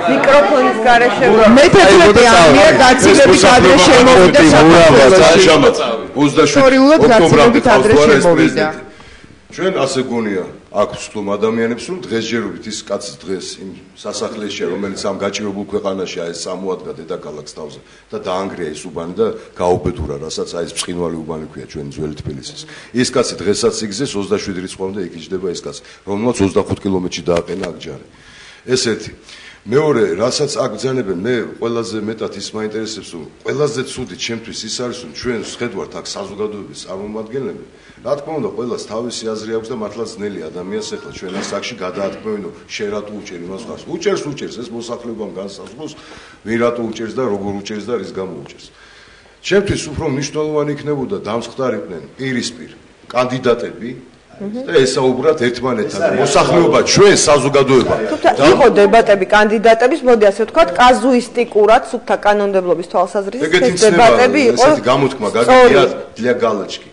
მიკროფონის გარეშე მე-11 არმია გაცილებით ადრე შემოვიდა საქართველოში 27 ოქტომბრამდე ადრე შემოვიდა ჩვენ ასე გონია აქვს თუმ ადამიანებს რომ დღესჯერობით ის კაცი დღეს იმ სასახლეშია რომელიც ამ გაჭირებულ ქვეყანაში აი სამოადგა დედაქალაქს თავზე და დაანგრია ის უბანი და გაუბედურა რასაც აი ეს ბრწყინვალე უბანი ქვია ჩვენ ძველი თბილისის ის კაცი დღესაც იგზეს 27 რიცხვამდე იქიჯდება ეს კაცი რომელმაც 25 კილომეტრში დააყენა აქ ჯარი ესეთი მეორე რასაც აგზანებენ მე ყველაზე მეტად ის მაინტერესებს რომ ყველაზე ცუდი ჩემთვის ის არის რომ ჩვენ შედვართ აქ საზოგადოების წარმომადგენლები რა თქმა უნდა ყველას თავისი აზრი აქვს და მართლა ძნელი ადამიანს ახლა ჩვენ ამ საკში გადაათქმევინო შენ რატო უჭერ იმას ხარს უჭერს ეს მოსახლეობამ განსაზღვროს ვინ რატო უჭერს და როგორ უჭერს და რის გამო უჭერს ჩემთვის უფრო მნიშვნელოვანი იქნებოდა დამსხდარიყვნენ პირისპირ კანდიდატები და ესაუბრათ ერთმანეთთან მოსახლეობა ჩვენ საზოგადოება და იყო დებატები კანდიდატების მოდი ასე ვთქვათ კაზუისტიკურად სუფთა კანონმდებლობის თვალსაზრისით ეს დებატები იყო ესეთი გამოთქმა გაგიგია для галочки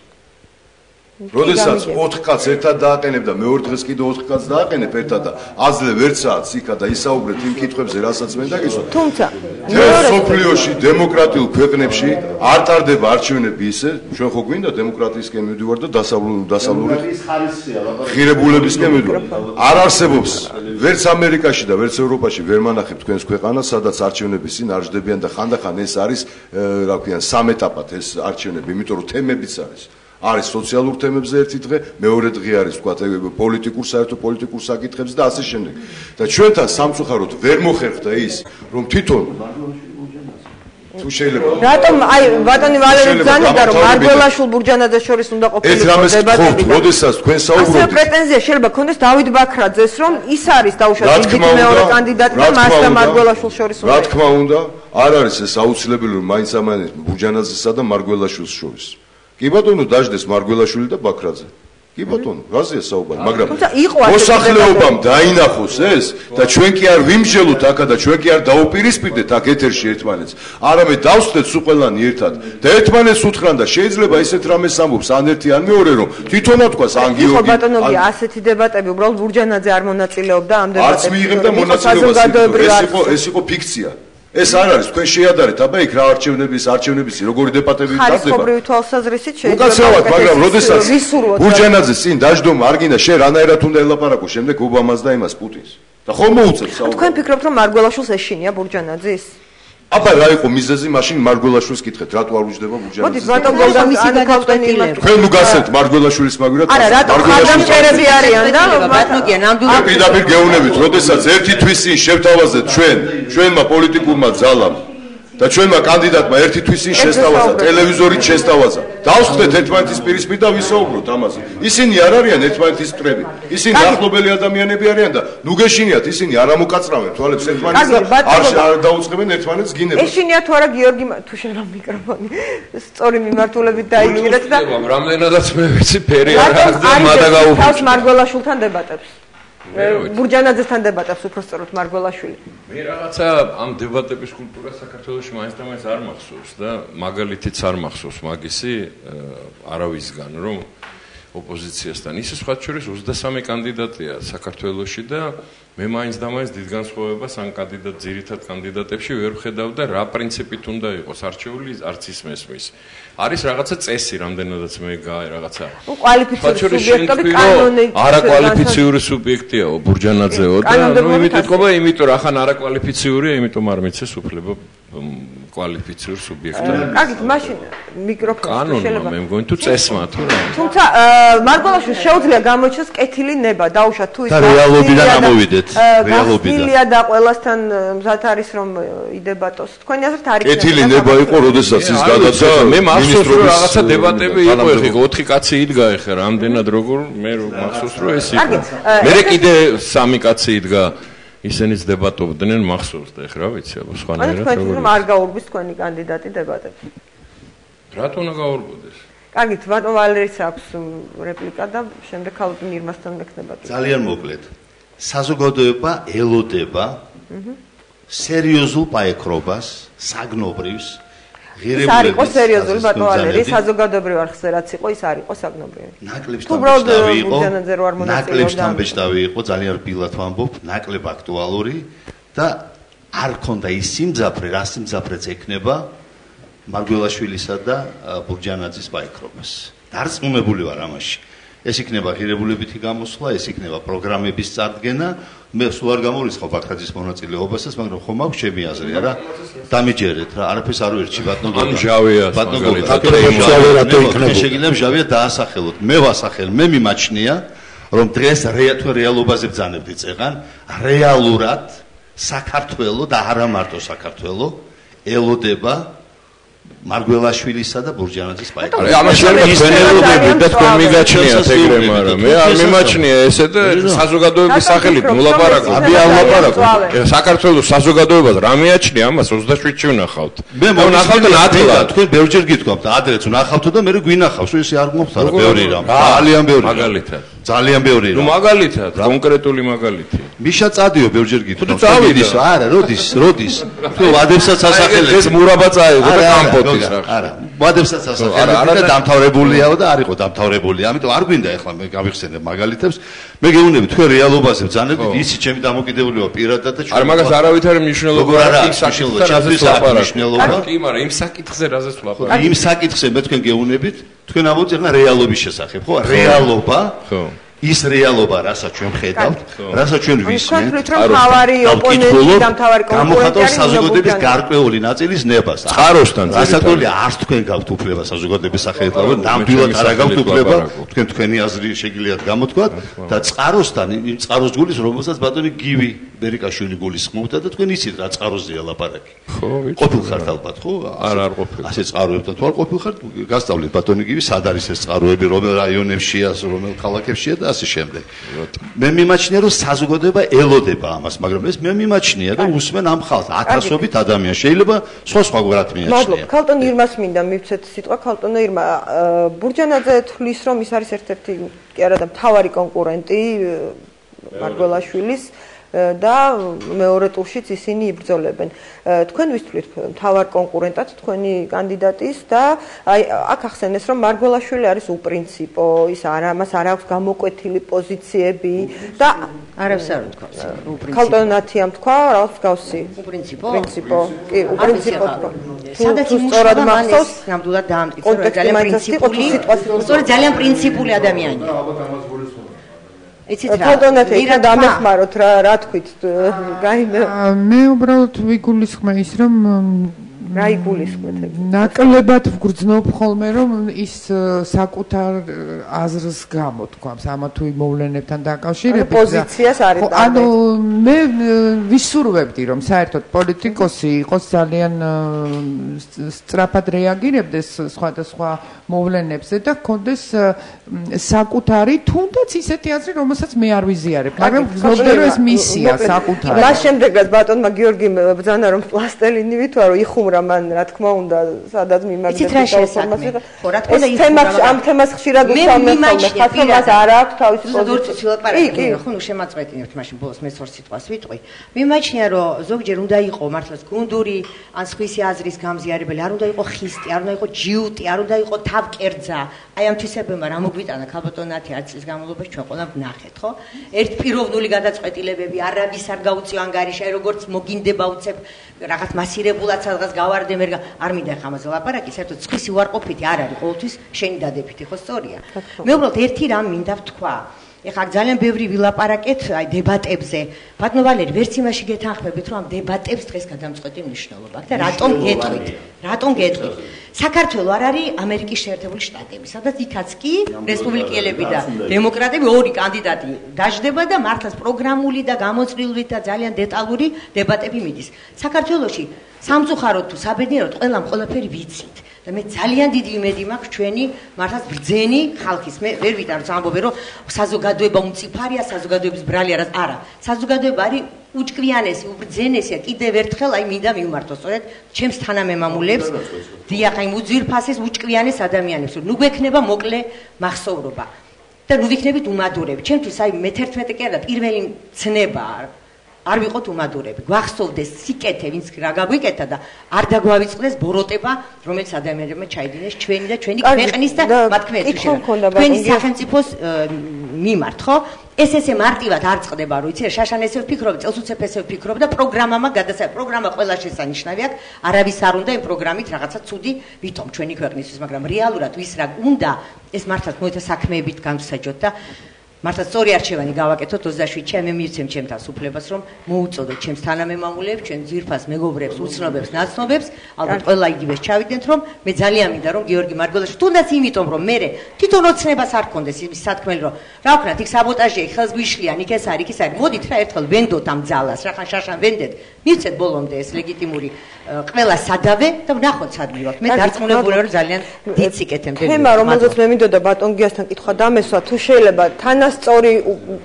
როდესაც 4 კაცს ერთად დააყენებდა მეორე დღეს კიდე 4 კაცს დააყენებ ერთად და აძლევ ერთსაათს იქა და ისაუბრეთ იმ კითხვებზე რასაც მე დაგისვა თუმცა სოფლიოში დემოკრატიულ ქვეყნებში არ ტარდება არჩევნები ისე ჩვენ ხო გვინდა დემოკრატიისკენ მივდივარ და დასავლური ღირებულებისკენ მივდივარ არ არსებობს ვერც ამერიკაში და ვერც ევროპაში ვერ მანახებ თქვენს ქვეყანას სადაც არჩევნების წინ არ ჯდებიან და ხანდახან ეს არის რა ქვია სამეტაპად ეს არჩევნები იმიტომ რომ თემებიც არის სოციალურ თემებზე ერთი დღე, მეორე დღე არის თქვა პოლიტიკურ საერთო პოლიტიკურ საკითხებზე და ასე შემდეგ. და ჩვენთან სამწუხაროდ ვერ მოხერხდა ის, რომ თვითონ თუ შეიძლება რატომ აი ბატონი ვალერი ბრძანებდა რომ მარგველაშვილ ბურჯანაძეს შორის უნდა ყოფილიყო დებატები. როდესაც თქვენ საუბრობთ. ასე პრეტენზია შეიძლება ქონდეს დავით ბაქრაძეს რომ ის არის დაუშვათ დიდი მეორე კანდიდატი და მას და მარგველაშვილს შორის უნდა. რა თქმა უნდა, არ არის ეს აუცილებელი რომ მაინც-ამაინც ბურჯანაძესა და მარგველაშვილს შორის. კი ბატონო დაждდეს მარგველაშვილი და ბაქრაძე. კი ბატონო, რაზეა საუბარი, მაგრამ მოსახლეობამ დაინახოს ეს და ჩვენ კი არ ვიმსჯელოთ აქა და ჩვენ კი არ დაუპირისპირდეთ აქ ეთერში ერთმანეთს. არამედ დავსვდეთ სულ ყველანი ერთად და ერთმანეთს უთხრან და შეიძლება ესეთ რამეს ამბობს ან ერთი ან მეორე რომ თვითონ ათქვას ან გიორგი. ხო ბატონო, ასეთი დებატები უბრალოდ ბურჯანაძე არ მონაწილეობდა ამ დებატებში. არც მიიღებდა მონაწილეობას, ეს იყო ფიქცია. ეს არ არის თქვენ შეადარეთ აბა იქ რა არჩევნების როგორი დებატები ტარდება. ხალხობრივი თვალსაზრისით შეიძლება. უკაცრავად, მაგრამ როდესაც ბურჯანაძე წინ დაждდომა არ გინდა შენ რანაირად უნდა ელაპარაკო შემდეგ ობამას და იმას პუტინს. და ხომ მოუწევს საუბარი. თქვენ ფიქრობთ რომ მარგველაშვილს ეშინია ბურჯანაძის? აბა რა იყო მიზეზი მაშინ მარგველაშვილს კითხეთ რატო არ უჯდება ბურჯანაძის? მოდი ბატონ გოლდამისი გადავწყვეტილებ. თქვენ ნუ გასცემთ მარგველაშვილის მაგვრად. არა რატო ხარდამჭერები არიან და ბატონო ნამდვილად პირდაპირ გეუბნებით როდესაც ერთი თვის წინ შევთავაზეთ ჩვენმა პოლიტიკურმა ძალამ და ჩვენმა კანდიდატმა ერთი თვის წინ შესთავაზა ტელევიზორით შესთავაზა. დავსვდეთ ერთმანეთის პირისპირ და ვისაუბროთ ამაზე. ისინი არ არიან ერთმანეთის მტრები. ისინი ახლობელი ადამიანები არიან და ნუ გეშინიათ ისინი არ ამოკაწრავენ თვალებს ერთმანეთს და არ დაუწყებენ ერთმანეთს გინებას. ეშინია თუ არა გიორგი თუ შენ რა მიკროფონი სწორი მიმართულებით დაიჭირეთ და რამდენადაც მე ვიცი ფერი არ აქვს და მადა გაუშვი. თავს მარგველაშვილთან დებატებს. ბურჯანაძესთან დებატებს უფრო სწორად მარგველაშვილი. მე რაღაცა ამ დებატების კულტურა საქართველოში მაინც და მაინც არ მახსოვს და მაგალითიც არ მახსოვს მაგისი არავისგან რომ ოპოზიციასთან ისე სხვა შორის 23 კანდიდატია საქართველოში და მე მაინც და მაინც დიდ განსხვავებას ამ ძირითად კანდიდატებში ვერ ვხედავ და რა პრინციპით უნდა იყოს არჩეული არც ის მესმის. არის რაღაცა წესი რამდენადაც მე რაღაცა კვალიფიციური სუბიექტები კანონით არაკვალიფიციური სუბიექტია ბურჯანაძეო და იმიტომ ყობა იმიტომ ახან არაკვალიფიციურია იმიტომ არ მიცეს უფლება კვალიფიციურ სუბიექტად. კარგით, მაშინ მიკროფონი შეიძლება. მე მგონი თუ წესმა თუ რა. თუმცა მარგველაშვილს შეუძლია გამოიჩინოს კეთილი ნება, დაუშვათ თუ ის და რეალობიდან ამოვიდეთ. რეალობიდან და ყველასთან მზად არის რომ იდებატოს. თქვენი აზრით არის კეთილი ნება იყო, როდესაც ის გადაცა. მე მახსოვს რომ რაღაცა დებატები იყო, ეხლა 4 კაცი იდგა ეხლა რამდენად როგორ მე მახსოვს რომ ეს იყო. მე კიდე 3 კაცი იდგა ისინიც დებატობდნენ მახსოვს და ეხლა ვიცი აბა სხვანაირად როგორ თქვენ არ გაურბის თქვენი კანდიდატი დებატებში რატო უნდა გაურბოდეს კარგით ბატონ ვალერის აქვს რეპლიკა და შემდეგ ხალხი ნირმასთან მექნება ძალიან მოკლედ საზოგადოება ელოდება სერიოზულ პაექრობას საგნობრივს ის არ იყო სერიოზული ბატონ ვალერი საზოგადოებრივ არხზე რაც იყო ის არ იყო საგნობრივი ნაკლებს თამბეჭდავი იყო ძალიან რბილად ვამბობ ნაკლებ აქტუალური და არ ქონდა ის სიმძაფრე რა სიმძაფრეც ექნება მარგველაშვილისა და ბურჯანაძის პაექრობას დარწმუნებული ვარ ამაში ეს იქნება ღირებულებითი გამოსვლა ეს იქნება პროგრამების წარდგენა მე სულ არ გამორიცხავ ბაქრაძის მონაწილეობასაც მაგრამ ხომ აქვს ჩემი აზრი არა დამიჯერეთ რა არაფერს არ ვერჩი ბატონო ამჟავია შეგიძლია ჟავია დაასახელოთ მე ვასახელ მე მიმაჩნია რომ დღეს თუ რეალობაზე ბრძანებდი წეღან რეალურად საქართველოს და არა მარტო საქართველოს ელოდება მარგველაშვილისა და ბურჯანაძის პაექრობა. ამას შეიძლება და თქვენ მიგაჩნიათ ეგრე, მაგრამ მე არ მიმაჩნია ესე და საზოგადოების სახელით მოლაპარაკო. აბი არ ლაპარაკო. საქართველოს საზოგადოებას რა მიაჩნია ამას 27-ში ვნახავთ. მე ვნახავთ ნათლა. თქვენ ბევრჯერ გითქვამთ, ადრეც ვნახავთ და მე გვინახავს, ესე არ გმოხთ არა ბევრი რამ. ძალიან ბევრი. მაგალითად. ძალიან ბევრი რამ. ნუ მაგალითად, კონკრეტული მაგალითი. მიშა წადიო ბევრჯერ გითქვამთ. წავიდის, არა, როდის? თუ ვადებსაც ასახელეთ. ეს მურაბა წაიღო და კამპოტის რა. არა, ვადებსაც ასახელეთ და დამთავრებულიაო და არ იყო დამთავრებული. ამიტომ არ გვინდა ახლა მე გავიხსენებ მაგალითებს. მე გეუბნები თქვენ რეალობაზე ბრძანებით, ისი ჩემი დამოკიდებულება პირადად და ჩვენ. არ მაგას არავითარი მნიშვნელობა არ აქვს საკითხზე რაზეც ლაპარაკობ. კი, მაგრამ იმ საკითხზე რაზეც ლაპარაკობ. იმ საკითხზე მე თქვენ გეუბნებით, თქვენ ამბობთ ახლა რეალობის შესახებ, ხო? რეალობა. ხო. ის რეალობა, რასაც ჩვენ ხედავთ, რასაც ჩვენ ვისმენთ, გამოხატავს საზოგადოების გარკვეული ნაწილის ნებას. წყაროსთან სასაკოლი არც თქვენ გაქვთ უფლება საზოგადოების სახელით, ნამდვილად არ გაქვთ უფლება, თქვენი აზრი შეგიძლიათ გამოთქვათ და წყაროსთან, იმ წყაროს გულის, რომელსაც ბატონი გივი ბერიკაშვილი გულისხმობდა და თქვენ იცით რა წყაროზეა ლაპარაკი. ხო, ვიცი. ყოფილხართ ალბათ, ხო? არ ყოფილი. ასე წყაროებთან თუ არ ყოფილხართ, გასწავლით ბატონი გივი, სად არის ეს წყაროები, რომელ რაიონებშია, რომელ ქალაქებშია და ასე შემდეგ. მე მიმაჩნია რომ საზოგადოება ელოდება ამას, მაგრამ ეს მე მიმაჩნია და უსმენ ამ ხალხს ათასობით ადამიანს. შეიძლება სხვაგვარად მიაჩნია. მადლობა. ქალტონ ირმას მინდა მივცეთ სიტყვა ქალტონ ირმა. ბურჯანაძე თვლის რომ ის არის ერთ-ერთი კი არა და მთავარი კონკურენტი მარგველაშვილის და მეორე ტურშიც ისინი იბრძოლებენ. თქვენ ვისთვლით მთავარ კონკურენტად თქვენი კანდიდატის და აი აქ ახსენეს რომ მარგველაშვილი არის უპრინციპო, ის მას არ აქვს გამოკვეთილი პოზიციები და არავის არ თქვა უპრინციპო. ქალტონათიამ თქვა რაღაც გავსი. უპრინციპო. კი, უპრინციპო თქვა. სადაც სწორად მახსოვს, ნამდვილად დაამტკიცა რომ ძალიან პრინციპული, სწორედ ძალიან პრინციპული ადამიანია. იცით რა? ქალტონათი იქ დამეხმაროთ რა თქვით? მე უბრალოდ ვიგულისხმე ის რომ რა იგულისხმეთ? ნაკლებად ვგრძნობ ხოლმე რომ ის საკუთარ აზრს გამო თქვამს ამა თუ იმ მოვლენებთან დაკავშირებით პოზიციას არის და ანუ მე ვისურვებდი რომ საერთოდ პოლიტიკოსი იყოს ძალიან სწრაფად რეაგირებდეს სხვადასხვა მოვლენებზე და ჰქონდეს საკუთარი თუნდაც ისეთი აზრი რომელსაც მე არ ვიზიარებ მაგრამ ვგრძნობდი რომ ეს მისია საკუთარი მას შემდეგაც ბატონმა გიორგიმ ბრძანა რომ პლასტელინი ვითვარო იხუმრა მან რა თქმა უნდა სადაც მიმაგრდა ინფორმაცია ხო რა თქმა უნდა ამ თემას ხშირად ვსაუბრობ ხალხს არ აქვს თავისი პოზიცია ლაპარაკი ხო ნუ შემაწყვეტინებთ მაშინ ბოლოს მე 2 სიტყვას ვიტყვი მიმაჩნია რომ ზოგჯერ უნდა იყო მართლაც გუნდური ან სხვისი აზრის გამზიარებელი არ უნდა იყო ხისტი არ უნდა იყო ჯიუტი არ უნდა იყო თავკერძა აი ამ თვისებებმა რა მოგვიტანა ქალბატონათი 10 წლის განმავლობაში ჩვენ ყველამ ვნახეთ ხო ერთპიროვნული გადაწყვეტილებები არაბის არ გაუწიო ანგარიში აი როგორც მოგინდება უცებ რაღაც მასირებულად სადღაც გავარდე მე არ მინდა ხა ამაზე ლაპარაკი საერთოდ სხვისი უარყოფითი არ არის ყოველთვის შენი დადებითი ხო სწორია მე უბრალოდ ერთი რამ მინდა ვთქვა ეხლა ძალიან ბევრი ვილაპარაკეთ აი დებატებზე ბატონო ვალერი ვერც იმაში გეთანხმებით რომ ამ დებატებს დღეს გადამწყვეტი მნიშვნელობა აქვს და რატომ გეტყვით საქართველო არ არის ამერიკის შეერთებული შტატები სადაც იქაც კი რესპუბლიკელები და დემოკრატები ორი კანდიდატი დაждდება და მართლაც პროგრამული და გამოწვეული და ძალიან დეტალური დებატები მიდის საქართველოში სამწუხაროდ თუ საბედნიეროდ ყველაფერი ვიცით და მე ძალიან დიდი იმედი მაქვს ჩვენი მართლაც ბრძენი ხალხის მე ვერ ვიტან რომ ამბობენ რომ საზოგადოება უმწიფარია საზოგადოების ბრალი არა საზოგადოება არის უჭკვიანესი უბრძენესია კიდევ ერთხელ აი მინდა მივმართო სწორედ ჩემს თანამემამულებს დიახ აი უძვირფასეს უჭკვიანეს ადამიანებს ნუ გვექნება მოკლე მახსოვრობა და ნუ ვიქნებით უმადურები ჩემთვის აი მე-11 კი არა პირველი ცნება არ ვიყოთ უმადურები. გვახსოვდეს სიკეთე, ვინც რა გაგვიკეთა და არ დაგვავიწყდეს ბოროტება, რომელიც ადამიანებმა ჩაიდინეს ჩვენი და ჩვენი ქვეყნის და მათ ჩვენი სახელმწიფოს მიმართ, ხო? ესე მარტივად არ წყდება, რომ იცი, შაშან ესე ვფიქრობ, წელსუცებ ესე ვფიქრობ და პროგრამა მაგ გადასა პროგრამა ყველა შესანიშნავი აქვს. არავის არ უნდა იმ პროგრამით რაღაცა ცუდი ვითომ ჩვენი ქვეყნისთვის, მაგრამ რეალურად ვის რა უნდა, ეს მართლაც მოითა საქმეებით განვსაჯოთ და მართლა სწორი არჩევანი გავაკეთოთ 27 ჩემ მივცემ ჩემთანს უფლებას რომ მოუწოდოთ ჩემს თანამემამულეებს, ჩვენ ძირფას მეგობრებს, უცნობებს, ნაცნობებს, ალბათ ყველა იგივეს ჩავიდენთ რომ მე ძალიან მინდა რომ გიორგი მარგველაშვილი თუნდაც იმიტომ რომ მე თვითონ ოცნებას არ გქონდეს ის სათქმელი რომ რა ვქნათ იქ საბოტაჟია, ხელს გვიშლიან, იქ ეს არის, მოდით რა ერთხელ ვენდოთ ამ ძალას, რახან შაშან ვენდეთ, მივცეთ ბოლომდე ეს ლეგიტიმური ყველა სადავე და ვნახოთ სად მივაქვს. მე დარწმუნებული ვარ ძალიან დიდ სიკეთემდე. თემა რომელზეც მე მინდოდა ბატონ გიასთან კითხვა დამესვა თუ შეიძლება თანასწორი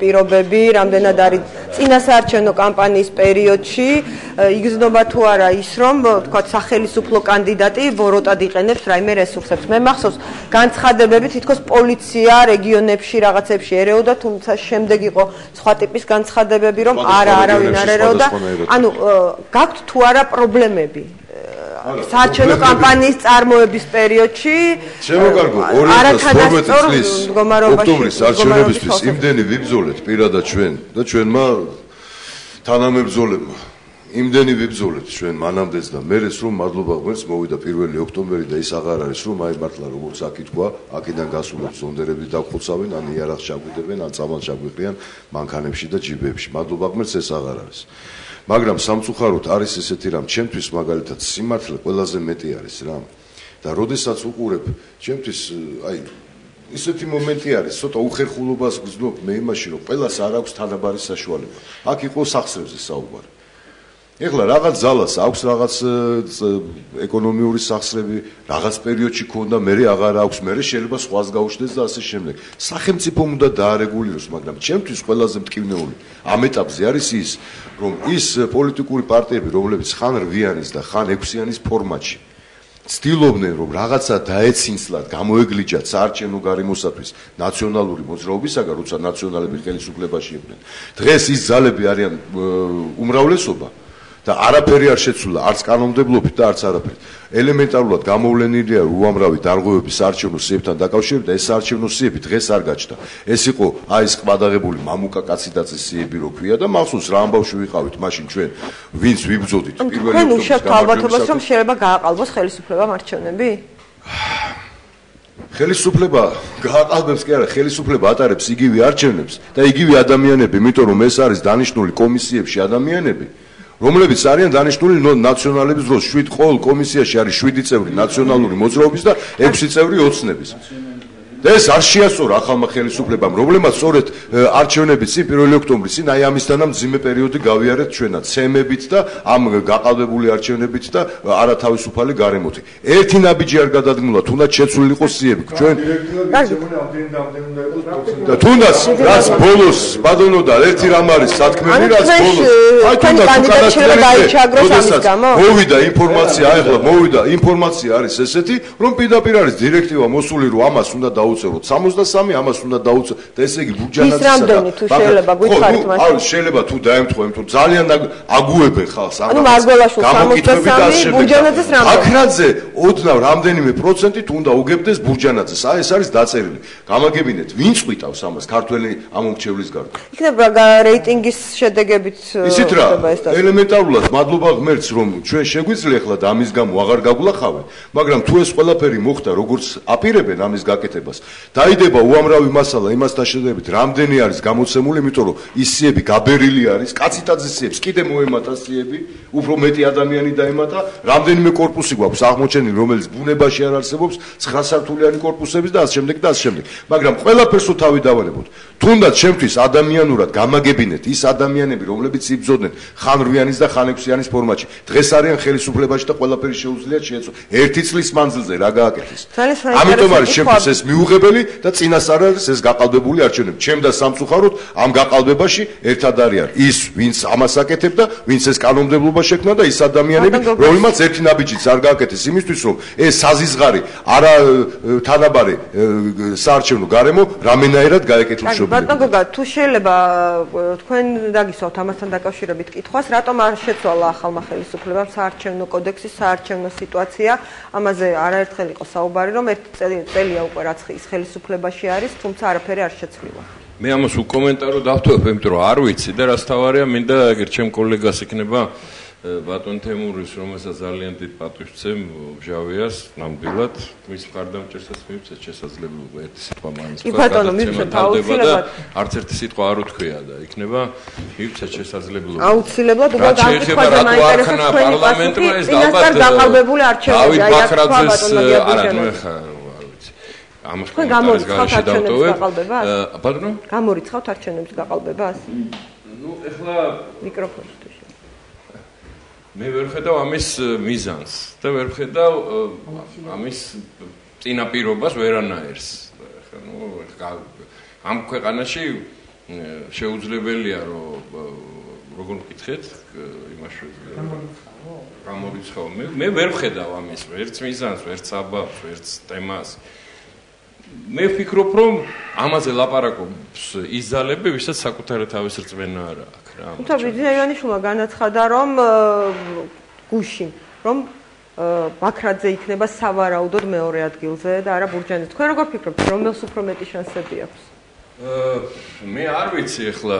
პირობები რამდენად არის წინასაარჩევნო კამპანიის პერიოდში იგრძნობა თუ არა ის რომ თქვა სახელმწიფო კანდიდატი ბოროტად იყენებს რაიმე რესურსებს. მე მახსოვს განცხადებები თითქოს პოლიცია რეგიონებში რაღაცებში ერეოდა თუმცა შემდეგ იყო სხვა ტიპის განცხადებები რომ არავინ არ ერეოდა. ანუ გაქვთ თუ არა პრობლემები საარჩევნო კამპანიის წარმოების პერიოდში შემოგარგო 2012 წლის ოქტომბრის არჩევნებისთვის იმდენი ვიბრძოლეთ პირადად ჩვენ და ჩვენმა თანამებრძოლებმა იმდენი ვიბრძოლეთ ჩვენ მანამდეც და მერეც რომ მადლობა ღმერთს მოვიდა 1 ოქტომბერი და ის აღარ არის რომ აი მართლა როგორც აქ ითქვა აქედან გასულებს ზონდერები დაგხოცავენ ან იარაღს ჩაგვიდებენ ან წამალს ჩაგვიყრიან მანქანებში და ჯიბებში მადლობა ღმერთს ეს აღარ არის მაგრამ სამწუხაროდ არის ესეთი რამ ჩემთვის მაგალითად სიმართლე ყველაზე მეტი არის რა და როდესაც უყურებ ჩემთვის აი ისეთი მომენტი არის ცოტა უხერხულობას გრძნობ მე იმაში რომ ყველას არ აქვს თანაბარი საშუალება აქ იყო სახსრებზე საუბარი ეხლა რაღაც ძალას აქვს რაღაც ეკონომიური სახსრები რაღაც პერიოდში ქონდა მე აღარ აქვს მე შეიძლება სხვას გაუშვდეს და ასე შემდეგ სახელმწიფო უნდა დაარეგულიროს მაგრამ ჩემთვის ყველაზე მტკივნეული ამ ეტაპზე არის ის რომ ის პოლიტიკური პარტიები რომლებიც ხან 8-იანის და ხან 6-იანის ფორმატში ცდილობდნენ რომ რაღაცა დაეცინცლათ, გამოეგლიჯათ საარჩევნო გარემოსათვის ნაციონალური მოძრაობისაგან, როცა ნაციონალები ხელისუფლებაში იყვნენ. დღეს ის ძალები არიან უმრავლესობა და არაფერი არ შეცვლა, არც კანონმდებლობით და არც არაფერი. ელემენტარულად გამოვლენილია უამრავი დარღვევები საარჩევნო სიებთან დაკავშირებით და ეს საარჩევნო სიები დღეს არ გაჩნდა. ეს იყო ეს ყვადაღებული მამუკა კაციდაწის სიები რო ქვია და მახსოვს რა ამბავში ვიყავით მაშინ ჩვენ ვინც ვიბრძოდით პირველი თქვენ უშევთ ალბათობას რომ შეიძლება გააყალბოს ხელისუფლებამ არჩევნები? ხელისუფლება გააყალბებს კი არა, ხელისუფლება ატარებს იგივე არჩევნებს და იგივე ადამიანები, იმიტომ რომ ეს არის დანიშნული კომისიებში ადამიანები, რომლებიც არიან დანიშნული ნაციონალების დროს. 7 ყოველ კომისიაში არის 7 წევრი ნაციონალური მოძრაობის და 6 წევრი ოცნების. და ეს არ შეასწორა ახალმა ხელისუფლებამ, რომლებმაც სწორედ არჩევნების წინ 1 ოქტომბრის წინ აი ამისთანა მძიმე პერიოდი გავიარეთ ჩვენად ცემებით და ამ გაყალბებული არჩევნებით და არათავისუფალი გარემოთი. ერთი ნაბიჯი არ გადადგმულა, თუნდაც შეცვლილი იყო სიები. ჩვენ და თუნდაც რაც ბოლოს ბადონო და ერთი რამ არის სათქმელი, რაც ბოლოს აი თუნდაც მოვიდა ინფორმაცია, ახლა მოვიდა ინფორმაცია არის ესეთი, რომ პირდაპირ არის დირექტივა მოსული, რომ ამას უნდა დაუწეროთ 63, ამას უნდა დაუწეროთ და ესე იგი ბურჯანაძისა და რამდენი თუ შეიძლება გითხარით მას? არ შეიძლება თუ დაემთხვა, იმიტომ ძალიან აგუებენ ხალხს ამას. ანუ მარგველაშვილ 63, ბურჯანაძეს რამდენი? აკრაძე ოდნავ რამდენიმე პროცენტით უნდა უგებდეს ბურჯანაძეს. აი ეს არის დაწერილი. გამაგებინეთ, ვინ წვიტავს ამას ქართველი ამომრჩევლის გარდა? იქნება რეიტინგის შედეგებით ისიც რა, ელემენტარულად მადლობა ღმერთს რომ ჩვენ შეგვიძლია ახლა და ამის გამო აღარ გაგულახავენ, მაგრამ თუ ეს ყველაფერი მოხდა როგორც აპირებენ ამის გაკეთებას, დაიდება უამრავი მასალა იმასთან შედარებით, რამდენი არის გამოცემული, იმიტომ რომ ის სიები გაბერილი არის, კაციტაძის სიებს კიდე მოემატა სიები, უფრო მეტი ადამიანი დაემატა, რამდენიმე корпуსი გვაქვს აღმოჩენილი, რომელიც ბუნებაში არ არსებობს, 9 სართულიანი корпуსების და ასე შემდეგ და ასე შემდეგ. მაგრამ ყველაფერს თავი დავანებოთ. თუნდაც ჩემთვის ადამიანურად გამაგებინეთ ის ადამიანები, რომლებიც იბრძოდნენ ხან 8-იანის და ხან 6-იანის ფორმატში. დღეს არიან ხელისუფლებაში და ყველაფერი შეუძლიათ შეეცვალა. ერთი წლის მანძილზე რა გააკეთეს? ამიტომ არის ჩემთვის ეს მიუღებელი და წინასწარ არის ეს გაყალბებული არჩევნები. ჩემ და სამწუხაროდ ამ გაყალბებაში ერთად არიან ის, ვინც ამას აკეთებდა, ვინც ეს კანონმდებლობა შექმნა და ის ადამიანები, რომლებმაც ერთი ნაბიჯიც არ გააკეთეს იმისთვის, რომ ეს საზიზღარი არა თანაბარი საარჩევნო გარემო რამენაირად გაეკეთილშობინა. ბატონ გოგა, თუ შეიძლება თქვენ დაგისვათ ამასთან დაკავშირებით კითხვას, რატომ არ შეცვალა ახალმა ხელისუფლებამ საარჩევნო კოდექსის საარჩევნო სიტუაცია? ამაზე არაერთხელ იყო საუბარი, რომ ერთი წელია უკვე რაც ის ხელისუფლებაში არის, თუმცა არაფერი არ შეცვლილა. მე ამას უკომენტარო დავთვალებ, იმიტომ რომ არ ვიცი და რაც თავარია, მინდა ეგერ ჩემ კოლეგას იქნება ბატონ თემურის, რომელსაც ძალიან დიდ პატივს ვცემ ბჟავიას, ნამდვილად მის მხარდამჭერსაც მივცეთ შესაძლებლობა ერთი სიტყვა მაინც და არც ერთი სიტყვა არ უთქვია და იქნება მივცეთ შესაძლებლობა. აუცილებლად უბრალოდ ამ კითხვაზე მაინტერესებს თქვენი პასუხი, წინასწარ გაყალბებული არჩევნები, აი აქ თქვა ბატონმა გიაბურჯანაძე. ამას კომენტარს დავტოვებ. ბატონო? გამორიცხავთ არჩევნების გაყალბებას? ნუ ეხლა მიკროფონი მე ვერ ხედავ ამის მიზანს და ვერ ხედავ ამის წინაპირობას ვერანაერს. ხა ნუ ამ ქვეყანაში შეუძლებელია რომ როგორ ვკითხეთ იმაში გამორიცხავ. მე ვერ ხედავ ამის ვერც მიზანს, ვერც საბაბს, ვერც თემას. მე ვფიქრობ რომ ამაზე ლაპარაკობს ის ძალები, ვისაც საკუთარი თავის რწმენა არ აქვს. თუმცა ბიძიაიანიშვილმა განაცხადა, რომ გუშინ, რომ ბაქრაძე იქნება სავარაუდოდ მეორე ადგილზე და არა ბურჯანაძე. თქვენ როგორ ფიქრობთ, რომელს უფრო მეტი შანსები აქვს? მე არ ვიცი ახლა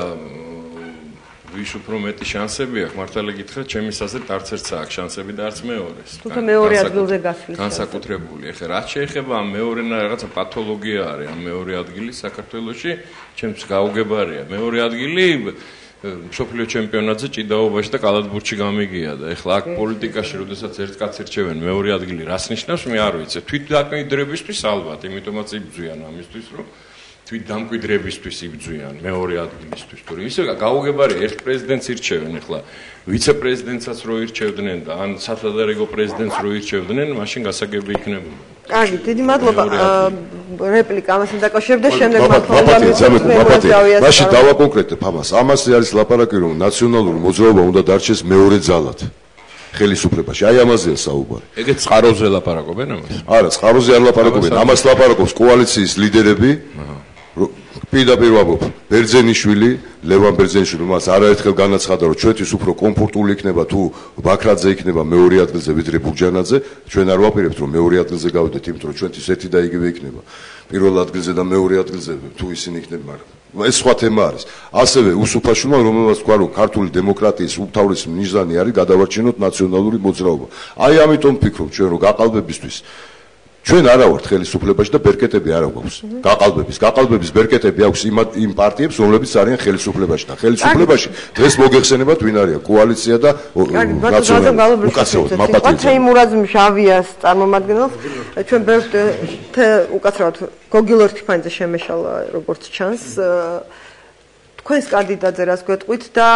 ვის უფრო მეტი შანსები აქვს, მართალი გითხრათ, ჩემი აზრით არც ერთს აქვს შანსები და არც მეორეს. თუმცა მეორე ადგილზე გასვლის განსაკუთრებული. ახლა რაც შეეხება ამ მეორე რაღაცა პათოლოგია არის ამ მეორე ადგილი საქართველოში, ჩემს გაუგებარია. მეორე ადგილი მსოფლიო ჩემპიონატზე ჭიდაობაში და კალათბურთში გამიგია და ეხლა აქ პოლიტიკაში, როდესაც ერთ კაცს ირჩევენ მეორე ადგილი, რას ნიშნავს, მე არ ვიცი. თვით დამკვიდრებისთვის ალბათ, იმიტომაც იბძვიან ამისთვის, რომ თვით დამკვიდრებისთვის იბძვიან მეორე ადგილისთვის. თორე ისე გაუგებარია, ერთ პრეზიდენტს ირჩევენ, ეხლა ვიცე-პრეზიდენტსაც რო ირჩევდნენ და ან სათადარიგო პრეზიდენტს რო ირჩევდნენ, მაშინ გასაგები იქნებოდა. კარგი, დიდი მადლობა. რეპლიკა ამასთან დაკავშირებით და შემდეგ მაშინ დავაკონკრეტებ ამას. ამაზე არის ლაპარაკი, რომ ნაციონალური მოძრაობა უნდა დარჩეს მეორე ძალად. ხელისუფლებაში. აი ამაზეა საუბარი. ეგეც წყაროზე ლაპარაკობენ ამას? არა, წყაროზე არ ლაპარაკობენ. ამას ლაპარაკობს კოალიციის ლიდერები. პირდაპირ ვამბობ, ბერძენიშვილი, ლევან ბერძენიშვილი მას არაერთხელ განაცხადა, რომ ჩვენთვის უფრო კომფორტული იქნება თუ ბაქრაძე იქნება მეორე ადგილზე ვიდრე ბურჯანაძე, ჩვენ არ ვაპირებთ რომ მეორე ადგილზე გავიდეთ, იმიტომ რომ ჩვენთვის ერთი და იგივე იქნება. პირველ ადგილზე და მეორე ადგილზე თუ ისინი იქნება, მაგრამ ეს სხვა თემა არის. ასევე უსუფაშვილმა რომელმაც თქვა, რომ ქართული დემოკრატიის უმთავრესი ნიშანი არის გადავარჩინოთ ნაციონალური მოძრაობა. აი ამიტომ ვფიქრობ ჩვენ რომ გაყალბებისთვის ჩვენ არა ვართ ხელისუფლებაში და ბერკეტები არა გვაქვს. გაყალბების ბერკეტები აქვს იმ პარტიებს, რომლებიც არიან ხელისუფლებაში და ხელისუფლებაში დღეს მოგეხსენებათ ვინ არიან კოალიცია და ნაციონალური უკაცრავად მაპატიძე. თეიმურაზ მჟავიას წარმომადგენელს ჩვენ ბევრ უკაცრავად გოგილ ორთიფანიძე შემეშალა როგორც ჩანს. თქვენს კანდიდატზე რას გვეტყვით და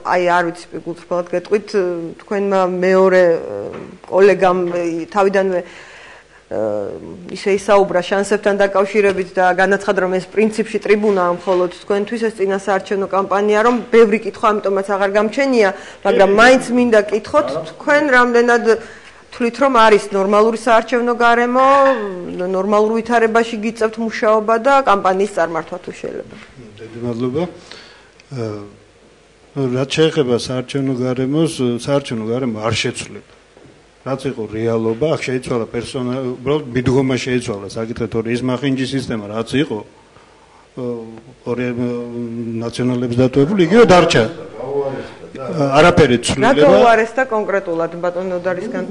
აი არ ვიცი გულწრფელად გეტყვით თქვენმა მეორე კოლეგამ თავიდანვე ისე ისაუბრა შანსებთან დაკავშირებით და განაცხადა რომ ეს პრინციპში ტრიბუნაა მხოლოდ თქვენთვის ეს წინასაარჩევნო კამპანია რომ ბევრი კითხვა ამიტომაც აღარ გამჩენია მაგრამ მაინც მინდა კითხოთ თქვენ რამდენად თვლით რომ არის ნორმალური საარჩევნო გარემო ნორმალურ ვითარებაში გიწევთ მუშაობა და კამპანიის წარმართვა თუ შეიძლება დიდი მადლობა რაც შეეხება საარჩევნო გარემოს საარჩევნო გარემო არ შეცვლება რაც იყო რეალობა, აქ შეიცვალა უბრალოდ მიდგომა შეიცვალა, საკითხეთ ორი ის მახინჯის სისტემა რაც იყო ორი ნაციონალებს დატოვებული, იგივე დარჩა. არაფერი ცვლილება. რატო უარესდა კონკრეტულად ბატონ ნოდარისგან?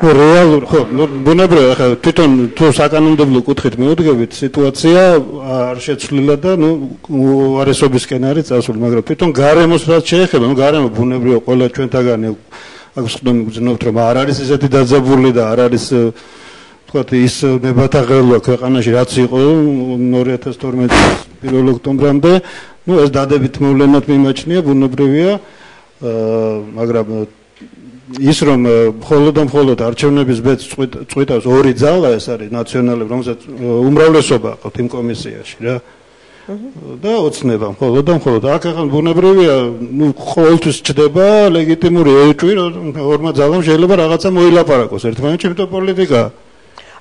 რეალურ ხო, ბუნებრივია, ხა თვითონ თუ საკანონმდებლო კუთხით მივუდგებით, სიტუაცია არ შეცვლილა და უარესობისკენ არის წასული, მაგრამ თვითონ გარემოს რაც შეეხება, გარემო ბუნებრივია ყველა ჩვენთაგანი აქვს ხდომი გძნობთ რომ არ არის ესეთი დაძაბული და არ არის თქვათ ის ნებათაღელვა ქვეყანაში რაც იყო 2012 წლის 1 ოქტომბრამდე, ეს დადებით მოვლენად მიმაჩნია, ბუნებრივია, მაგრამ ის რომ მხოლოდ არჩევნების ბედს წვიტავს ორი ძალა ეს არის ნაციონალები რომელსაც უმრავლესობა აყავთ იმ კომისიაში რა და ოცნება მხოლოდ აქ ახლა ბუნებრივია ყოველთვის ჩდება ლეგიტიმური ეჭვი რომ ორმა ძალამ შეიძლება რაღაცა მოილაპარაკოს ერთმანეთში იმიტომ პოლიტიკაა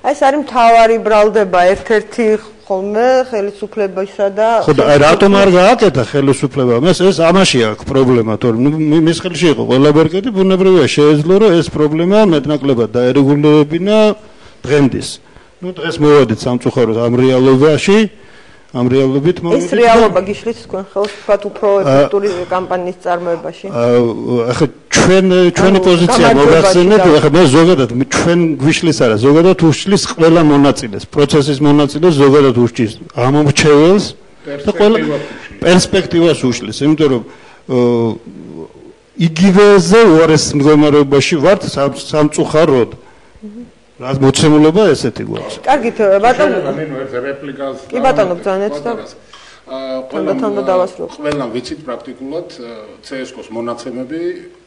ეს არის მთავარი ბრალდება ერთ-ერთი ხოლმე ხელისუფლებისა და ხო და რატომ არ გააკეთა ხელისუფლებამ ეს ამაში აქვს პრობლემა თორემ მის ხელში იყო ყველა ბერკეტი ბუნებრივია შეეძლო რომ ეს პრობლემა მეტნაკლებად დაერეგულირებინა დღემდის დღეს მოვედით სამწუხაროდ ამ რეალობაში ამ რეალობით ეს რეალობა გიშლით თქვენ ხელს თქვათ უფრო ეფექტური კამპანიის წარმოებაში ახლა ჩვენი პოზიცია მოგახსენეთ ახლა მე ზოგადად ჩვენ გვიშლის არა ზოგადად უშლის ყველა მონაწილეს პროცესის მონაწილეს ზოგადად უშლის ამომრჩეველს და ყველა პერსპექტივას უშლის იმიტომ რომ იგივეზე უარეს მდგომარეობაში ვართ სამწუხაროდ რაც მოცემულობა ესეთი გვაქვს. კარგით, ბატონო. ერთ რეპლიკას. კი ბატონო, ბრძანეთ და თანდათან დავასრულოთ. ყველამ ვიცით პრაქტიკულად CSKO-ს მონაცემები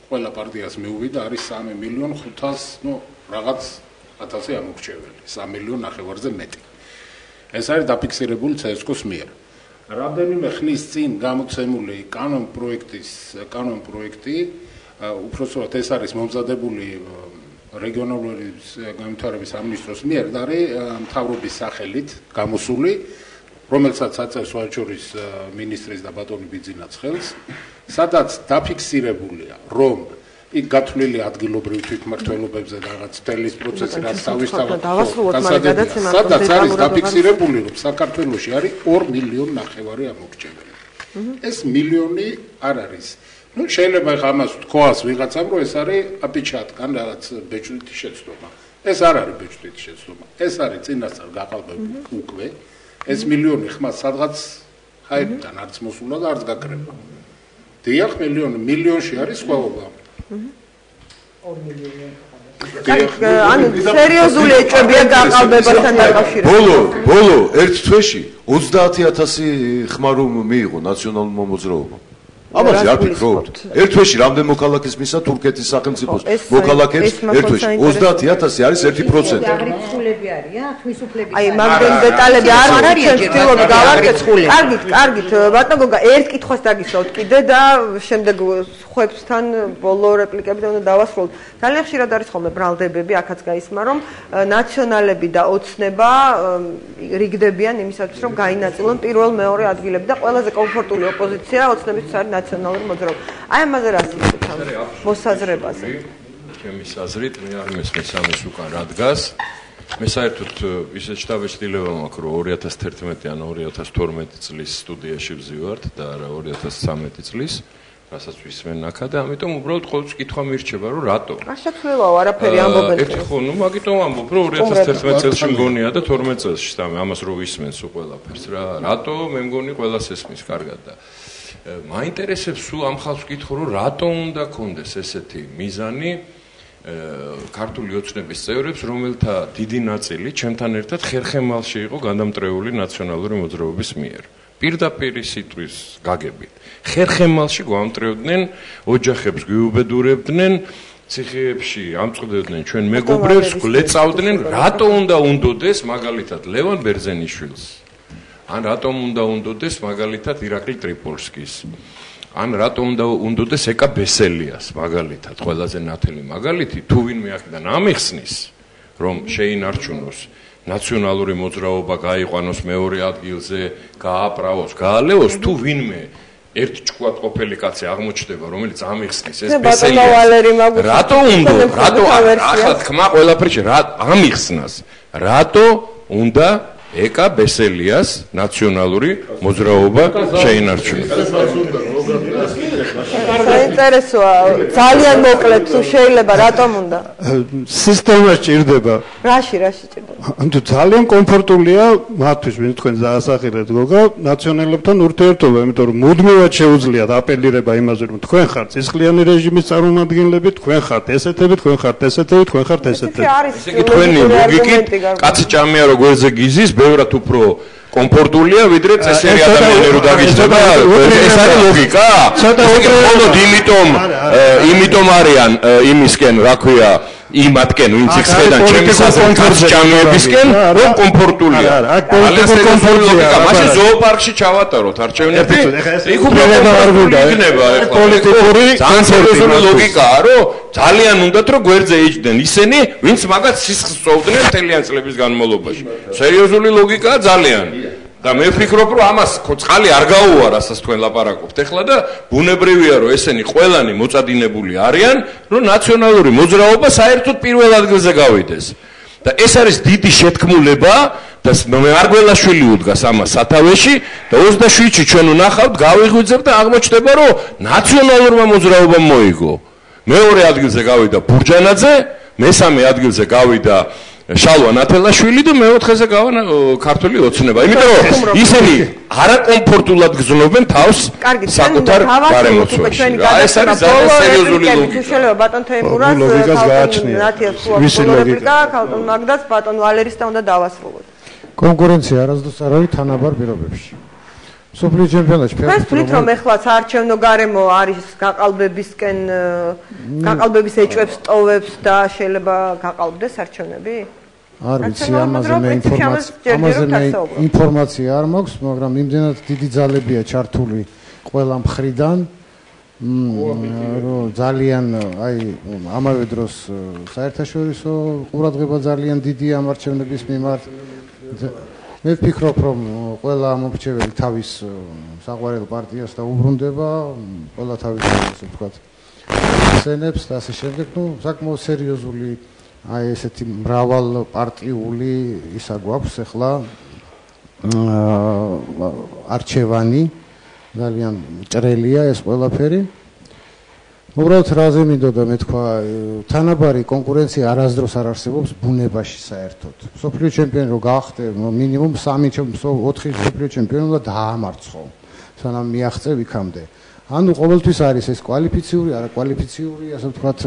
ყველა პარტიას მიუვიდა არის 3.500.000, რაღაც 1000 ამორჩეველი, 3.500.000-ზე მეტი. ეს არის დაფიქსირებული CSKO-s მიერ. რამდენიმე ხნის წინ გამოცემული კანონ პროექტი, უпроსტად ეს არის მომზადებული რეგიონალური განვითარების სამინისტროს მიერ და არის მთავრობის სახელით გამოსული, რომელსაც აწევს ვაჭურის მინისტრის და ბატონი ბიძინაც ხელს, სადაც დაფიქსირებულია, რომ იქ გათვლილი ადგილობრივ თვითმმართველობებზე და რაღაც თელის პროცესი რაც თავისთავად სადაც არის დაფიქსირებული, რომ საქართველოში არის 2.5 მილიონი ამორჩეველი. ეს მილიონი არ არის შეიძლება ამას თქواس ვიღაცამ რომ ეს არის აპიჩატკან რაღაც ბეჭდვითი შეცდომა. ეს არ არის ბეჭდვითი შეცდომა. ეს არის წინასწარ გაყალბებული უკვე. ეს მილიონი ხმა სადღაც ჰაერიდან არც მოსულა და არც გაკრება. დიახ მილიონში არის სხვაობა. 2 მილიონი. ანუ სერიოზული ეჭვებია გაყალბებასთან დაკავშირებით. ბოლო ერთ თვეში 30000 ხმა რომ მიიღო ნაციონალურმა მოძრაობამ. ამაზე არ ფიქრობთ? ერთ თვეში რამდენ მოქალაქეს მისცა თურქეთის სახელმწიფოს მოქალაქეებს ერთ თვეში 30000 არის 1%. აგრეთულები არიან, თვისუფლები. აი, მაგდენ დეტალები არ არის, ვთქვით, გავაკეთე. კარგით, ბატონო გოგა, ერთ კითხვას დაგისვავთ კიდე და შემდეგ ხვებსთან ბოლო რეპლიკები უნდა დავასრულოთ. ძალიან ხშირად არის ხოლმე ბრალდებები, აქაც გაისმა, რომ ნაციონალები და ოცნება რიგდებიან იმისათვის, რომ გაინაწილონ პირველ მეორე ადგილები და ყველაზე კომფორტული ოპოზიცია ოცნებისთვის არის ნაციონალური მოძრაობა. აი ამაზე რა სიტყვით ამ მოსაზრებაზე? ჩემი აზრით, მე არ მესმის ამის უკან რა დგას. მე საერთოდ ისეთ შთაბეჭდილება მაქვს, რომ 2011 ან 2012 წლის სტუდიაში ვზივართ და არა 2013 წლის, რასაც ვისმენ აქა და ამიტომ უბრალოდ ყოველთვის კითხვა მირჩება, რომ რატო? გასაცხლებაა, არაფერი ამბობენ. ერთი ხო, ნუ მაგიტომ ამბობ, რომ 2011 წელს მგონია და 12 წელს და ამას რო ვისმენს უყველაფერს რა. რატო? მე მგონი ყველას ესმის კარგად და მაინტერესებს სულ ამ ხალხს ვკითხო, რომ რატო უნდა კონდეს ესეთი მიზანი ქართული ოცნების წევრებს, რომელთა დიდი ნაწილი ჩემთან ერთად ხერხემალში იყო გადამტრეული ნაციონალური მოძრაობის მიერ. პირდაპირ სიტყვის გაგებით. ხერხემალში გვამტრევდნენ, ოჯახებს გვიუბედურებდნენ, ციხეებში ამწყდებდნენ ჩვენ მეგობრებს, გლეწავდნენ, რატო უნდა უნდოდეს მაგალითად ლევან ბერძენიშვილს. ან რატომ უნდა უნდოდეს მაგალითად ირაკლი ტრიპოლსკის. ან რატომ უნდა უნდოდეს ეკა ბესელიას მაგალითად, ყველაზე ნათელი მაგალითი, თუ ვინმე აქედან ამიხსნის, რომ შეინარჩუნოს ნაციონალური მოძრაობა გაიყვანოს მეორე ადგილზე, გააправოს, გაალევოს, თუ ვინმე ერთ ჭკვად ყოფილი კაცი აღმოჩნდება, რომელიც ამიხსნის ეს ბესელიას. რატო უნდა? რატო ახლა თქმა ყველაფერში რა ამიხსნას? რატო უნდა ეკა ბესელიას ნაციონალური მოძრაობა შეინარჩუნოს? საინტერესოა, ძალიან მოკლედ თუ შეიძლება, რატომ უნდა? სისტემა სჭირდება. რაში სჭირდება? ანუ ძალიან კომფორტულია მათთვის, ვინც თქვენ დაასახელეთ გოგა, ნაციონალებთან ურთიერთობა, იმიტომ რომ მუდმივად შეუძლიათ აპელირება იმაზე, რომ თქვენ ხართ სისხლიანი რეჟიმის წარმომადგენლები, თქვენ ხართ ესეთები, თქვენ ხართ ესეთები, თქვენ ხართ ესეთები. ესე იგი თქვენი ლოგიკით, კაცი ჭამია რო გვერდზე გიზის, ბევრად უფრო კომფორტულია ვიდრე წესერი ადამიანი რო დაგიჭდება. ეს არის ლოგიკა? მხოლოდ იმიტომ არიან იმისკენ, რა ქვია, იმათკენ, ვინც იხსნედან ჩემის აზრით ჭამიებისკენ, რომ კომფორტულია. ლოგიკა, მაშინ ზოოპარკში ჩავატაროთ არჩევნები. იქ უფრო იქნება პოლიტიკური სერიოზული ლოგიკაა, რომ ძალიან უნდათ რომ გვერდზე იჯდნენ ისინი, ვინც მაგათ სისხლს წოვდნენ მთლიან წლების განმავლობაში. სერიოზული ლოგიკაა ძალიან. და მე ვფიქრობ, რომ ამას წყალი არ გაუვარა, რასაც თქვენ ლაპარაკობთ ახლა და ბუნებრივია, რომ ესენი ყველანი მოწადინებული არიან, რომ ნაციონალური მოძრაობა საერთოდ პირველ ადგილზე გავიდეს. და ეს არის დიდი შეთქმულება და მე არ გველაშვილი უდგას ამას სათავეში და 27-ში ჩვენ ვნახავთ, გავიღვიძებ და აღმოჩნდება, რომ ნაციონალურმა მოძრაობამ მოიგო. მეორე ადგილზე გავიდა ბურჯანაძე, მესამე ადგილზე გავიდა შალვა ნათელაშვილი და მეოთხეზე გავა ქართული ოცნება. იმიტომ რომ ისინი არაკომფორტულად გრძნობენ თავს საკუთარ გარემოცვაში. ეს არის ძალიან სერიოზული ლოგიკა. შეიძლება ბატონ თეიმურას, ნათიას ლოგიკა, ქალტონ მაგდას, ბატონ ვალერის და უნდა დავასრულოთ. კონკურენცია არასდროს არ არის თანაბარ პირობებში. სოფლიო ჩემპიონატში ფერფლით რომ ეხლა საარჩევნო გარემო არის გაყალბებისკენ, გაყალბების ეჭვებს ტოვებს და შეიძლება გაყალბდეს არჩევნები? არ ვიცი, ამაზე ინფორმაცია არ მაქვს, მაგრამ იმდენად დიდი ძალებია ჩართული ყველა მხრიდან, რომ ძალიან აი ამავე დროს საერთაშორისო ყურადღება ძალიან დიდია ამ არჩევნების მიმართ. მე ვფიქრობ, რომ ყველა მომრჩეველი თავის საყვარელ პარტიას და უბრუნდება, ყველა თავის ასე ვთქვათ, ხსენებს და ასე შემდეგ, ну, საკმაოდ სერიოზული აი ესეთი მრავალპარტიული ისა გვაქვს ახლა არჩევანი, ძალიან ჭრელია ეს ყველაფერი. უბრალოდ რაზე მინდოდა მე თქვა, თანაბარი კონკურენცია არასდროს არ არსებობს ბუნებაში საერთოდ. სოფლიო ჩემპიონი რო გახდე, მინიმუმ 3-4 სოფლიო ჩემპიონი უნდა დაამარცხო, სანამ მიაღწევ იქამდე. ანუ ყოველთვის არის ეს კვალიფიციური, არაკვალიფიციური, ასე ვთქვათ,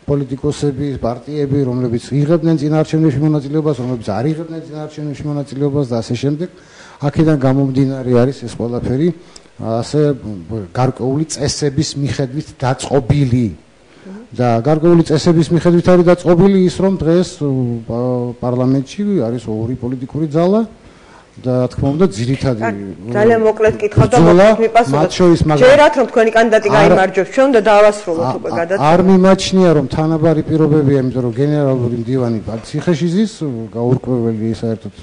პოლიტიკოსები, პარტიები, რომლებიც იღებდნენ წინაარჩევნებში მონაწილეობას, რომლებიც არ იღებდნენ წინაარჩევნებში მონაწილეობას და ასე შემდეგ. აქედან გამომდინარე არის ეს ყველაფერი ასე გარკვეული წესების მიხედვით დაწყობილი. და გარკვეული წესების მიხედვით არის დაწყობილი ის, რომ დღეს პარლამენტში არის ორი პოლიტიკური ძალა და თქმა უნდა ძირითადი ძალიან მოკლედ კითხავ და მიპასუხოთ. ჯერათ რომ თქვენი კანდიდატი გაიმარჯვებს, ჩვენ უნდა დავასრულოთ უკვე გადაწყვეტა. არ მიმაჩნია რომ თანაბარი პირობებია, იმიტომ რომ გენერალური მდივანი ციხეში ზის, გაურკვეველი საერთოდ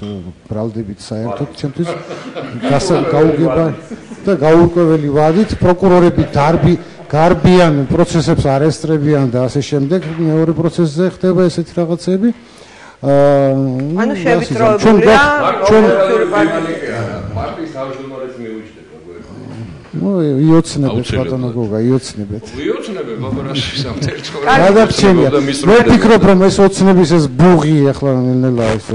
ბრალდებით საერთოდ ჩემთვის გაუგება და გაურკვეველი ვადით პროკურორები გარბიან პროცესებს არესტრებიან და ასე შემდეგ მეორე პროცესზე ხდება ესეთი რაღაცები. ანუ შევიწროებულია პარტიის თავმჯდომარეს მიუჩნდება გვერდით. ნუ იოცნებეთ ბატონო გოგა, იოცნებეთ. იოცნებე ბაბარაში სამთერცხო. გადარჩენია. მე ვფიქრობ რომ ეს ოცნების ეს ბუღი ახლა ნელ-ნელა ეს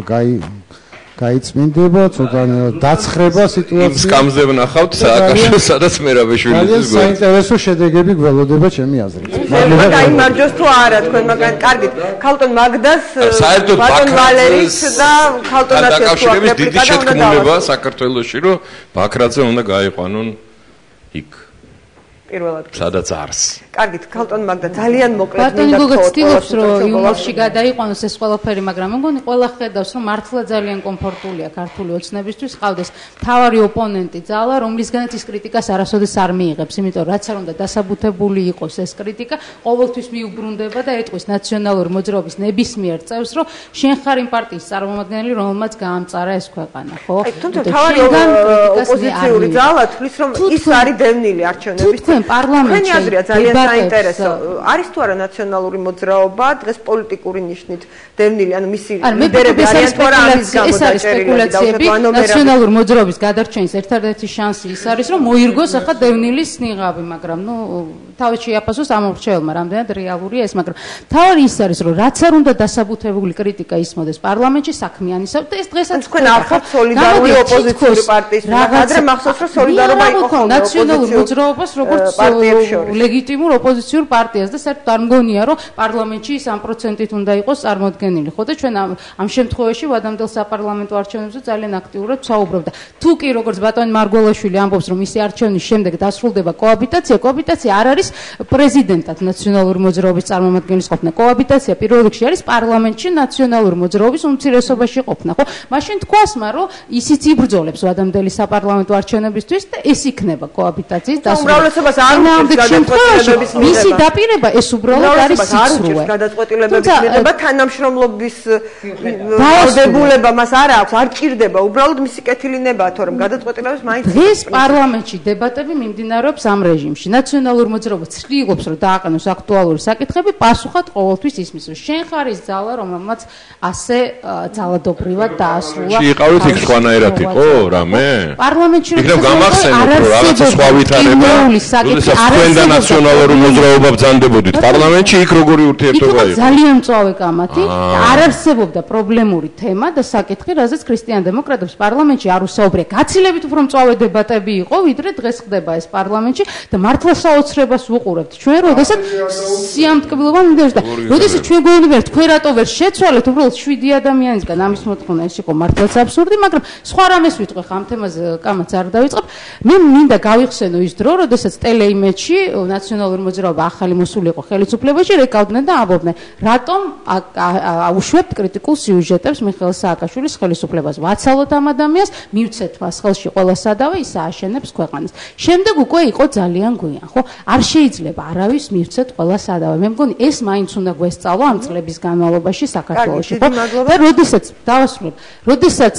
გაიწმინდება, ცოტა დაცხრება სიტუაცია. იმ სკამზე ვნახავთ სააკაშოს, სადაც მერაბეშვილის გვერდით. ძალიან საინტერესო შედეგები გველოდება ჩემი აზრით. მაგრამ გაიმარჯვოს თუ არა თქვენ მაგან კარგით. ქალტონ მაგდას, ბატონ ვალერიც და ქალტონაც დაკავშირების დიდი შეთქმულება საქართველოში, რომ ბაქრაძე უნდა გაიყვანონ იქ. პირველად. სადაც არს. კარგით, ქალტონ მაგდა ძალიან მოკლედ ბატონი გოგა ცდილობს რომ იუმორში გადაიყვანოს ეს ყველაფერი, მაგრამ მე მგონი ყველა ხედავს რომ მართლა ძალიან კომფორტულია ქართული ოცნებისთვის ყავდეს მთავარი ოპონენტი ძალა, რომლისგანაც ის კრიტიკას არასოდეს არ მიიღებს, იმიტომ რაც არ უნდა დასაბუთებული იყოს ეს კრიტიკა, ყოველთვის მიუბრუნდება და ეტყვის ნაციონალური მოძრაობის ნებისმიერ წევს, რომ შენ ხარ იმ პარტიის წარმომადგენელი, რომელმაც გაამწარა ეს ქვეყანა, ხო? თუმცა მთავარი ოპოზიციური ძალა თვლის რომ ის არის დევნილი არჩევნებისთვის. პარლამენტში აზრია ძალიან საინტერესო. არის თუ არა ნაციონალური მოძრაობა დღეს პოლიტიკური ნიშნით დევნილი, ანუ მისი ლიდერები არიან თუ არა ამის გამო დაჭერილი. ნაციონალური მოძრაობის გადარჩენის ერთადერთი შანსი ის არის, რომ მოირგოს ახლა დევნილის ნიღაბი, მაგრამ ნუ თავი შეაფასოს ამ მრჩეველმა, რამდენად რეალურია ეს, მაგრამ თავი ის არის, რომ რაც არ უნდა დასაბუთებული კრიტიკა ისმოდეს პარლამენტში საქმიანისა და ეს დღესაც თქვენ არ ხართ სოლიდარული ოპოზიციური პარტიის ადრე მახსოვს რომ სოლიდარობა იყო ხოლმე ნაციონალურ მოძრაობას როგორც ლეგიტიმურ ოპოზიციურ პარტიას და საერთოდ არ მგონია რომ პარლამენტში 3%-ით უნდა იყოს წარმოდგენილი, ხო და ჩვენ ამ შემთხვევაში ვადამდელ საპარლამენტო არჩევნებზე ძალიან აქტიურად ვსაუბრობთ. თუ კი როგორც ბატონი მარგველაშვილი ამბობს რომ მისი არჩევნის შემდეგ დასრულდება კოაბიტაცია არ არის პრეზიდენტად ნაციონალური მოძრაობის წარმომადგენლის ყოფნა. კოაბიტაცია პირველ რიგში არის პარლამენტში ნაციონალური მოძრაობის უმცირესობაში ყოფნა, ხო? მაშინ თქვასმა რომ ისიც იბრძოლებს ვადამდელი საპარლამენტო არჩევნებისთვის და ეს იქნება კოაბიტაციის დასრულება. მისი დაპირება ეს უბრალოდ არის სიცრუე. გადაწყვეტილებების მიღება თანამშრომლობის დაავადებულება მას არ აქვს, არ ჭირდება, უბრალოდ მისი კეთილინებაა, თორემ გადაწყვეტილებებს მაინც დღეს პარლამენტში დებატები მიმდინარეობს ამ რეჟიმში. ნაციონალური მოძრაობა ცდილობს რომ დააყენოს აქტუალური საკითხები, პასუხად ყოველთვის ისმის, რომ შენ ხარ ის ძალა, რომელმაც ასე ძალადობრივად დაასრულა. იყავით იქ სხვანაირად იყო რამე? პარლამენტში იქნებ გამახსენოთ რომ რაღაცა სხვა ვითარება თქვენ და ნაციონალური მოძრაობა ბრძანდებოდით პარლამენტში, იქ როგორი ურთიერთობა იყო? ძალიან მწვავე კამათი, არ არსებობდა პრობლემური თემა და საკითხი, რაზეც ქრისტიან-დემოკრატებს პარლამენტში არ უსაუბრია. გაცილებით უფრო მწვავე დებატები იყო, ვიდრე დღეს ხდება ეს პარლამენტში და მართლა საოცრებას ვუყურებთ. ჩვენ როდესაც სიამტკბილობა მინდებს და როდესაც ჩვენ გვეუბნებათ, თქვენ რატო ვერ შეცვალეთ, უბრალოდ 7 ადამიანისგან ამის მოთხოვნა ეს იყო მართლაც აბსურდი, მაგრამ სხვა რამეს ვიტყვი ხა ამ თემაზე კამაც არ დავიწყებ. მე მინდა გავიხსენო ის დრო, როდესაც ტელეიმედში ნაციონალური მოძრაობა ახალი მოსული იყო ხელისუფლებაში, რეკავდნენ და ამბობდნენ, რატომ აუშვებთ კრიტიკულ სიუჟეტებს მიხეილ სააკაშვილის ხელისუფლებას. ვაცალოთ ამ ადამიანს, მივცეთ მას ხელში ყველა სადავე, ის ააშენებს ქვეყანას. შემდეგ უკვე იყო ძალიან გვიან, ხო? არ შეიძლება არავის მივცეთ ყველა სადავე. მე მგონი ეს მაინც უნდა გვესწავლა ამ წლების განმავლობაში საქართველოში, ხო? და როდესაც დავასრულებ, როდესაც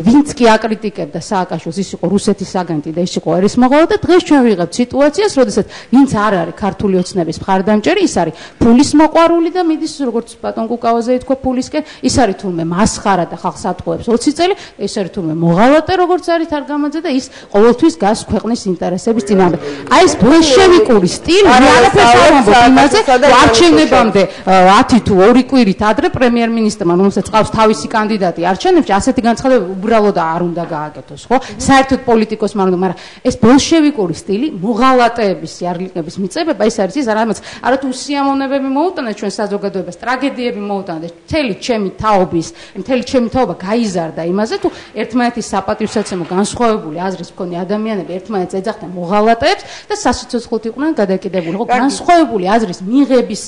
ვინც კი აკრიტიკებდა სააკაშვილს, ის იყო რუსეთის აგენტი და ის იყო ერისმოღალე და დღეს ჩვენ ვიღებთ სიტუაციას, როდესაც ვინც არ არის ქართული ოცნების მხარდამჭერი, ის არის ფულის მოყვარული და მიდის როგორც ბატონ კუკავაძე ითქვა ფულისკენ, ის არის თურმე მასხარა და ხალხს ატყუებს 20 წელი, ეს არის თურმე მოღალატე როგორც არის თარგამაძე და ის ყოველთვის გას ქვეყნის ინტერესების წინააღმდეგ. აი ეს ბოლშევიკური სტილი არაფერს არ ამბობს იმაზე, არჩევნებამდე 10 თუ 2 კვირით ადრე პრემიერ-მინისტრმა, რომელსაც ყავს თავისი კანდიდატი არჩევნებში, ასეთი განცხადება უბრალოდ არ უნდა გააკეთოს, ხო? საერთოდ პოლიტიკოსმა, მაგრამ ეს ბოლშევიკური სტილი მოღალატე მოღალატეების იარლიკების მიწებება ის არის ის რამაც არათუ სიამოვნებები მოუტანა ჩვენ საზოგადოებას ტრაგედიები მოუტანა და მთელი ჩემი თაობა გაიზარდა იმაზე თუ ერთმანეთის საპატივსაცემო განსხვავებული აზრის მქონე ადამიანები ერთმანეთს ეძახდნენ მოღალატეებს და სასიცოცხლოდ იყვნენ გადაკიდებული. ხო, განსხვავებული აზრის მიღების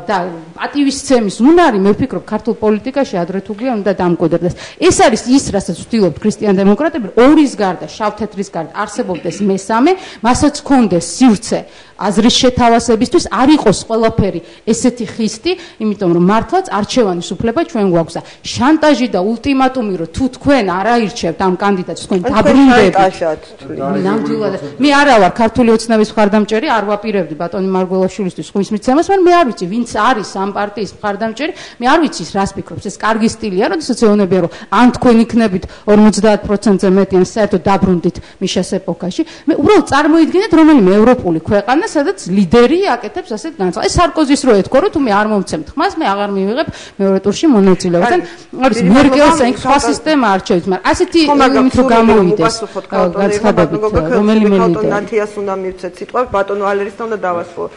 და პატივისცემის უნარი მე ვფიქრობ ქართულ პოლიტიკაში ადრე თუ გვიან უნდა დამკვიდრდეს. ეს არის ის, რასაც ვთქვით ქრისტიან-დემოკრატები, ორის გარდა, შავ-თეთრის გარდა არსებობდეს მესამე, მასაც ჰქონდეს სივრცე აზრის შეთავაზებისთვის, არ იყოს ყველაფერი ესეთი ხისტი, იმიტომ რომ მართლაც არჩევანის უფლება ჩვენ გვაქვს და შანტაჟი და ულტიმატუმი რომ თუ თქვენ არ აირჩევთ ამ კანდიდატს, თქვენ დაბრუნდებით. ნამდვილად მე არა ვარ ქართული ოცნების მხარდამჭერი, არ ვაპირებდი ბატონი მარგველაშვილისთვის ხმის მიცემას, მაგრამ მე არ ვიცი ვინც არის ამ პარტიის მხარდამჭერი, მე არ ვიცი რას ფიქრობს, ეს კარგი სტილია, როდესაც ეუბნებიან რომ ან თქვენ იქნებით 50%-ზე მეტი ან საერთოდ დაბრუნდით მიშას ეპოქაში, მე უბრალოდ წარმოიდგინეთ რომელიმე ევროპული ქვეყანა სადაც ლიდერი აკეთებს ასეთ განცხადებას. ეს სარკოზის რო ეთქვა, რომ თუ მე არ მომცემთ ხმას, მე აღარ მივიღებ მეორე ტურში მონაწილეობას. არის მერკელს აი სხვა სისტემა არჩევით, მაგრამ ასეთი იმით რომ გამოვიდეს განცხადებით რომელიმე ლიდერი. ნათიას უნდა მივცეთ სიტყვა, ბატონ ვალერისთან უნდა დავასრულო.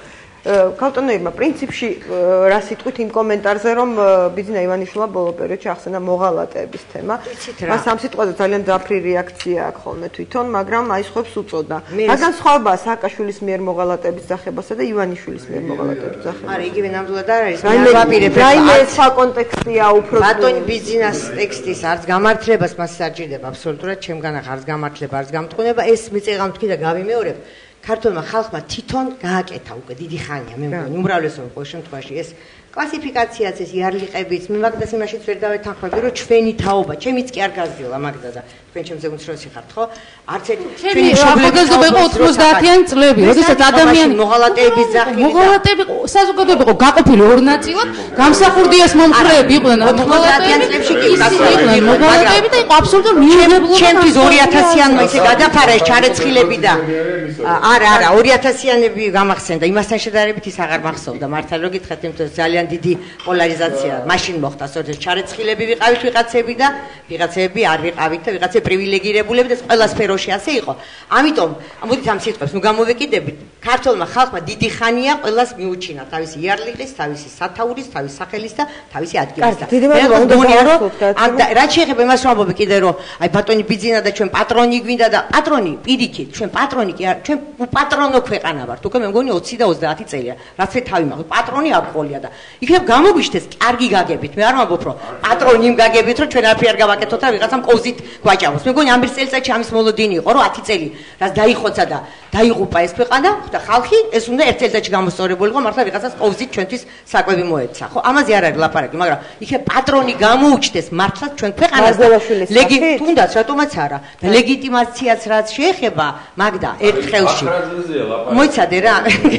ქალტონეებმა პრინციპში რა სიტყვით იმ კომენტარზე რომ ბიძინა ივანიშვილმა ბოლო პერიოდში ახსენა მოღალატეების თემა. მას ამ სიტყვაზე ძალიან ძაფრი რეაქცია აქვს ხოლმე თვითონ, მაგრამ აი სხვებს უწოდა. რადგან სხვაობაა სააკაშვილის მიერ მოღალატეების ძახებასა და ივანიშვილის მიერ მოღალატეების ძახებასა. არა, იგივე ნამდვილად არ არის. მე ვაპირებ. რაიმე სხვა კონტექსტია უფრო. ბატონი ბიძინას ტექსტის არც გამართლებას მას საჭირდება აბსოლუტურად, ჩემგან არც გამართლება, არც გამტყუნება, ეს მიწეღამ თქვი და გავიმეორებ. ქართულმა ხალხმა თვითონ გააკეთა უკვე დიდი ხანია მე მგონი უმრავლესობა ყოველ შემთხვევაში ეს კლასიფიკაციაც ეს იარლიყებიც მე მაგდას იმაშიც ვერ დავეთანხმები რომ ჩვენი თაობა ჩემიც კი არ გაზრდილა მაგდა და თქვენ ჩემზე უმცროსი ხართ ხო არც ერთი ჩვენი ახალგაზრდა იყო 90-იანი წლები როდესაც ადამიანი მოღალატეების ძახილი მოღალატეები საზოგადოება იყო გაყოფილი ორ ნაწილად გამსახურდიას მომხრეები იყვნენ მოღალატეები წლებში კი მოღალატეები და იყო აბსოლუტურად მიუღებლობა ჩემთვის 2000-იანმა ისე გადაფარა ეს ჩარეცხილები და არა 2000-იანები გამახსენდა იმასთან შედარებით ის აღარ მახსოვდა მართლა რომ გითხრათ იმიტომ ძალიან დიდი პოლარიზაცია მაშინ მოხდა სწორედ ჩარეცხილები ვიყავით ვიღაცები და ვიღაცები არ ვიყავით და ვიღაცები პრივილეგირებულები და ყველა სფეროში ასე იყო ამიტომ მოდით ამ სიტყვებს ნუ გამოვეკიდებით ქართულმა ხალხმა დიდი ხანია ყველას მიუჩინა თავისი იარლიყის თავისი სათაურის თავისი სახელის და თავისი ადგილის და რა შეიძლება იმას ვამბობ კიდე რომ აი ბატონი ბიძინა და ჩვენ პატრონი გვინდა და პატრონი პირიქით ჩვენ პატრონი კი ჩვენ უპატრონო ქვეყანა ვართ უკვე მე მგონი 20 და 30 წელია რაც მე თავი მაქვს პატრონი აკყოლია და იქნებ გამოგვიშთეს კარგი გაგებით მე არ ვამბობ რომ პატრონი იმ გაგებით რომ ჩვენ არაფერი არ გავაკეთოთ და ვიღაცამ კოვზით გვაჭამოს მე მგონი ამ წელიწადში ამის მოლოდინი იყო რომ 10 წელი რაც დაიხოცა და დაიღუპა ეს ქვეყანა და ხალხი ეს უნდა ერთ წელიწადში გამოსწორებულიყო მართლა ვიღაცას კოვზით ჩვენთვის საკვები მოეცა ხო ამაზე არ არის ლაპარაკი მაგრამ იქნებ პატრონი გამოუჩნდეს მართლა ჩვენ ქვეყანას თუნდაც რატომაც არა და ლეგიტიმაციაც რაც შეეხება მაგდა ერთ ხელში მოიცადე რა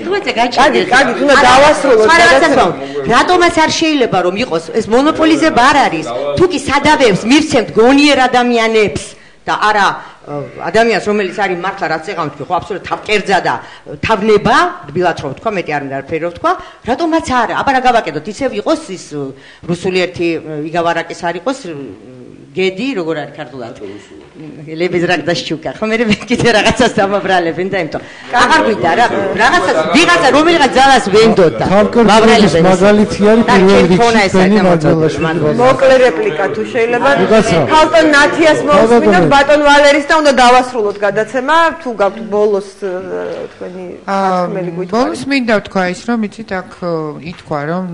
ხვეწე გაჭირდა კარგი თუნდაც დავასრულოთ რატომაც არ შეიძლება რომ იყოს ეს მონოპოლიზება არ არის თუ კი სადავეებს მივცემთ გონიერ ადამიანებს და არა ადამიანს რომელიც არის მართლა რაც ეღამ თქვი ხო აბსოლუტურად თავკერძა და თავნება რბილად რო ვთქვა მეტი არ მინდა არაფერი რო ვთქვა რატომაც არა აბა რა გავაკეთოთ ისევ იყოს ის რუსული ერთი იგავარაკის არ იყოს გედი როგორ არის ქართულად ლებეზრაგდაშჩუკა ხო მე კიდე რაღაცას დამაბრალებენ და იმიტომ აღარ გვიდა რა რაღაცას ვიღაცა რომელიღაც ძალას ვენდოდა მაბრალების მაგალითი არის პირველ რიგში მოკლე რეპლიკა თუ შეიძლება ქალტონ ნათიას მოусმინა ბატონ ვალერისთან უნდა დავასრულოთ გადაცემა თუ გაქვთ ბოლოს თქვენი საქმელი გვითხოვთ ბოლოს მინდა ვთქვა ის რომ იცით აქ ითქვა რომ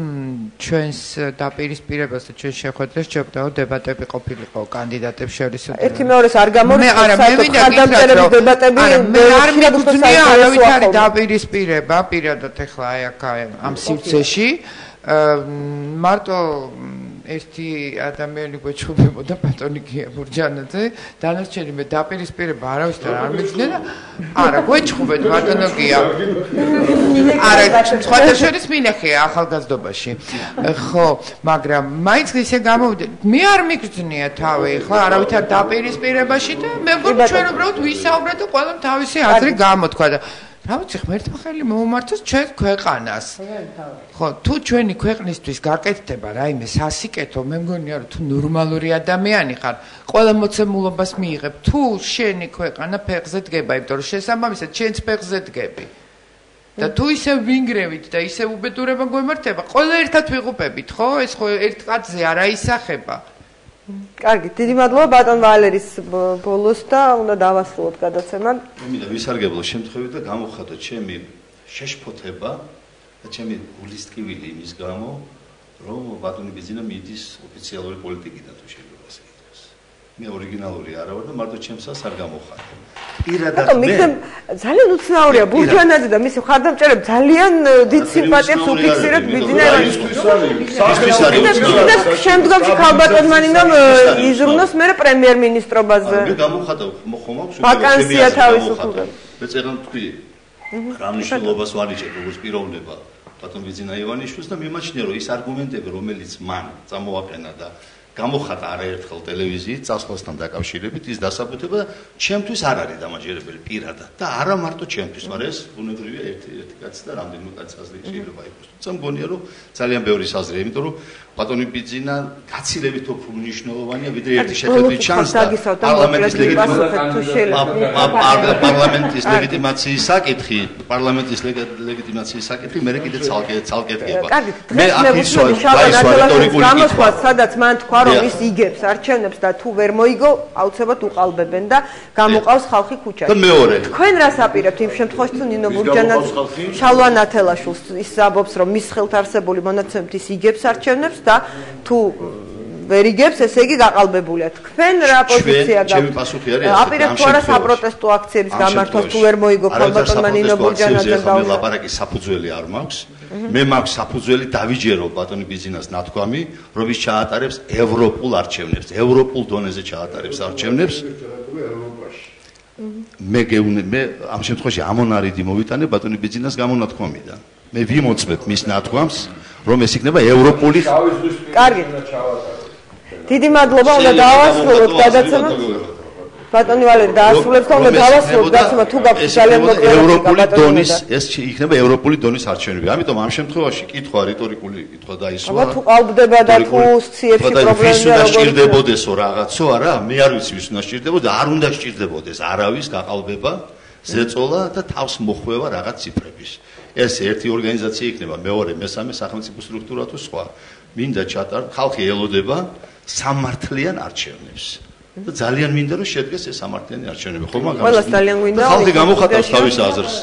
ჩვენს დაპირისპირებას და ჩვენ შეხვედრას ჯობდა დებატები ყოფილიყო კანდიდატებს შორის ერთი მეორეს არ გამორიცხავს არა მე მინდა გითხრათ დებატები მე არ მიგწნია არავით არის დაპირისპირება პირადად ეხლა აი აქ ამ სივრცეში მარტო ერთი ადამიანი გვეჩუბებოდა ბატონი გია ბურჯანაძე დანარჩენი მე დაპირისპირება არავისთან არ მიძნე და არა გვეჩუბეთ ბატონო გია არა სხვათა შორის მინახე ახალგაზრდობაში ხო მაგრამ მაინც ისე გამოვიდა მე არ მიგძნია თავი ხო არავითარ დაპირისპირებაში და მე მგონი ჩვენ უბრალოდ ვისაუბრეთ და ყველამ თავისი აზრი გამოთქვა და რა ვიცი, ღმერთმა ხელი მოუმართოს ჩვენ ქვეყანას. ხო, თუ ჩვენი ქვეყნისთვის გაკეთდება რაიმე სასიკეთო, მე მგონია რომ თუ ნორმალური ადამიანი ხარ, ყველა მოცემულობას მიიღებ, თუ შენი ქვეყანა ფეხზე დგება, იმიტომ რომ შესაბამისად ჩვენც ფეხზე დგები. და თუ ისე ვინგრევით და ისე უბედურება გვემართება, ყველა ერთად ვიღუპებით, ხო? ეს ხო ერთ კაცზე არ აისახება. კარგი, დიდი მადლობა ბატონ ვალერის ბოლოს და უნდა დავასრულოთ გადაცემა. მე მინდა ვისარგებლო შემთხვევით და გამოვხატო ჩემი შეშფოთება და ჩემი გულის ტკივილი იმის გამო, რომ ბატონი ბიძინა მიდის ოფიციალური პოლიტიკიდან თუ შეიძლება ასე ითქვას. მე ორიგინალური არა ვარ და მარტო ჩემსას არ გამოვხატე. პირადად მე ძალიან უცნაურია ბურჯანაძე და მისი მხარდამჭერები ძალიან დიდ სიმპათიებს უფიქსირებთ ბიძინა ივანიშვილის. შემდგომში ქალბატონმა ნინომ იზრუნოს მე პრემიერ-მინისტრობაზე. მე გამოვხატე ხომ აქვს ვაკანსია თავისუფლდება. მე წერან თქვი რამნიშნულობას ვარიჭებ როგორც პიროვნება ბატონ ბიძინა ივანიშვილს და მიმაჩნია რომ ის არგუმენტები რომელიც მან წამოაყენა და გამოხატა არაერთხელ ტელევიზიით წასვლასთან დაკავშირებით ის დასაბუთება და ჩემთვის არ არის დამაჯერებელი პირადად და არა მარტო ჩემთვის, მაგრამ ეს ბუნებრივია ერთი კაცი და რამდენიმე კაცი აზრი შეიძლება იყოს. თუმცა მგონია რომ ძალიან ბევრი საზრია, იმიტომ რომ ბატონი ბიძინა გაცილებით უფრო მნიშვნელოვანია ვიდრე ერთი შეხედვით ჩანს და პარლამენტის ლეგიტიმაციის საკითხი, მე კიდე ცალკე დგება. მე აფისვარ რიტორიკული სადაც მან თქვა რომ ის იგებს არჩევნებს და თუ ვერ მოიგო, აუცილებლად უყალბებენ და გამოყავს ხალხი ქუჩაში. და მეორე. თქვენ რას აპირებთ იმ შემთხვევაში თუ ნინო ბურჯანაძე შალვა ნათელაშვილს ის ამბობს რომ მის ხელთ არსებული მონაცემით ის იგებს არჩევნებს და თუ ვერ იგებს, ესე იგი გაყალბებულია. თქვენ რა პოზიცია გაქვთ? ჩემი პასუხი არის აპირებთ თუ არა საპროტესტო აქციების გამართვას თუ ვერ მოიგო ქალბატონმა ნინო ბურჯანაძემ და ლაპარაკის საფუძველი არ მაქვს. მე მაქვს საფუძველი დავიჯერო ბატონი ბიძინას ნათქვამი, რომ ის ჩაატარებს ევროპულ არჩევნებს, ევროპულ დონეზე ჩაატარებს არჩევნებს. მე ამ შემთხვევაში ამონარიდი მოვიტანე ბატონი ბიძინას გამონათქვამიდან. მე ვიმოწმებ მის ნათქვამს, რომ ეს იქნება ევროპული. კარგი. დიდი მადლობა, უნდა დავასრულოთ გადაცემა. ბატონი ვალერი დაასრულებს და უნდა დავასრულოთ გადაცემა თუ გაქვს ძალიან მოკლე ევროპული დონის ეს იქნება ევროპული დონის არჩევნები. ამიტომ ამ შემთხვევაში კითხვა რიტორიკული კითხვა დაისვა. აბა თუ ყალბდება და თუ სციებში პრობლემაა როგორ სჭირდებოდესო რაღაცო არა, მე არ ვიცი ვის უნდა სჭირდებოდა, არ უნდა სჭირდებოდეს არავის გაყალბება, ზეწოლა და თავს მოხვევა რაღაც ციფრების. ეს ერთი ორგანიზაცია იქნება, მეორე, მესამე სახელმწიფო სტრუქტურა თუ სხვა. მინდა ჩატარ, ხალხი ელოდება სამართლიან არჩევნებს. და ძალიან მინდა რომ შედგეს ეს სამართლიანი არჩევნები, ხო მაგრამ ყველას ძალიან გვინდა ხალხი გამოხატავს თავის აზრს.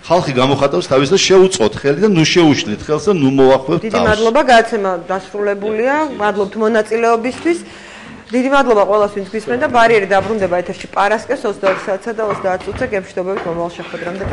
ხალხი გამოხატავს თავის და შეუწყოთ ხელი და ნუ შეუშლით ხელს და ნუ მოახმევთ თავს. დიდი მადლობა, გადაცემა დასრულებულია. მადლობთ მონაწილეობისთვის. დიდი მადლობა ყველას, ვინც გვისმენდა. ბარიერი დაბრუნდება ეთერში პარასკევს 22 საათსა და 30 წუთზე. გემშვიდობებით მომავალ შეხვედრამდე.